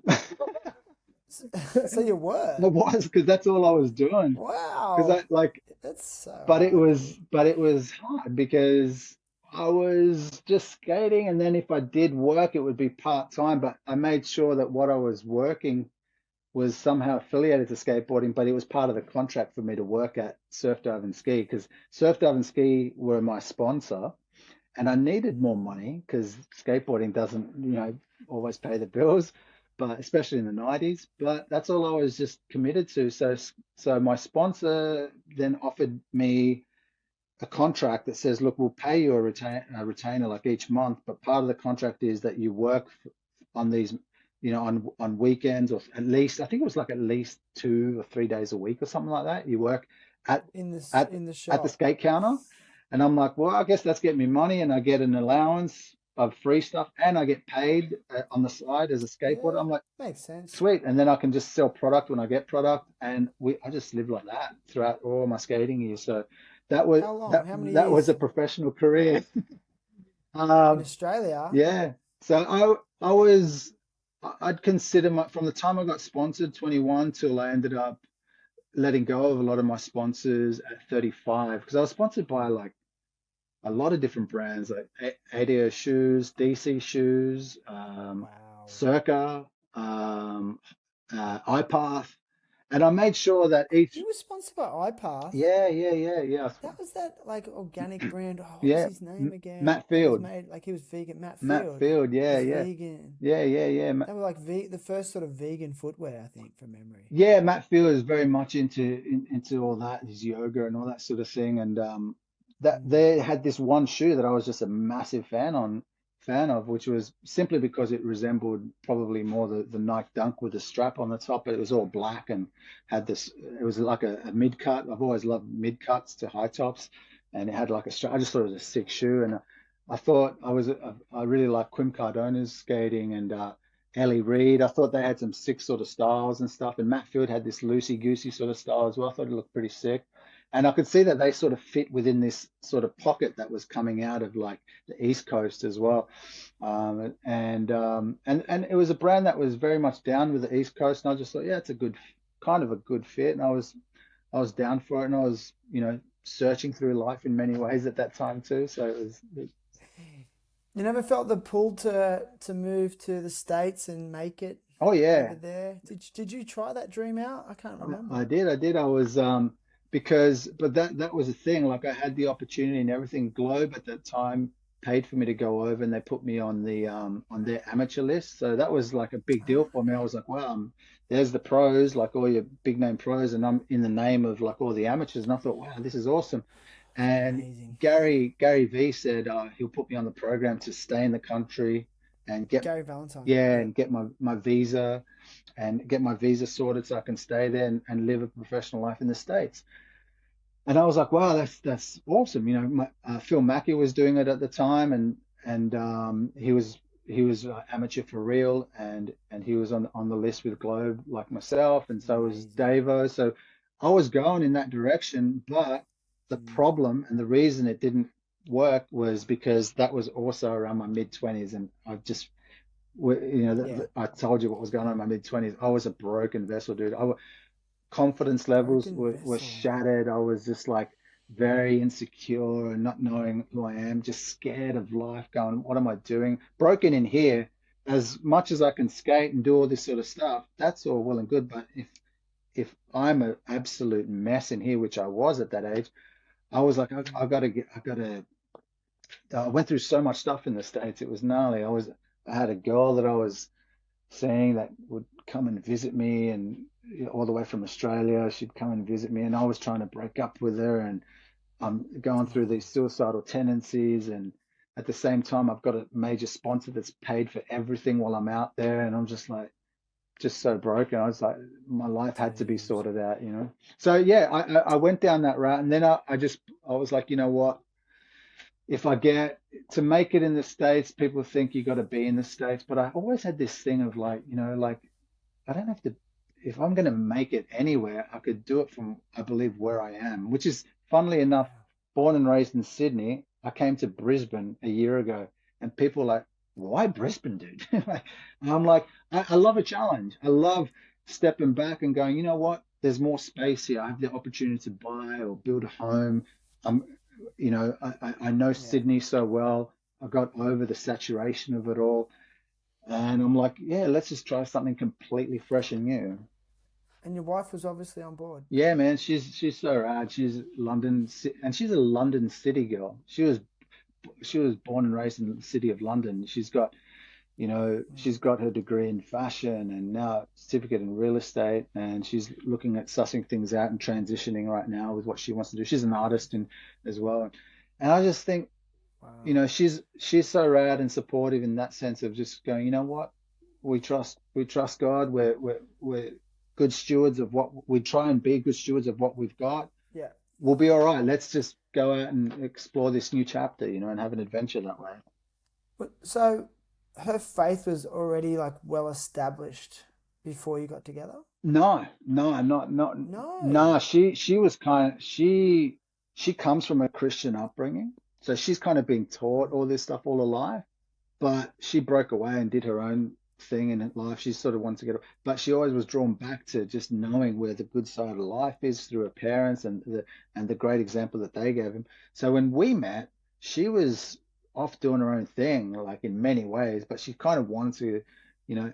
So you were. I was, because that's all I was doing. Because I Wow. like, That's so but it hard. was, but it was hard because I was just skating, and then if I did work, it would be part time. But I made sure that what I was working was somehow affiliated to skateboarding, but it was part of the contract for me to work at Surf Dive and Ski, because Surf Dive and Ski were my sponsor, and I needed more money because skateboarding doesn't, always pay the bills. but especially in the 90s. But that's all I was just committed to. So my sponsor then offered me a contract that says, look, we'll pay you a retainer like each month, but part of the contract is that you work on these, on weekends, or at least, I think it was like at least 2 or 3 days a week or something like that. You work at In this at in the at the shop. skate counter, and I'm like, well, I guess that's getting me money, and I get an allowance of free stuff, and I get paid on the side as a skateboarder. Yeah, I'm like, makes sense. sweet, and then I can just sell product when I get product, and I just lived like that throughout all my skating years. So that was How long? that How many that was a years professional career. in Um, Australia? yeah. So I'd consider from the time I got sponsored, 21, till I ended up letting go of a lot of my sponsors at 35, because I was sponsored by like a lot of different brands, like AEST shoes, DC shoes, Wow. Circa, iPath, and I made sure that each, You were sponsored by iPath. yeah, That was that like organic brand. Oh, what was yeah, his name again? Matt That was Field, made like he was vegan. Matt Matt Field Field, yeah, was yeah, vegan. yeah. They were like the first sort of vegan footwear, I think, from memory. Yeah, Matt Field is very much into all that, his yoga and all that sort of thing. And that Mm. they had this one shoe that I was just a massive fan of, which was simply because it resembled probably more the Nike Dunk with the strap on the top, but it was all black and had this. It was like a mid cut. I've always loved mid cuts to high tops, and it had like a strap. I just thought it was a sick shoe, and I thought I really like Quim Cardona's skating and. Ellie Reed. I thought they had some sick sort of styles and stuff. And Matt Field had this loosey goosey sort of style as well. I thought it looked pretty sick. And I could see that they sort of fit within this sort of pocket that was coming out of like the East Coast as well. And it was a brand that was very much down with the East Coast. And I just thought, yeah, it's a kind of a good fit. And I was down for it. And I was, searching through life in many ways at that time too. So You never felt the pull to move to the States and make it oh over yeah. there? Did you try that dream out? I can't I remember. did, I did. I was because but that was the thing. Like I had the opportunity and everything. Globe at that time paid for me to go over, and they put me on their amateur list. So that was like a big deal for me. I was like, wow, there's the pros, like all your big name pros, and I'm in the name of like all the amateurs. And I thought, wow, this is awesome. And Amazing. Gary V said he'll put me on the program to stay in the country and Gary Valentine. yeah, Yep. and get my visa sorted so I can stay there and live a professional life in the States. And I was like, wow, that's awesome. Phil Mackey was doing it at the time, and he was amateur for real, and he was on the list with Globe like myself, and so was Amazing. Davo. So I was going in that direction, but the Mm. problem and the reason it didn't work was because that was also around my mid 20s, and I just Yeah. I told you what was going on in my mid 20s. I was a broken vessel, dude. Confidence levels Broken were vessel. shattered. I was just like very insecure and not knowing who I am, just scared of life, going, what am I doing? Broken in here. As much as I can skate and do all this sort of stuff, that's all well and good. But if I'm an absolute mess in here, which I was at that age, I was like, I Mm. gotta I went through so much stuff in the States. It was gnarly. I had a girl that I was saying that would come and visit me, and all the way from Australia she'd come and visit me, and I was trying to break up with her, and I'm going through these Oh, suicidal tendencies, and at the same time I've got a major sponsor that's paid for everything while I'm out there, and I'm just like just so broken. I was like, my life had to be jeez. sorted out. So yeah, I went down that route, and then I was like, you know what, if I get to make it in the States, people think you got to be in the States, but I always had this thing of like, like I don't have to, if I'm going to make it anywhere, I could do it from, I believe, where I am, which is funnily enough, Wow. born and raised in Sydney. I came to Brisbane a year ago, and people are like, why Brisbane, dude? And I'm like, I love a challenge. I love stepping back and going, you know what? There's more space here. I have the opportunity to buy or build a home. I'm, I know Yeah. Sydney so well. I got over the saturation of it all. And I'm like, yeah, let's just try something completely fresh and new. And your wife was obviously on board. Yeah, man, she's so rad. And she's a London city girl. She was born and raised in the city of London. She's got She's got her degree in fashion and now certificate in real estate, and she's looking at sussing things out and transitioning right now with what she wants to do. She's an artist as well. And I just think, Wow. she's so rad and supportive in that sense of just going, you know what? We trust God. We're good stewards of what we try and be good stewards of what we've got. Yeah. We'll be all right. Let's just go out and explore this new chapter, and have an adventure that way. But so her faith was already like well established before you got together? No, no, not No. no. She comes from a Christian upbringing, so she's kind of been taught all this stuff all her life. But she broke away and did her own thing in life. She sort of wanted to but she always was drawn back to just knowing where the good side of life is through her parents and the great example that they gave him. So when we met, she was off doing her own thing, like in many ways, but she kind of wanted to,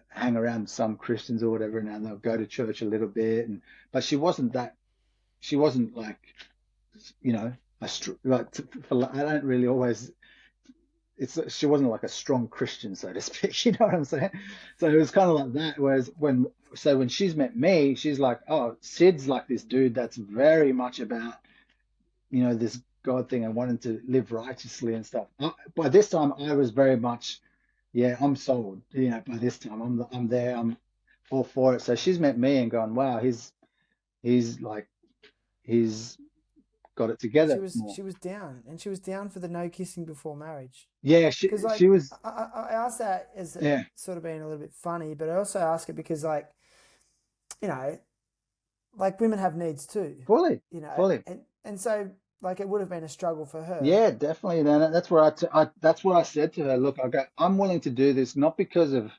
hang around some Christians or whatever, and they'll go to church a little bit, but she wasn't that. She wasn't like, I don't really always she wasn't like a strong Christian, so to speak. You know what I'm saying? So it was kind of like that. Whereas when she's met me, she's like, oh, Sid's like this dude that's very much about, this God thing and wanting to live righteously and stuff. By this time, I was very much, yeah, I'm sold. By this time, I'm there. I'm all for it. So she's met me and gone, wow, he's got it together more. She was down, and she was down for the no kissing before marriage. Yeah, Because like she was. I asked that as Yeah, sort of being a little bit funny, but I also ask it because like, you know, like women have needs too, fully, fully. and so like it would have been a struggle for her. Yeah, definitely. Then that's where that's what I said to her. Look, I'm willing to do this, not because of.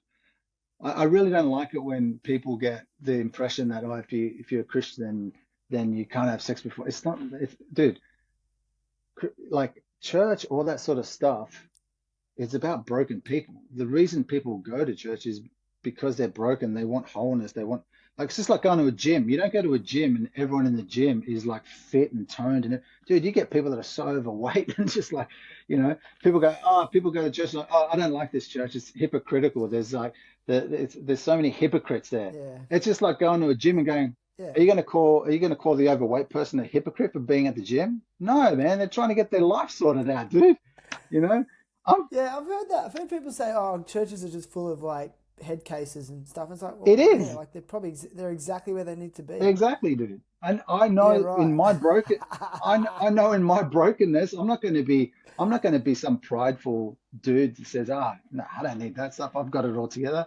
I really don't like it when people get the impression that, oh, if you're a Christian, then you can't have sex before. It's not. Dude, like church, all that sort of stuff. It's about broken people. The reason people go to church is because they're broken. They want wholeness. They want, like, it's just like going to a gym. You don't go to a gym and everyone in the gym is like fit and toned. And dude, you get people that are so overweight and just like, people go to church like, oh, I don't like this church. It's hypocritical. There's like, there's so many hypocrites there. Yeah, It's just like going to a gym and going, yeah. are you going to call the overweight person a hypocrite for being at the gym? No, man. They're trying to get their life sorted out, dude. You know, Yeah, I've heard that. I've heard people say, "Oh, churches are just full of like head cases and stuff." It's like, it well, yeah, is. like they're exactly where they need to be. Exactly, dude. And I Yeah, know right. I know in my brokenness, I'm not going to be some prideful dude that says, no, I don't need that stuff. I've got it all together.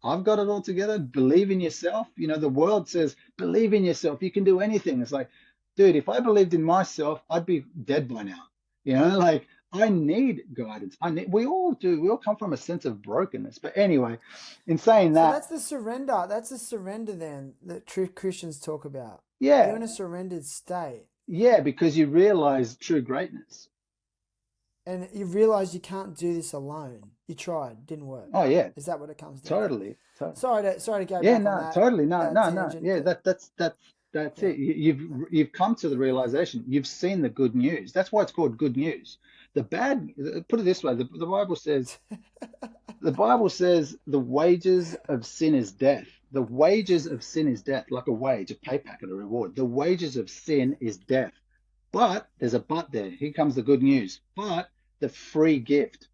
I've got it all together. Believe in yourself. The world says, believe in yourself. You can do anything. It's like, dude, if I believed in myself, I'd be dead by now. Like I need guidance. We all do. We all come from a sense of brokenness. But anyway, in saying So that, that's the surrender. That's the surrender then that true Christians talk about. You're yeah, in a surrendered state, yeah, because you realize true greatness. and you realize you can't do this alone. You tried, didn't work. Oh yeah, Is that what it comes down to? totally. Sorry to go Yeah, back on no, totally. No, that no, no. tangent, Yeah, but that's yeah, it. You've come to the realization. You've seen the good news. That's why it's called good news. The bad, put it this way, the Bible says the wages of sin is death. The wages of sin is death, like a wage, a pay packet, a reward. The wages of sin is death. But there's a but there. Here comes the good news. But the free gift,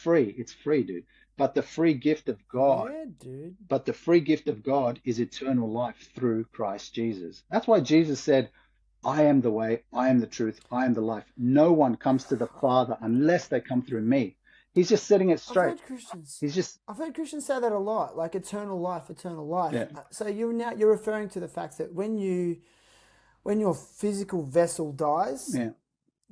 it's free, dude. But the free gift of God yeah, dude. But the free gift of God is eternal life through Christ Jesus. That's why Jesus said, I am the way, I am the truth, I am the life. No one comes to the Father unless they come through me. He's just setting it I've straight. heard Christians. He's just, I've heard Christians say that a lot, like eternal life, eternal life. yeah, So you're referring to the fact that when your physical vessel dies, yeah,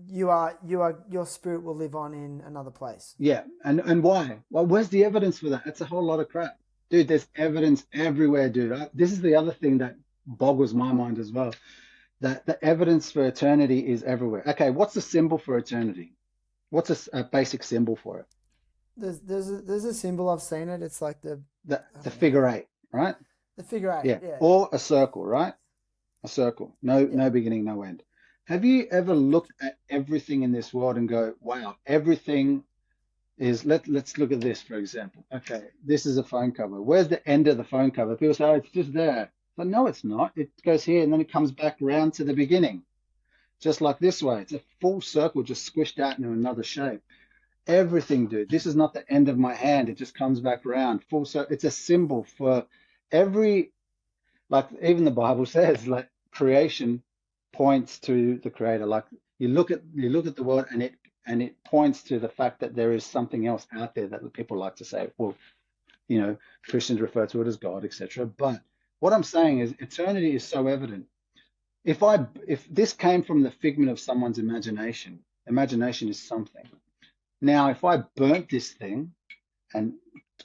your spirit will live on in another place. yeah. And why? Well, where's the evidence for that? That's a whole lot of crap. Dude, there's evidence everywhere, dude. This is the other thing that boggles my mind as well, that the evidence for eternity is everywhere. Okay, what's the symbol for eternity? What's a basic symbol for it? There's a symbol, I've seen it. It's like The I the don't know, figure eight, right? the figure eight. Yeah, Yeah, or a circle, right? A circle, yeah. no beginning, no end. Have you ever looked at everything in this world and go, wow, everything is let's look at this, for example. Okay, this is a phone cover. Where's the end of the phone cover? People say, oh, it's just there. But no, it's not. It goes here and then it comes back round to the beginning, just like this way. It's a full circle just squished out into another shape. Everything, dude. This is not the end of my hand. It just comes back around. Full circle. It's a symbol for every, like even the Bible says, like creation points to the creator. Like you look at the world and it points to the fact that there is something else out there that people like to say, well, Christians refer to it as God, etc. But what I'm saying is eternity is so evident. If this came from the figment of someone's imagination is something. Now, if I burnt this thing and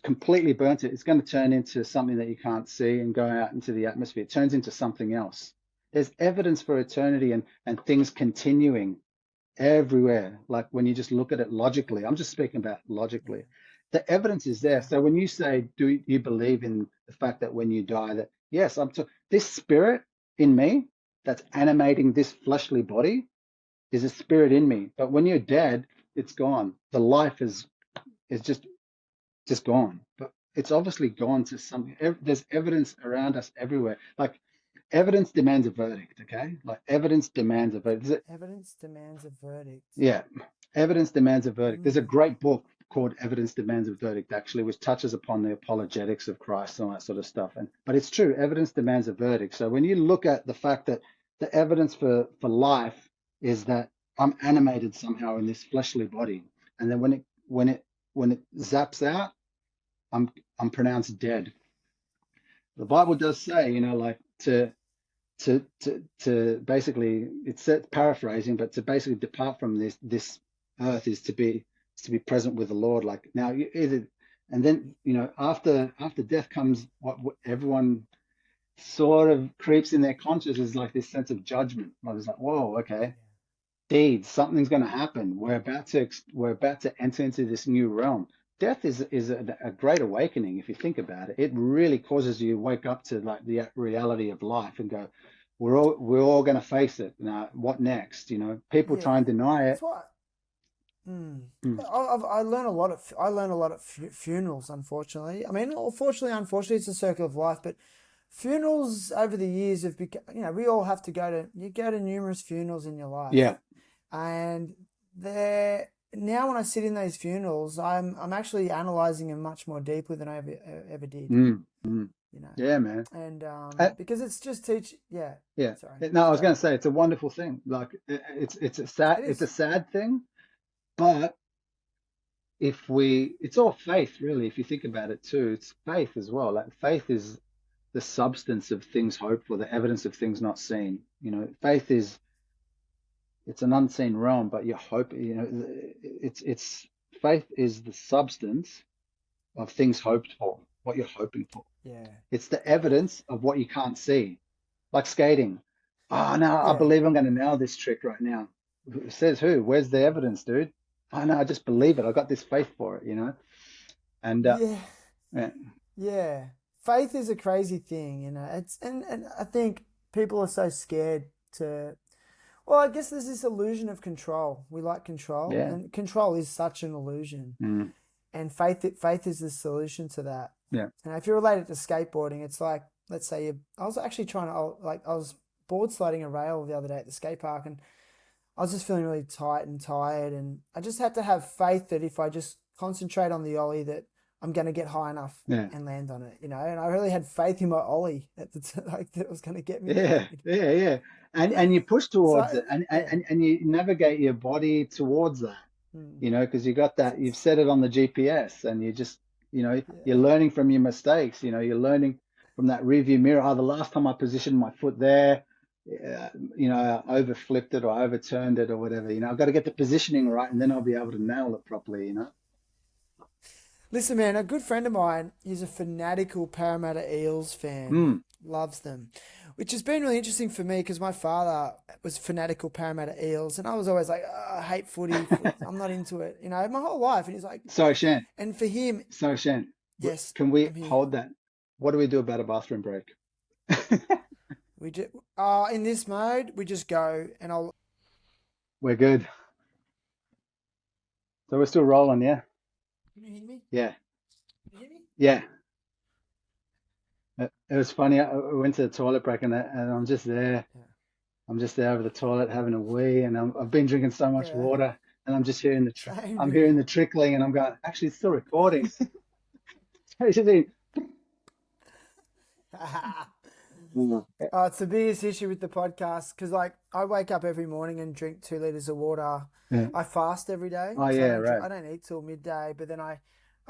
completely burnt it, it's going to turn into something that you can't see and go out into the atmosphere. It turns into something else. There's evidence for eternity and things continuing everywhere. Like when you just look at it logically, I'm just speaking about logically. The evidence is there. So when you say, do you believe in the fact that when you die, that yes, this spirit in me that's animating this fleshly body is a spirit in me. But when you're dead, it's gone. The life is just gone. But it's obviously gone to something. There's evidence around us everywhere. Like evidence demands a verdict, okay? Like evidence demands a verdict. Evidence demands a verdict. Yeah, evidence demands a verdict. There's a Mm. great book called Evidence Demands a Verdict, actually, which touches upon the apologetics of Christ and all that sort of stuff. But it's true, evidence demands a verdict. So when you look at the fact that the evidence for life is that I'm animated somehow in this fleshly body, and then when it zaps out, I'm pronounced dead. The Bible does say, like to basically, it's paraphrasing, but to basically depart from this earth is to be present with the Lord. Like now, and then after death comes what everyone sort of creeps in their conscious is like this sense of judgment. I was like, whoa, okay, deeds, something's going to happen. We're about to enter into this new realm. Death is a great awakening if you think about it. It really causes you to wake up to like the reality of life and go, we're all going to face it. Now, what next? People Yeah, try and deny that's it. what. Mm. Mm. I learn a lot of funerals. Unfortunately, I mean, unfortunately, it's a circle of life. But funerals over the years have become. We all have to go to numerous funerals in your life, Yeah, and they're now when I sit in those funerals, I'm actually analyzing them much more deeply than I ever did. mm, mm. You know, Yeah, man. and Uh, because it's just teach. Yeah, yeah. sorry, No, I was go. going to say it's a wonderful thing. Like it's a It it's a is. sad thing, but it's all faith, really. If you think about it too, it's faith as well. Like faith is the substance of things hoped for, the evidence of things not seen. Faith it's an unseen realm, but you hope. It's faith is the substance of things hoped for, what you're hoping for. Yeah, It's the evidence of what you can't see, like skating. Oh no, I yeah, believe I'm going to nail this trick right now. Says who? Where's the evidence, dude? Oh no, I just believe it. I got this faith for it. And yeah. yeah, Yeah, faith is a crazy thing, It's and I think people are so scared to. Well, I guess there's this illusion of control. We like control, yeah, and control is such an illusion. mm, And faith is the solution to that. yeah, And if you're related to skateboarding, it's like let's say I was actually trying to I was board sliding a rail the other day at the skate park, and I was just feeling really tight and tired, and I just had to have faith that if I just concentrate on the ollie, that I'm going to get high enough yeah, and land on it, And I really had faith in my ollie like that it was going to get me there. yeah, yeah, yeah. And you push towards So it, and, yeah, and and you navigate your body towards that. mm, Because you got that, you've it's, set it on the GPS, and you're yeah, learning from your mistakes. You're learning from that rearview mirror. Oh, the last time I positioned my foot there, I overflipped it or overturned it or whatever. I've got to get the positioning yeah. right, and then I'll be able to nail it properly. Listen, man, a good friend of mine is a fanatical Parramatta Eels fan. Mm. Loves them, which has been really interesting for me because my father was fanatical Parramatta Eels, and I was always like, oh, I hate footy. I'm not into it, my whole life. And he's like, So Shan, and for him, so Shan, yes, can we I'm here. hold that? What do we do about a bathroom break? We just, in this mode, we just go, and We're good. So we're still rolling, yeah? Can you hear me? Yeah, Can you hear me? yeah. It was funny. I went to the toilet break and I'm just there. Yeah. I'm just there over the toilet having a wee, and I've been drinking so much Yeah. water, and I'm just hearing Same, I'm hearing the dude. trickling, and I'm going, actually, it's still recording. It's just been- Mm. Oh, it's the biggest issue with the podcast because, like, I wake up every morning and drink 2 liters of water. Yeah. I fast every day, Oh so yeah, right. I don't eat till midday. But then I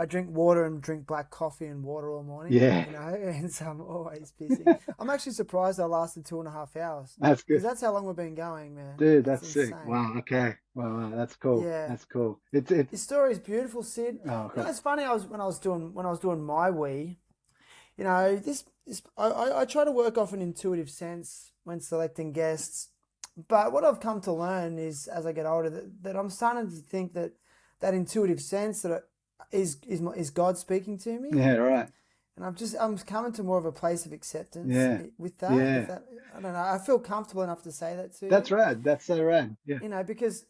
drink water and drink black coffee and water all morning, Yeah, and so I'm always pissing. I'm actually surprised I lasted 2.5 hours that's because good, that's how long we've been going, man. dude. It's That's sick. insane. Wow. Okay. Wow. That's cool. Yeah, That's cool. It's. your story is beautiful, Sid. Oh, cool. It's funny. I was when I was doing my wee. I try to work off an intuitive sense when selecting guests. But what I've come to learn is, as I get older, that I'm starting to think that intuitive sense is God speaking to me, Yeah. Right. and I'm coming to more of a place of acceptance Yeah. with that. If Yeah. that I don't know, I feel comfortable enough to say that to That's you. rad. That's so rad. Yeah. Because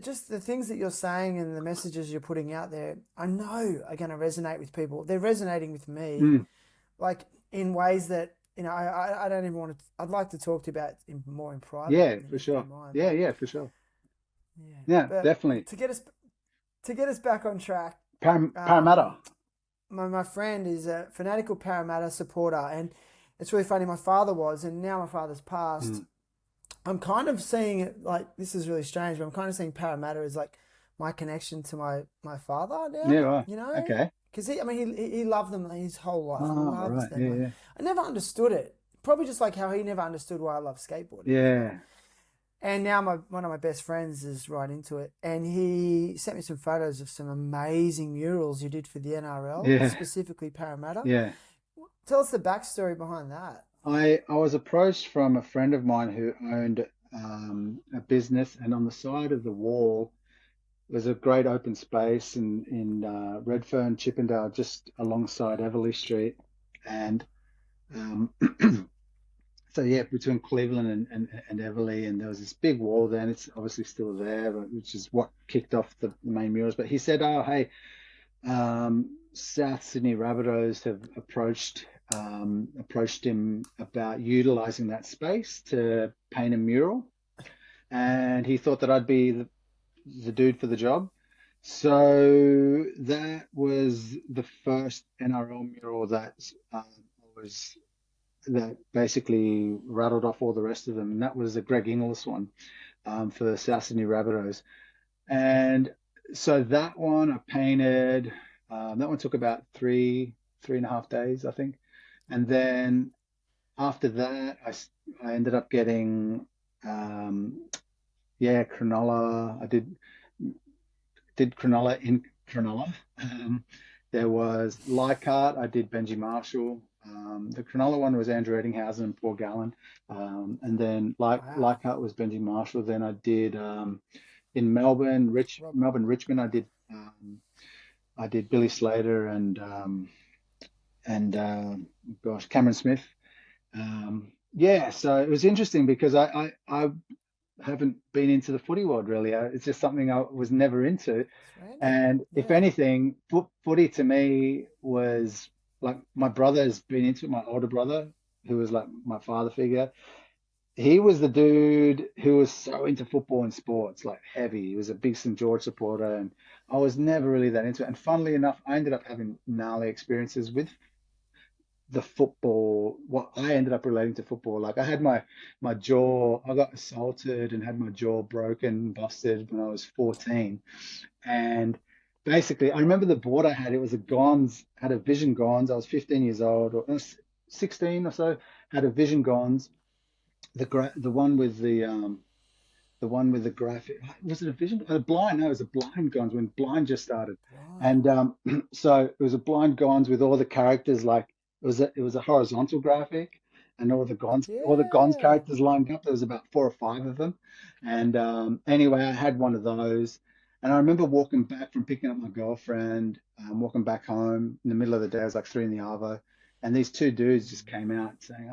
just the things that you're saying and the messages you're putting out there, I know are going to resonate with people. They're resonating with me, Mm. like in ways that I don't even want to. I'd like to talk to you about more in private, Yeah, for if you sure. don't mind. Yeah. But Yeah, for sure. yeah, Yeah, but definitely. to get us back on track, Parramatta. my friend is a fanatical Parramatta supporter, and it's really funny. My father was, and now my father's passed. Mm. I'm kind of seeing it like this is really strange, but I'm kind of seeing Parramatta as like my connection to my father Yeah. now. Right. Okay. Because he loved them his whole life, Oh, loves right. them. Yeah. Like, Yeah. I never understood it. Probably just like how he never understood why I love skateboarding. Yeah. And now one of my best friends is right into it, and he sent me some photos of some amazing murals you did for the NRL, Yeah. specifically Parramatta. Yeah. Tell us the backstory behind that. I was approached from a friend of mine who owned a business, and on the side of the wall was a great open space in Redfern, Chippendale, just alongside Everleigh Street, and um, so yeah, between Cleveland and Everleigh, and there was this big wall there, and it's obviously still there, which is what kicked off the main murals. But he said, "Oh, hey, South Sydney Rabbitohs have approached him about utilizing that space to paint a mural, and he thought that I'd be the dude for the job." So that was the first NRL mural was that basically rattled off all the rest of them, and that was the Greg Inglis one for the South Sydney Rabbitohs. And so that one I painted. That one took about 3.5 days, I think. And then after that, I ended up getting Cronulla. I did Cronulla in Cronulla. There was Leichhardt. I did Benji Marshall. The Cronulla one was Andrew Eddinghausen and Paul Gallen. And then Wow. Leichhardt was Benji Marshall. Then I did in Melbourne, Rob, Richmond. I did Billy Slater and gosh, Cameron Smith. Yeah, so it was interesting because I haven't been into the footy world really. It's just something I was never into. it's random. And if Yeah. anything, footy to me was like my brother's been into it, my older brother, who was like my father figure. He was the dude who was so into football and sports, like heavy. He was a big St. George supporter, and I was never really that into it. And funnily enough, I ended up having gnarly experiences with the football, what I ended up relating to football. Like I had my jaw, I got assaulted and had my jaw broken, busted when I was 14. And basically, I remember the board I had, it was a Gons, had a Vision Gons. I was 15 years old or 16 or so, had a Vision Gons, the one with the graphic. Was it a Vision? A blind? No, it was a blind Gons when blind just started. Blind. And so it was a blind Gons with all the characters like it was a horizontal graphic, and all the Gons Yeah. characters lined up. There was about 4 or 5 of them, and anyway, I had one of those, and I remember walking back from picking up my girlfriend, walking back home in the middle of the day. It was like 3 in the arvo, and these two dudes just came out saying,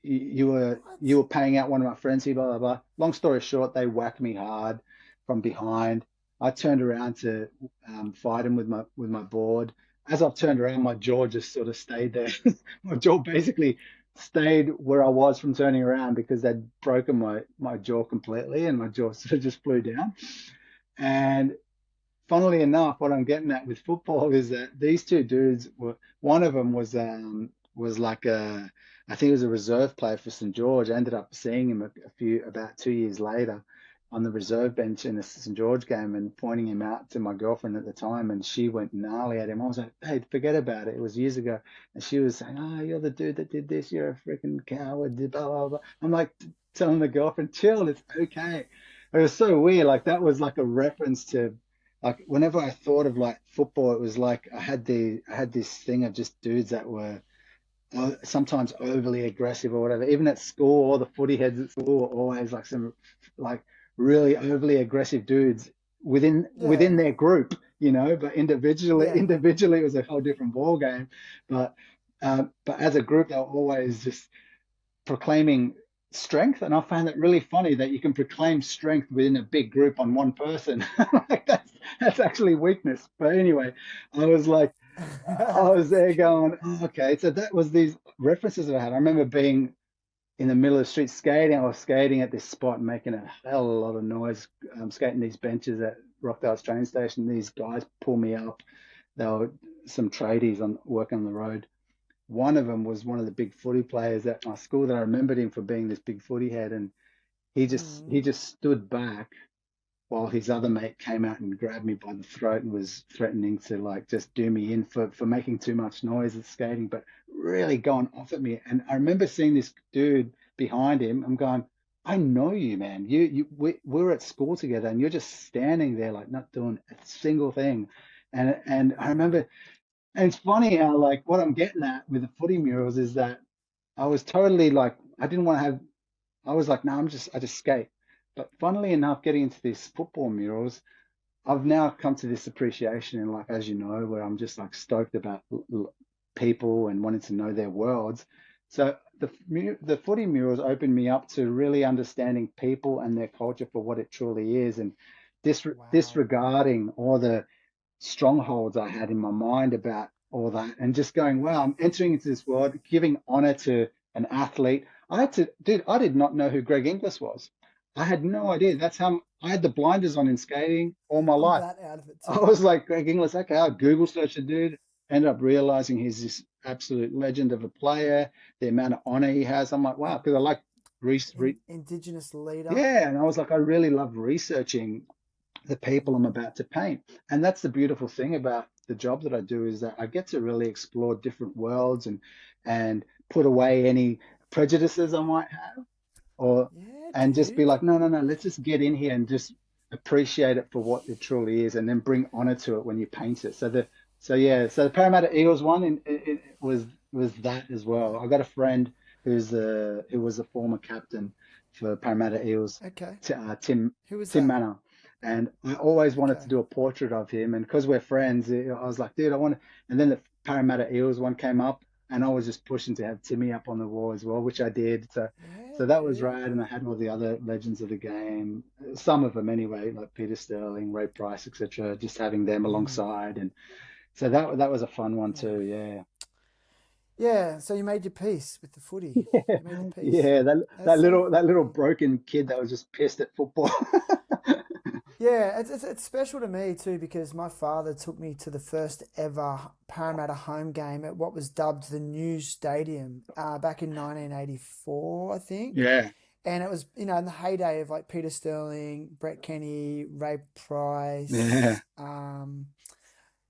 you were What? paying out one of my friends here, blah blah blah. Long story short, they whacked me hard from behind. I turned around to fight him with my board. As I've turned around, my jaw just sort of stayed there. My jaw basically stayed where I was from turning around because they'd broken my jaw completely, and my jaw sort of just flew down. And funnily enough, what I'm getting at with football is that these two dudes were, one of them was like I think he was a reserve player for St George. I ended up seeing him about 2 years later on the reserve bench in a St George game and pointing him out to my girlfriend at the time, and she went gnarly at him. I was like, hey, forget about it. It was years ago. And she was saying, oh, you're the dude that did this. You're a freaking coward. Blah, blah, blah. I'm like telling the girlfriend, chill, it's okay. It was so weird. Like that was like a reference to like whenever I thought of like football, it was like I had this thing of just dudes that were sometimes overly aggressive or whatever. Even at school, all the footy heads at school were always like some like really overly aggressive dudes within Yeah. their group, you know. But Yeah. individually, it was a whole different ball game. But but as a group, they were always just proclaiming strength, and I found it really funny that you can proclaim strength within a big group on one person. Like that's actually weakness. But anyway, I was like, I was there going, oh, okay. So that was these references that I had. I remember being in the middle of the street skating. I was skating at this spot, making a hell of a lot of noise, skating these benches at Rockdale's train station. These guys pull me up. They were some tradies on working on the road. One of them was one of the big footy players at my school that I remembered him for being this big footy head, and he Mm. just stood back while his other mate came out and grabbed me by the throat and was threatening to like just do me in for making too much noise at skating, but really going off at me. And I remember seeing this dude behind him. I'm going, I know you, man. We were at school together, and you're just standing there like not doing a single thing. And I remember, and it's funny how like what I'm getting at with the footy murals is that I was totally like I didn't want to have I was like, no, I just skate. But funnily enough, getting into these football murals, I've now come to this appreciation in life, as you know, where I'm just like stoked about people and wanting to know their worlds. So the footy murals opened me up to really understanding people and their culture for what it truly is, and Wow. disregarding all the strongholds I had in my mind about all that, and just going, wow, I'm entering into this world, giving honor to an athlete. Dude, I did not know who Greg Inglis was. I had no idea. That's how I had the blinders on in skating all my I'm life. that out of it I too. was like, Greg Inglis, okay, I Google searched the dude, ended up realizing he's this absolute legend of a player, the amount of honor he has. I'm like, wow, because I like Indigenous leader. yeah, and I was like, I really love researching the people I'm about to paint. And that's the beautiful thing about the job that I do is that I get to really explore different worlds and put away any prejudices I might have or Yeah, and just be dude. like, no, no, no, let's just get in here and just appreciate it for what it truly is and then bring honor to it when you paint it. So the Parramatta Eagles one it was that as well. I got a friend who was a former captain for Parramatta Eagles, Okay. Tim Who was Tim that? Manor. And I always wanted to Okay. do a portrait of him. And because we're friends, I was like, dude, I want to. And then the Parramatta Eels one came up, and I was just pushing to have Timmy up on the wall as well, which I did. Yeah, So that was dude. rad. And I had all the other legends of the game, some of them anyway, like Peter Sterling, Ray Price, etc. Just having them Mm. alongside, and so that was a fun one Yeah. too. Yeah. Yeah, so you made your peace with the footy. Yeah, You made the peace. yeah, That's so that little cool. broken kid that was just pissed at football. Yeah, it's special to me too because my father took me to the first ever Parramatta home game at what was dubbed the New Stadium back in 1984, I think. Yeah, And it was, in the heyday of like Peter Sterling, Brett Kenny, Ray yeah, Price,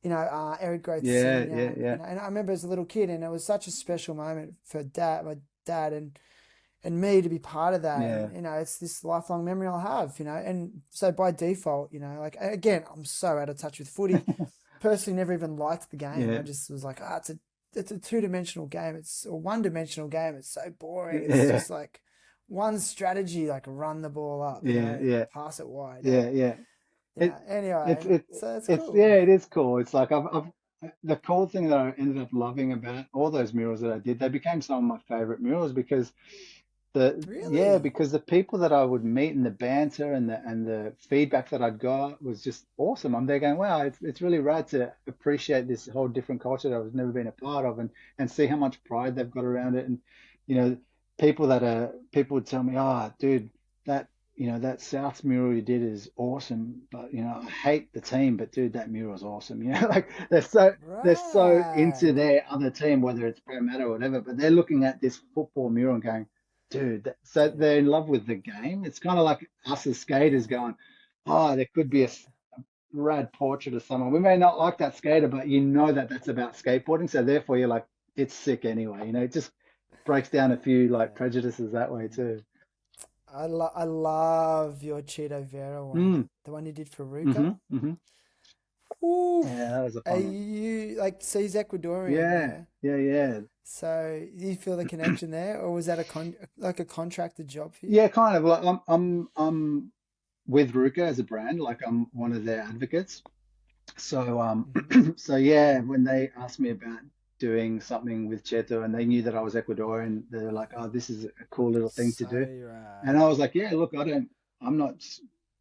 Eric Grothe yeah, yeah, Senior. yeah, And I remember as a little kid, and it was such a special moment for my dad, and me to be part of that. yeah. And it's this lifelong memory I'll have. And so by default, like again, I'm so out of touch with footy. Personally, never even liked the game. I Yeah, just was like, it's a two-dimensional game. It's a one-dimensional game. It's so boring. It's yeah, just like one strategy, like run the ball up, yeah, yeah, pass it wide. yeah, yeah. It, Anyway, it's so it's it's cool. yeah, it is cool. It's like I've the cool thing that I ended up loving about all those murals that I did, they became some of my favorite murals because Yeah, Really? because the people that I would meet and the banter and the feedback that I'd got was just awesome. I'm there going, wow, it's really rad to appreciate this whole different culture that I've never been a part of and see how much pride they've got around it. And you know, people would tell me, oh, dude, that that South mural you did is awesome, but I hate the team, but dude, that mural is awesome. Like they're so Right. into their other team, whether it's Parramatta or whatever, but they're looking at this football mural and going, dude, so Dude. they're in love with the game. It's kind of like us as skaters going, oh, there could be a Yeah. rad portrait of someone. We may not like that skater, but you know that that's about skateboarding. So therefore, you're like, it's sick anyway. It just breaks down a few like Yeah. prejudices that way too. I love your Cheeto Vera one. Mm, The one you did for mm-hmm, Ruka. mm-hmm. Oof. Yeah, that was a Are fun one. you like, so he's Ecuadorian, Yeah, yeah? yeah, yeah. So do you feel the connection there, or was that like a contracted job for you? Yeah, kind of. Like I'm with Ruka as a brand. Like I'm one of their advocates. So Hmm. so yeah, when they asked me about doing something with Cheto and they knew that I was Ecuadorian, they're like, "Oh, this is a cool little thing to So do." And rad. I was like, "Yeah, look, I'm not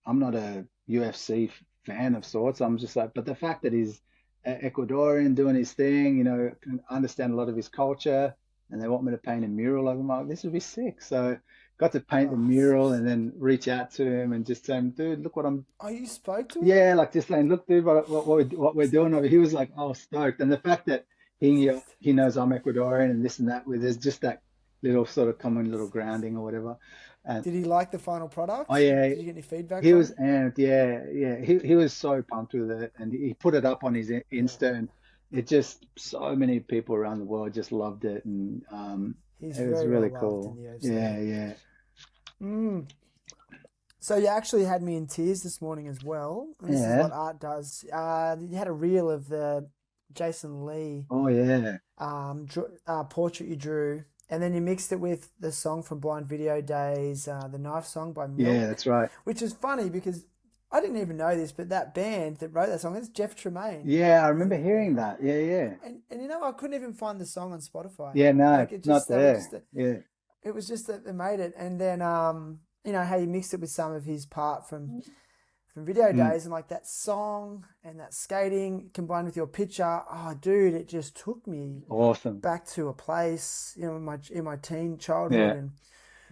I'm not a UFC fan of sorts. I'm just like, but the fact that he's Ecuadorian doing his thing, can understand a lot of his culture, and they want me to paint a mural of him. Like, this would be sick." So got to paint the Oh, mural and then reach out to him and just tell him, "Dude, look what I'm." oh, you spoke to him? Yeah, like just saying, look, dude, what we're So doing over. He cool. was like, oh, stoked, and the fact that he knows I'm Ecuadorian and this and that, with there's just that little sort of common little grounding or whatever. And Did he like the final oh product? yeah, Did you get any feedback he from was him? amped. Yeah, yeah, he was so pumped with it, and he put it up on his Yeah. Insta, and it just so many people around the world just loved it, and He's it was very well really loved in cool. the UFC. Yeah, yeah, Mm. So you actually had me in tears this morning as well, and this is what yeah. art does. You had a reel of the Jason Lee Oh yeah, portrait you drew, and then you mixed it with the song from Blind Video Days, the Knife Song by yeah. Milk, That's right. which is funny because I didn't even know this, but that band that wrote that song is Jeff Tremaine Yeah, I is in remember the hearing band. that. Yeah, yeah. And I couldn't even find the song on Spotify. Yeah, no, Like it's not they were just there. Yeah. it was just that they made it, and then how you mixed it with some of his part from Video Mm, Days, and like that song and that skating combined with your picture. Oh, dude, it just took me awesome. back to a place, in my teen childhood, Yeah. and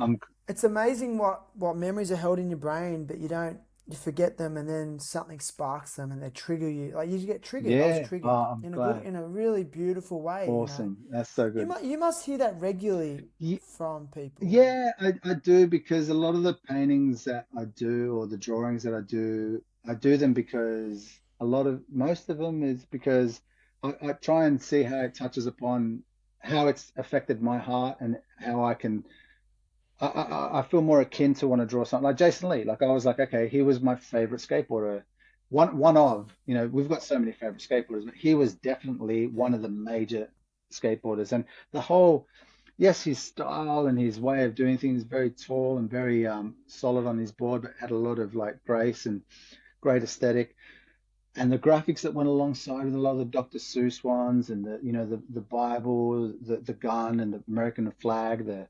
I'm it's amazing what memories are held in your brain, but you forget them, and then something sparks them, and they trigger you. Like you get triggered. I was yeah. Oh, triggered I'm glad. in a really beautiful way. Awesome. That's so good. You must hear that regularly Ye- from people. Yeah, I do because a lot of the paintings that I do or the drawings that I do them because most of them is because I try and see how it touches upon how it's affected my heart and how I feel more akin to want to draw something like Jason Lee. Like I was like, okay, he was my favorite skateboarder. One of, we've got so many favorite skateboarders, but he was definitely Yeah. one of the major skateboarders. And the whole, yes, his style and his way of doing things, very tall and very solid on his board, but had a lot of like grace and great aesthetic. And the graphics that went alongside with a lot of the Dr. Seuss ones and the Bible, the gun and the American flag, the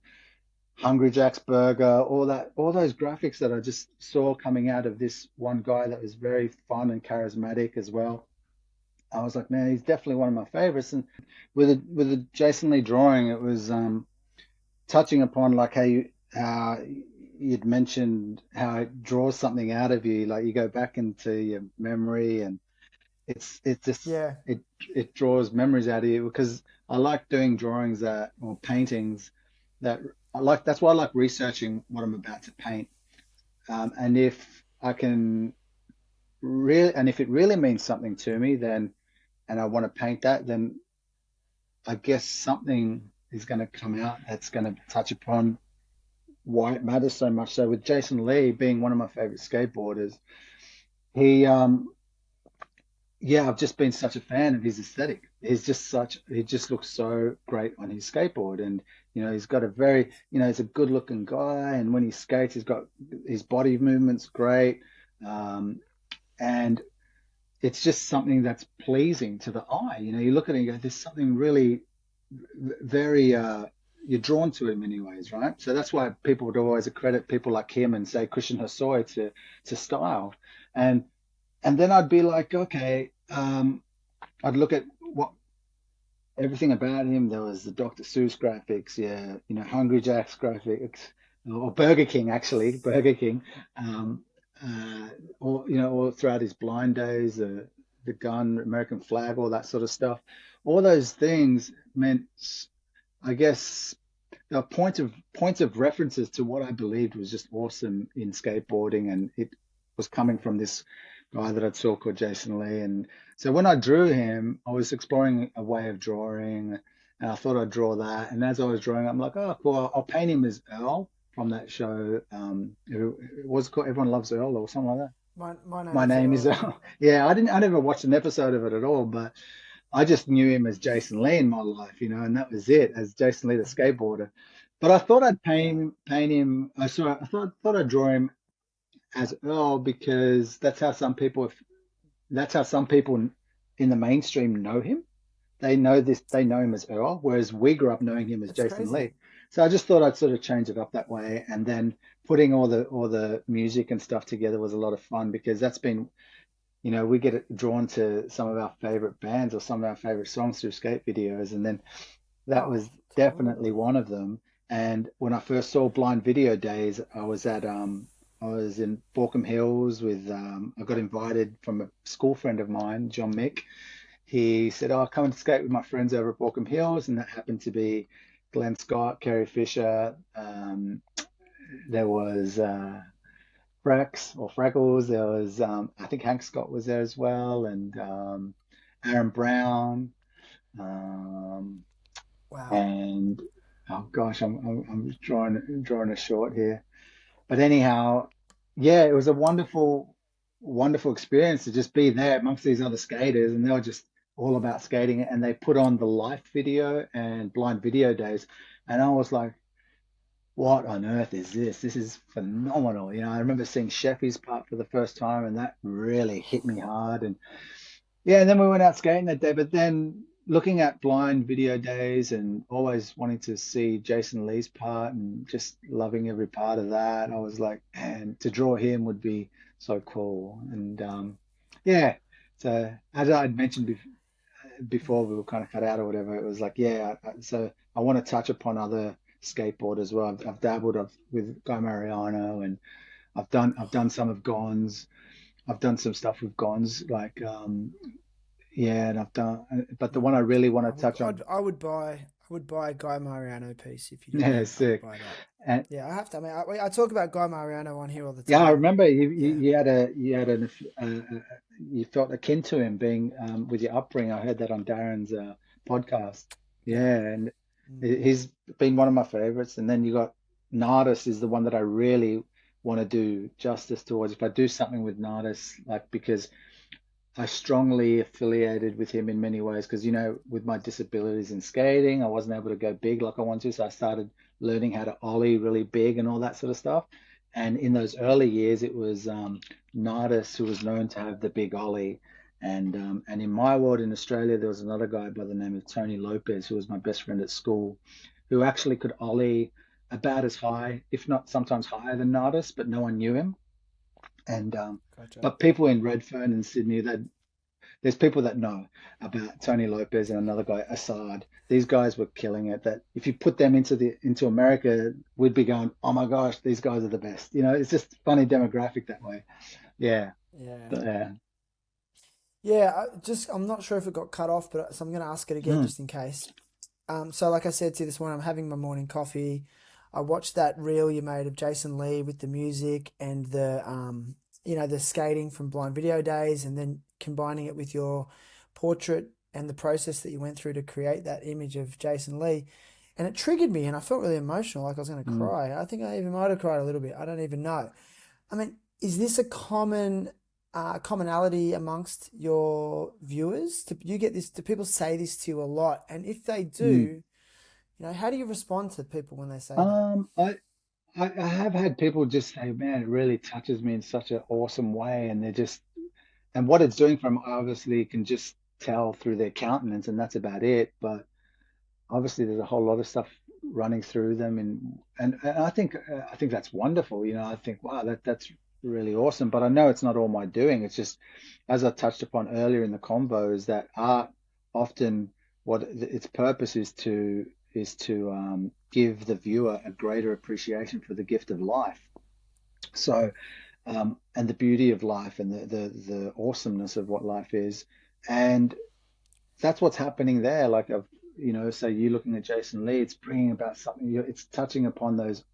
Hungry Jack's Burger, all those graphics that I just saw coming out of this one guy that was very fun and charismatic as well. I was like, man, he's definitely one of my favorites. And with the Jason Lee drawing, it was touching upon like how you'd mentioned how it draws something out of you, like you go back into your memory and it just Yeah. it draws memories out of you because I like doing drawings that or paintings that that's why I like researching what I'm about to paint. And if I can if it really means something to me, then and I want to paint that, then I guess something is going to come out that's going to touch upon why it matters so much. So with Jason Lee being one of my favorite skateboarders, he yeah, I've just been such a fan of his aesthetic. He just looks so great on his skateboard. And, he's got a very, he's a good looking guy. And when he skates, he's got his body movement's great. Um, and it's just something that's pleasing to the eye. You look at it and go, there's something really very, you're drawn to it in many ways, right? So that's why people would always accredit people like him and say Christian Hosoi to style. And then I'd be like, okay, I'd look at what everything about him. There was the Dr. Seuss graphics, yeah, Hungry Jack's graphics, or Burger King, actually, Burger King, um, all all throughout his blind days, the gun, American flag, all that sort of stuff. All those things meant, I guess, points of references to what I believed was just awesome in skateboarding, and it was coming from this guy that I saw called Jason Lee. And so when I drew him, I was exploring a way of drawing, and I thought I'd draw that. And as I was drawing, I'm like, oh, cool, I'll paint him as Earl from that show. It was called Everyone Loves Earl or something like that. My name My is name is Earl. Earl. Yeah, I never watched an episode of it at all, but I just knew him as Jason Lee in my life, and that was it, as Jason Lee the skateboarder. But I thought I'd Yeah, paint him. I thought I'd draw him as Earl because that's how some people in the mainstream know him. They know him as Earl, whereas we grew up knowing him as that's Jason crazy. Lee. So I just thought I'd sort of change it up that way, and then putting all the music and stuff together was a lot of fun because that's been, we get drawn to some of our favorite bands or some of our favorite songs through skate videos, and then that Oh, was definitely totally. one of them. And when I first saw Blind Video Days, I was in Borkham Hills with I got invited from a school friend of mine, John Mick. He said, "Oh, come and skate with my friends over at Borkham Hills," and that happened to be Glenn Scott, Kerry Fisher. There was Frax or Freckles. There was I think Hank Scott was there as well, and Aaron Brown. Um, Wow. and oh gosh, I'm drawing a short here. But anyhow, yeah, it was a wonderful experience to just be there amongst these other skaters, and they were just all about skating. And they put on the live video and blind video days, and I was like, what on earth is this? This is phenomenal. I remember seeing Sheffy's part for the first time, and that really hit me hard. And yeah, and then we went out skating that day. But then looking at blind video days and always wanting to see Jason Lee's part and just loving every part of that, I was like, man, to draw him would be so cool. And yeah, so as I'd mentioned before we were kind of cut out or whatever, it was like, yeah, so I want to touch upon other skateboarders as well. I've dabbled with Guy Mariano, and I've done some of Gon's. I've done some stuff with Gon's, like yeah, and I've done, but the one I really want to touch on, I would buy a Guy Mariano piece if you do yeah, that. I would sick. buy that. And Yeah, I have to. I mean, I talk about Guy Mariano on here all the yeah, I time. remember Yeah, you felt akin to him being with your upbringing. I heard that on Darren's podcast. yeah. Yeah, and Mm. he's been one of my favorites. And then you got Nardis is the one that I really want to do justice towards. If I do something with Nardis, like because I strongly affiliated with him in many ways because, with my disabilities in skating, I wasn't able to go big like I wanted to. So I started learning how to ollie really big and all that sort of stuff. And in those early years, it was Nardis who was known to have the big ollie. And in my world in Australia, there was another guy by the name of Tony Lopez, who was my best friend at school, who actually could ollie about as high, if not sometimes higher than Nardis, but no one knew him. And Gotcha. but people in Redfern and Sydney, there's people that know about Tony Lopez and another guy, Assad. These guys were killing it. That if you put them into America, we'd be going, oh my gosh, these guys are the best. It's just funny demographic that way. Yeah, Yeah. but, yeah. Yeah, I'm not sure if it got cut off, but so I'm going to ask it again Mm, just in case. So like I said to you this morning, I'm having my morning coffee. I watched that reel you made of Jason Lee with the music and the skating from Blind Video Days, and then combining it with your portrait and the process that you went through to create that image of Jason Lee. And it triggered me, and I felt really emotional, like I was going to mm. cry. I think I even might have cried a little bit. I don't even know. I mean, is this a commonality amongst your viewers? Do you get this? Do people say this to you a lot? And if they Mm. do, how do you respond to people when they say that? Um, I, I have had people just say, man, it really touches me in such an awesome way, and and what it's doing for them, obviously, can just tell through their countenance, and that's about it. But obviously there's a whole lot of stuff running through them, and I think that's wonderful. You know, I think wow, that's really awesome. But I know it's not all my doing. It's just as I touched upon earlier in the convo, is that art often what its purpose is to give the viewer a greater appreciation for the gift of life. So and the beauty of life and the awesomeness of what life is. And that's what's happening there. Like, you know, say you looking at Jason Lee, it's bringing about something, it's touching upon those,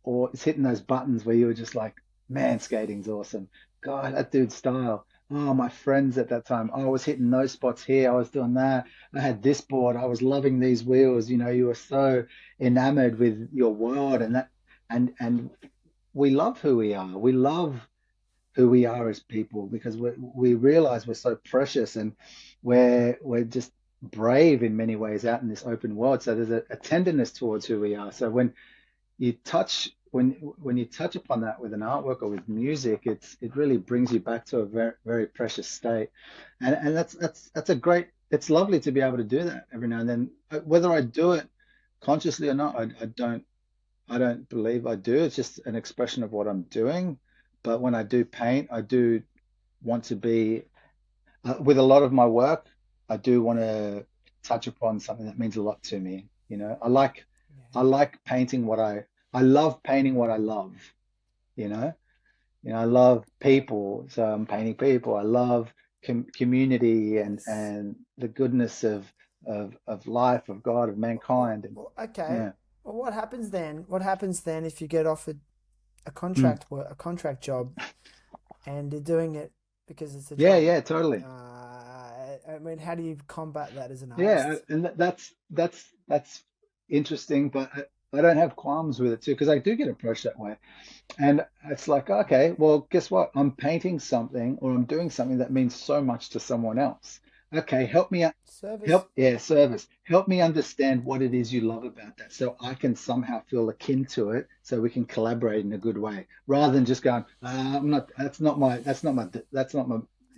or it's hitting those buttons where you were just like, man, skating's awesome. God, that dude's style. Oh, my friends at that time, oh, I was hitting those spots here. I was doing that. I had this board. I was loving these wheels. You know, you were so enamored with your world and that, and we love who we are. We love who we are as people because we realize we're so precious and we're just brave in many ways out in this open world. So there's a tenderness towards who we are. So you touch when you touch upon that with an artwork or with music, it really brings you back to a very very precious state, and that's a great. It's lovely to be able to do that every now and then. Whether I do it consciously or not, I don't believe I do. It's just an expression of what I'm doing. But when I do paint, I do want to be with a lot of my work. I do want to touch upon something that means a lot to me. You know, I like painting I love painting what I love. You know, I love people, so I'm painting people. I love community Yes. and the goodness of life, of God, of mankind. And Okay. yeah. Well, what happens then? What happens then if you get offered Mm. a contract job and you're doing it because it's a Yeah, job? yeah, totally. I mean, how do you combat that as an Yeah, artist? and that's interesting, but I don't have qualms with it too because I do get approached that way, and it's like, okay, well, guess what? I'm painting something or I'm doing something that means so much to someone else. Okay, Service. service. Help me understand what it is you love about that, so I can somehow feel akin to it, so we can collaborate in a good way, rather than just going, I'm not. That's not my.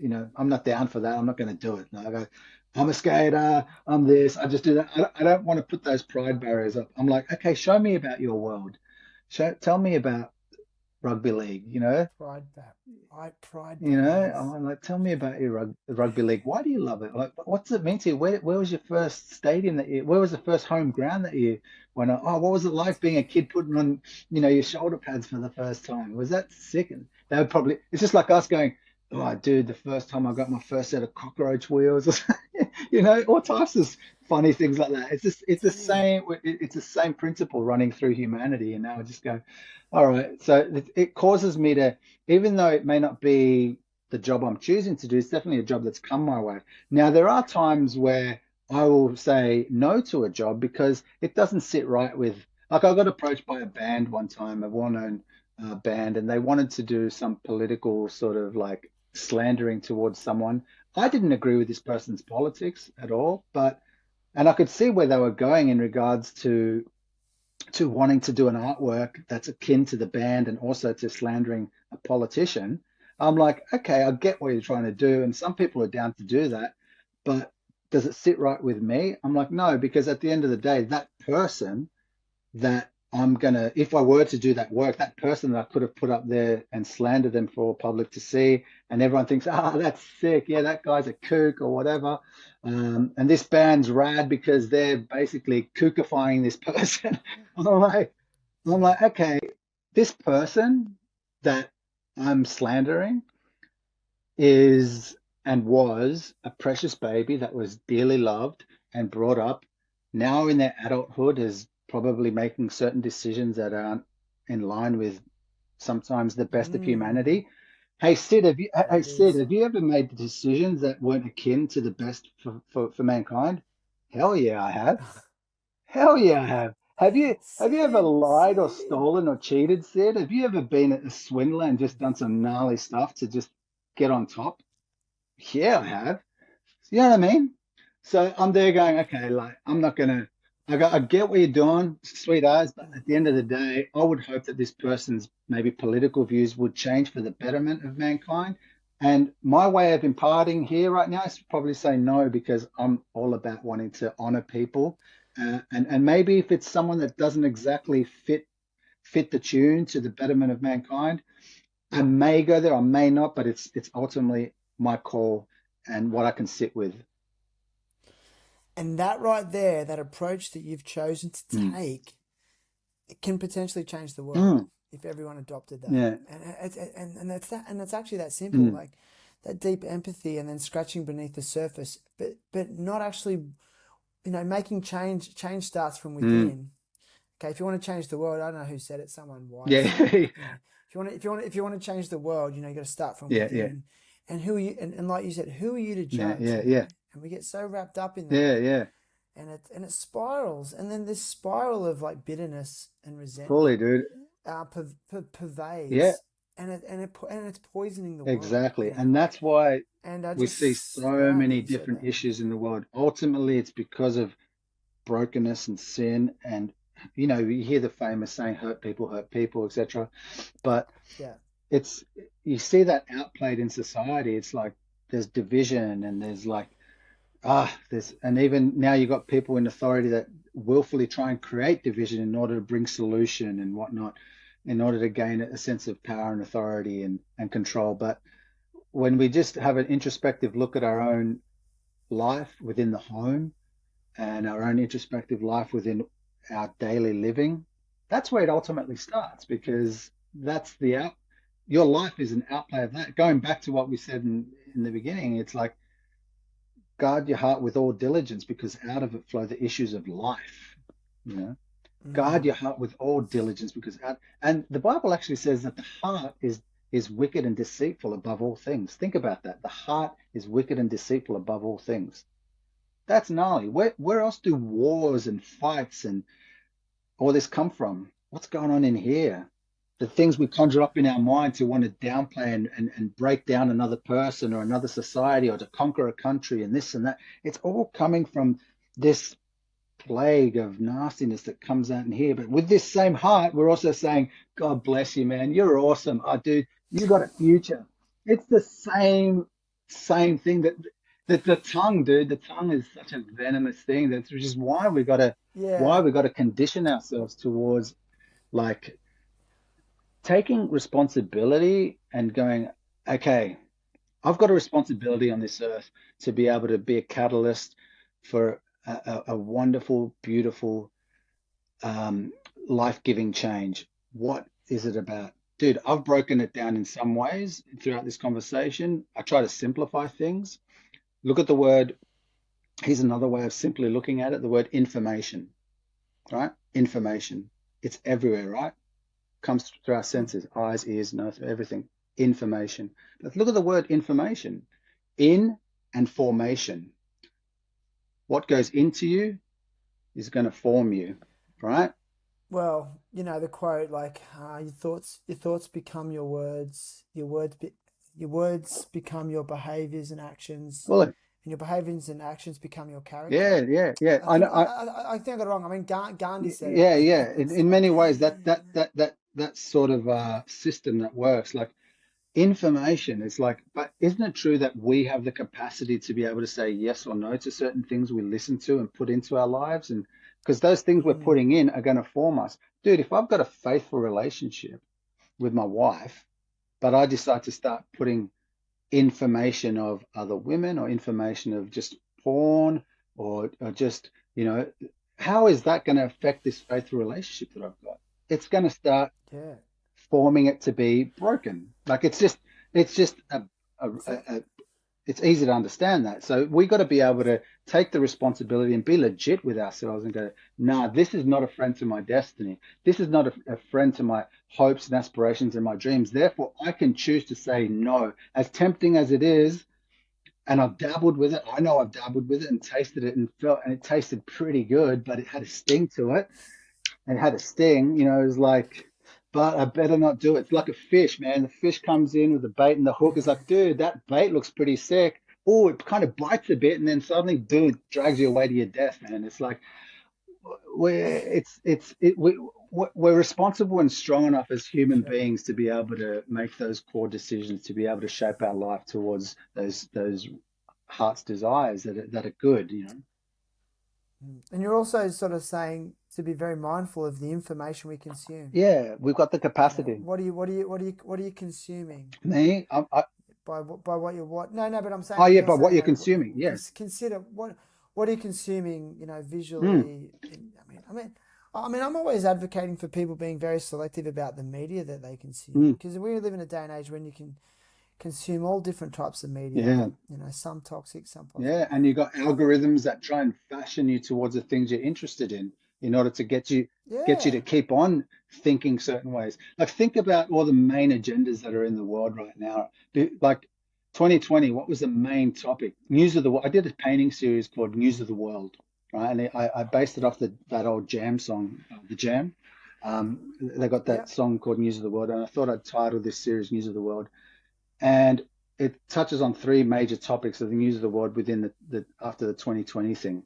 You know, I'm not down for that. I'm not going to do it. No, I go, I'm a skater. I'm this. I just do that. I don't want to put those pride barriers up. I'm like, okay, show me about your world. Tell me about rugby league. Pride You know, barriers. I'm like, tell me about your rugby league. Why do you love it? Like, what's it mean to you? Where was your first stadium where was the first home ground that you went on? Oh, what was it like being a kid putting on, you know, your shoulder pads for the first time? Was that sick? And they would probably, it's just like us going, oh, dude, the first time I got my first set of cockroach wheels, or something, you know, all types of funny things like that. Dude. It's the same principle running through humanity. And now I just go, all right. So it causes me to, even though it may not be the job I'm choosing to do, it's definitely a job that's come my way. Now, there are times where I will say no to a job because it doesn't sit right with, like, I got approached by a band one time, a well-known band, and they wanted to do some political sort of like slandering towards someone. I didn't agree with this person's politics at all, and I could see where they were going in regards to wanting to do an artwork that's akin to the band and also to slandering a politician. I'm like, okay, I get what you're trying to do, and some people are down to do that, but does it sit right with me? I'm like, no, because at the end of the day, that person that I'm gonna, if I were to do that work, that person that I could have put up there and slandered them for public to see, and everyone thinks, ah, that's sick, yeah, that guy's a kook or whatever. And this band's rad because they're basically kookifying this person. I'm like, I'm Yeah. like, okay, this person that I'm slandering is and was a precious baby that was dearly loved and brought up. Now in their adulthood is probably making certain decisions that aren't in line with sometimes the best of Mm, humanity. Hey that Sid, is have you ever made decisions that weren't akin to the best for mankind? Hell yeah, I have. Hell yeah, I have. Have you ever lied or Sid. stolen or cheated, Sid? Have you ever been a swindler and just done some gnarly stuff to just get on top? Yeah, I have. You know what I mean? So I'm there going, okay, like I'm not gonna. I get what you're doing, sweet eyes, but at the end of the day, I would hope that this person's maybe political views would change for the betterment of mankind. And my way of imparting here right now is to probably say no because I'm all about wanting to honor people And maybe if it's someone that doesn't exactly fit the tune to the betterment of mankind, I may go there, I may not, but it's ultimately my call and what I can sit with. And that right there, that approach that you've chosen to Mm. take, it can potentially change the world Mm. if everyone adopted that. Yeah. And that's that, and it's actually that simple, Mm. like that deep empathy and then scratching beneath the surface, but not actually, making change. Change starts from Mm. within. Okay, if you want to change the world, I don't know who said it, someone wise Yeah. said it, but if you want to change the world, you got to start from Yeah. Yeah. within. And who are you? And like you said, who are you to Yeah. judge? Yeah. Yeah. And we get so wrapped up in Yeah. that, Yeah. and it spirals, and then this spiral of like bitterness and Fully, resentment dude. Yeah. pervades, and it's poisoning the world. Exactly. And that's why And I we see just so glad that many you said different that. issues in the world. Ultimately, it's because of brokenness and sin. And, you hear the famous saying, hurt people, etc. But Yeah. it's, you see that outplayed in society. It's like there's division and there's like, and even now you've got people in authority that willfully try and create division in order to bring solution and whatnot, in order to gain a sense of power and authority and control. But when we just have an introspective look at our own life within the home and our own introspective life within our daily living, that's where it ultimately starts, because that's your life is an outplay of that. Going back to what we said in the beginning, it's like guard your heart with all diligence because out of it flow the issues of life. You know, guard Mm. your heart with all diligence because and the Bible actually says that the heart is wicked and deceitful above all things. Think about that. The heart is wicked and deceitful above all things. That's gnarly. Where else do wars and fights and all this come from? What's going on in here? The things we conjure up in our mind to want to downplay and break down another person or another society or to conquer a country and this and that. It's all coming from this plague of nastiness that comes out in here. But with this same heart, we're also saying, God bless you, man. You're awesome. Oh, dude, you got a future. It's the same thing that the tongue, dude. The tongue is such a venomous thing. That's which is why Yeah. we got to condition ourselves towards like taking responsibility and going, okay, I've got a responsibility on this earth to be able to be a catalyst for a wonderful, beautiful, um, life-giving change. What is it about? Dude, I've broken it down in some ways throughout this conversation. I try to simplify things. Look at the word, here's another way of simply looking at it, the word information, right? Information. It's everywhere, right? Comes through our senses, eyes, ears, nose, everything. Information. Let's look at the word information. In and formation. What goes into you is going to form you, right? Well, the quote like your thoughts become your words, your words become your behaviors and actions, Well, and your behaviors and actions become your character. yeah, yeah, yeah. I I know. think I think I got it wrong. I mean, Gandhi said Yeah, it. yeah. In, It's in like, many ways, that sort of system that works, like information, is like. But isn't it true that we have the capacity to be able to say yes or no to certain things we listen to and put into our lives, and because those things we're mm, putting in are going to form us, dude. If I've got a faithful relationship with my wife, but I decide to start putting information of other women or information of just porn or just, how is that going to affect this faithful relationship that I've got? It's going to start yeah, forming it to be broken. Like it's just that's it. a it's easy to understand that. So we got to be able to take the responsibility and be legit with ourselves and go, nah, this is not a friend to my destiny. This is not a friend to my hopes and aspirations and my dreams. Therefore, I can choose to say no. As tempting as it is, and I've dabbled with it. I know I've dabbled with it and tasted it and felt, and it tasted pretty good, but it had a sting to it and had a sting, it was like, but I better not do it. It's like a fish, man. The fish comes in with the bait and the hook is like, dude, that bait looks pretty sick. Oh, it kind of bites a bit and then suddenly, boom, it drags you away to your death, man. It's like we're responsible and strong enough as human Sure. beings to be able to make those core decisions, to be able to shape our life towards those heart's desires that are good. And you're also sort of saying to be very mindful of the information we consume. Yeah, we've got the You know, capacity. what are you consuming Me, by what you're what? No, no, but I'm oh saying yeah, you're but what saying you're like consuming, yes. consider what are you consuming? You know, Mm, visually. I'm always advocating for people being very selective about the media that they consume mm, because we live in a day and age when you can consume all different types of media. yeah, You know, some toxic, some yeah. positive. And you got algorithms that try and fashion you towards the things you're interested in order to get you to Yeah. keep on thinking certain ways. Like think about all the main agendas that are in the world right now. Like 2020, what was the main topic? News of the world. I did a painting series called News of the World, right? And I based it Yeah. off that old Jam song, The Jam. They got Yeah. that song called News of the World, and I thought I'd title this series News of the World. And it touches on three major topics of the news of the world within the after the 2020 thing.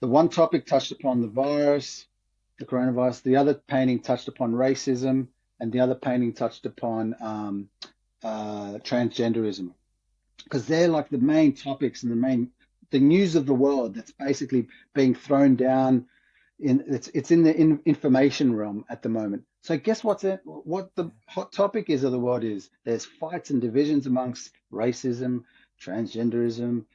The one topic touched upon the virus, the coronavirus. The other painting touched upon racism, and the other painting touched upon transgenderism, because they're like the main topics and the news of the world that's basically being thrown down it's in the information realm at the moment. So guess what the hot topic is of the world is there's fights and divisions amongst racism, transgenderism.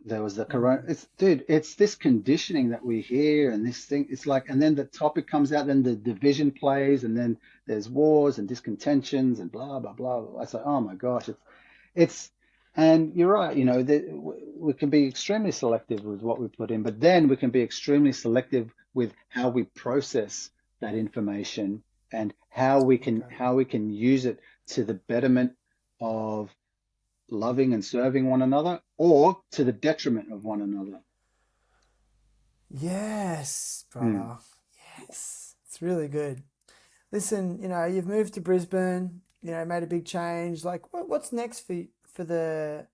There was the corona. Mm. It's dude, it's this conditioning that we hear and this thing. It's like, and then the topic comes out, then the division plays, and then there's wars and discontentions and blah blah blah. It's like, oh my gosh, it's and you're right, we can be extremely selective with what we put in, but then we can be extremely selective with how we process that information and Okay. how we can use it to the betterment of loving and serving one another or to the detriment of one another. Yes, Hmm. brother. Yes. It's really good. Listen, you've moved to Brisbane, made a big change. Like, what's next for the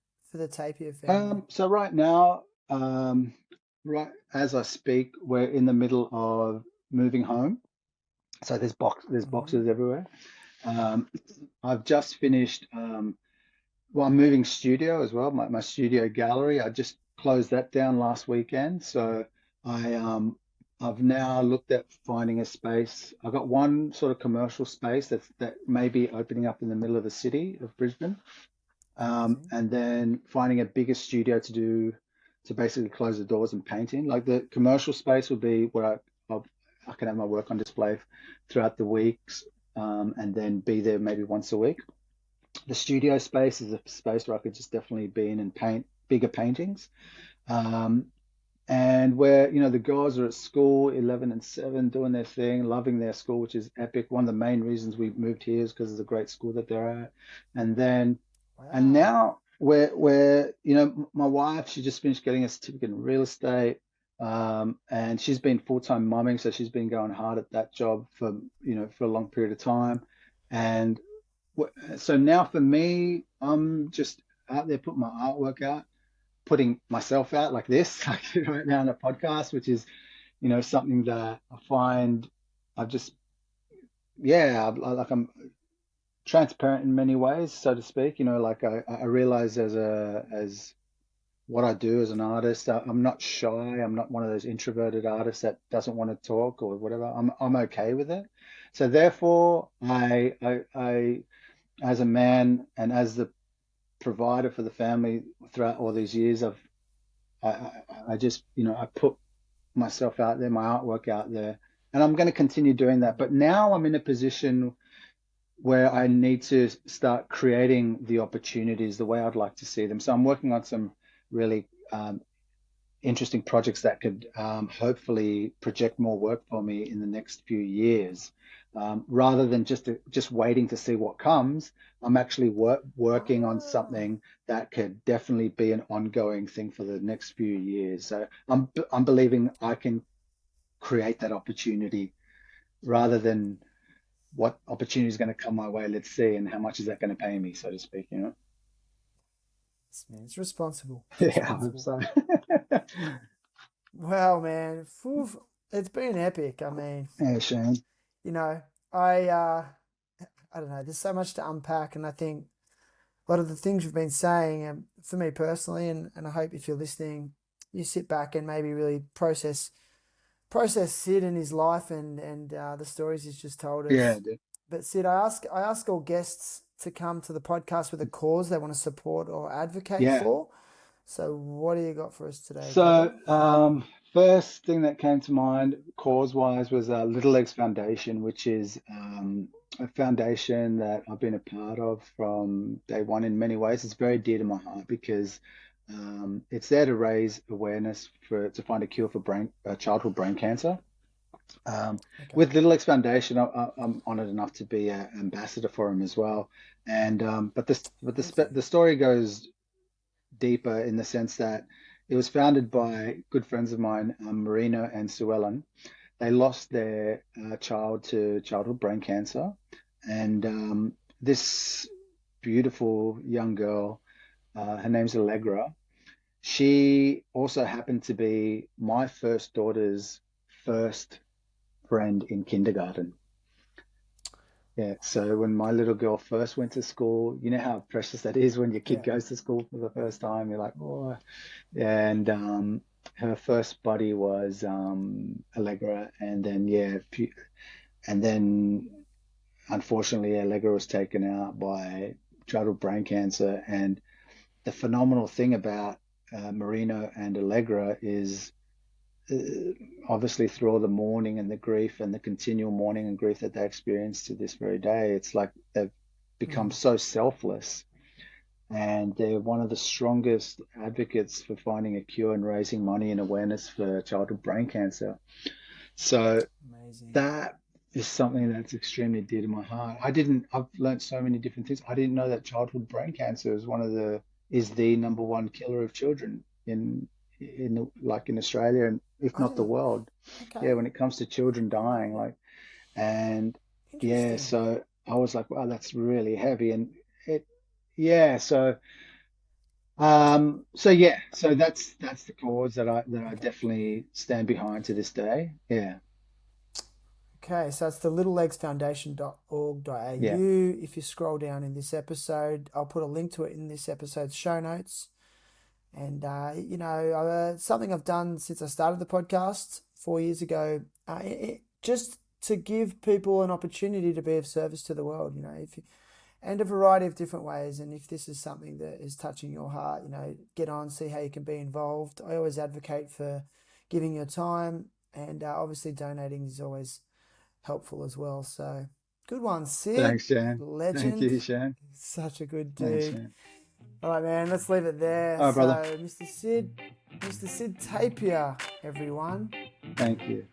Tapia family? So right now, right as I speak, we're in the middle of moving home. So there's Hmm. boxes everywhere. Um, I've just finished. Well, I'm moving studio as well. My studio gallery. I just closed that down last weekend. So I've now looked at finding a space. I've got one sort of commercial space that may be opening up in the middle of the city of Brisbane. Amazing. And then finding a bigger studio to basically close the doors and paint in. Like the commercial space will be where I can have my work on display throughout the weeks, and then be there maybe once a week. The studio space is a space where I could just definitely be in and paint bigger paintings. Um, and where, the girls are at school, 11 and 7, doing their thing, loving their school, which is epic. One of the main reasons we moved here is because of the great school that they're at. And then and Wow. now we're my wife, she just finished getting a certificate in real estate, and she's been full-time momming, so she's been going hard at that job for a long period of time. And so now for me, I'm just out there putting my artwork out, putting myself out like this, like right now on a podcast, which is something that I find I've just yeah, like I'm transparent in many ways, so to speak. Like I realize as what I do as an artist, I'm not shy. I'm not one of those introverted artists that doesn't want to talk or whatever. I'm okay with it. So therefore, I as a man and as the provider for the family throughout all these years, I just I put myself out there, my artwork out there, and I'm going to continue doing that. But now I'm in a position where I need to start creating the opportunities the way I'd like to see them. So I'm working on some really interesting projects that could hopefully project more work for me in the next few years. Rather than just waiting to see what comes, I'm actually working on Ah. something that could definitely be an ongoing thing for the next few years. So I'm believing I can create that opportunity rather than what opportunity is going to come my way. Let's see, and how much is that going to pay me, so to speak. Yes, man, it's responsible. It's Yeah, I hope responsible. so. Well, man, phew, it's been epic. I mean, Yeah, Shane. you know, I uh, I don't know. There's so much to unpack, and I think a lot of the things you've been saying, for me personally, and I hope if you're listening, you sit back and maybe really process Sid and his life and the stories he's just told Yeah, us. But Sid, I ask all guests to come to the podcast with a cause they want to support or advocate yeah. for. So what do you got for us today, So, brother? first thing that came to mind, cause-wise, was Little Legs Foundation, which is a foundation that I've been a part of from day one in many ways. It's very dear to my heart because it's there to raise awareness to find a cure for childhood brain cancer. Okay. With Little Legs Foundation, I'm honored enough to be an ambassador for him as well. And the story goes deeper in the sense that it was founded by good friends of mine, Marina and Sue Ellen. They lost their child to childhood brain cancer, and this beautiful young girl, her name's Allegra. She also happened to be my first daughter's first friend in kindergarten. Yeah, so when my little girl first went to school, you know how precious that is when your kid Yeah. goes to school for the first time. You're like, oh, and her first buddy was Allegra, and then and then unfortunately Allegra was taken out by childhood brain cancer. And the phenomenal thing about Marino and Allegra is uh, obviously through all the mourning and the grief and the continual mourning and grief that they experience to this very day, it's like they've become Mm. so selfless, and they're one of the strongest advocates for finding a cure and raising money and awareness for childhood brain cancer. So Amazing. that is something that's extremely dear to my heart. I've learned so many different things. I didn't know that childhood brain cancer is the number one killer of children in Australia, and if I not the didn't. world. Yeah, Okay. when it comes to children dying, and yeah, Interesting. so I was like, wow, that's really heavy. And it, yeah, so that's the cause that I Okay. definitely stand behind to this day. Yeah, Okay, so it's the littlelegsfoundation.org.au. yeah. If you scroll down in this episode, I'll put a link to it in this episode's show notes. And, something I've done since I started the podcast 4 years ago, just to give people an opportunity to be of service to the world, and a variety of different ways. And if this is something that is touching your heart, get on, see how you can be involved. I always advocate for giving your time, and obviously donating is always helpful as well. So good one, Sid. Thanks, Jan. Thank Legend. you, Shan. Such a good Thanks, dude. Shan. All right, man, let's leave it there. All right, brother. So, Mr. Sid Tapia, everyone. Thank you.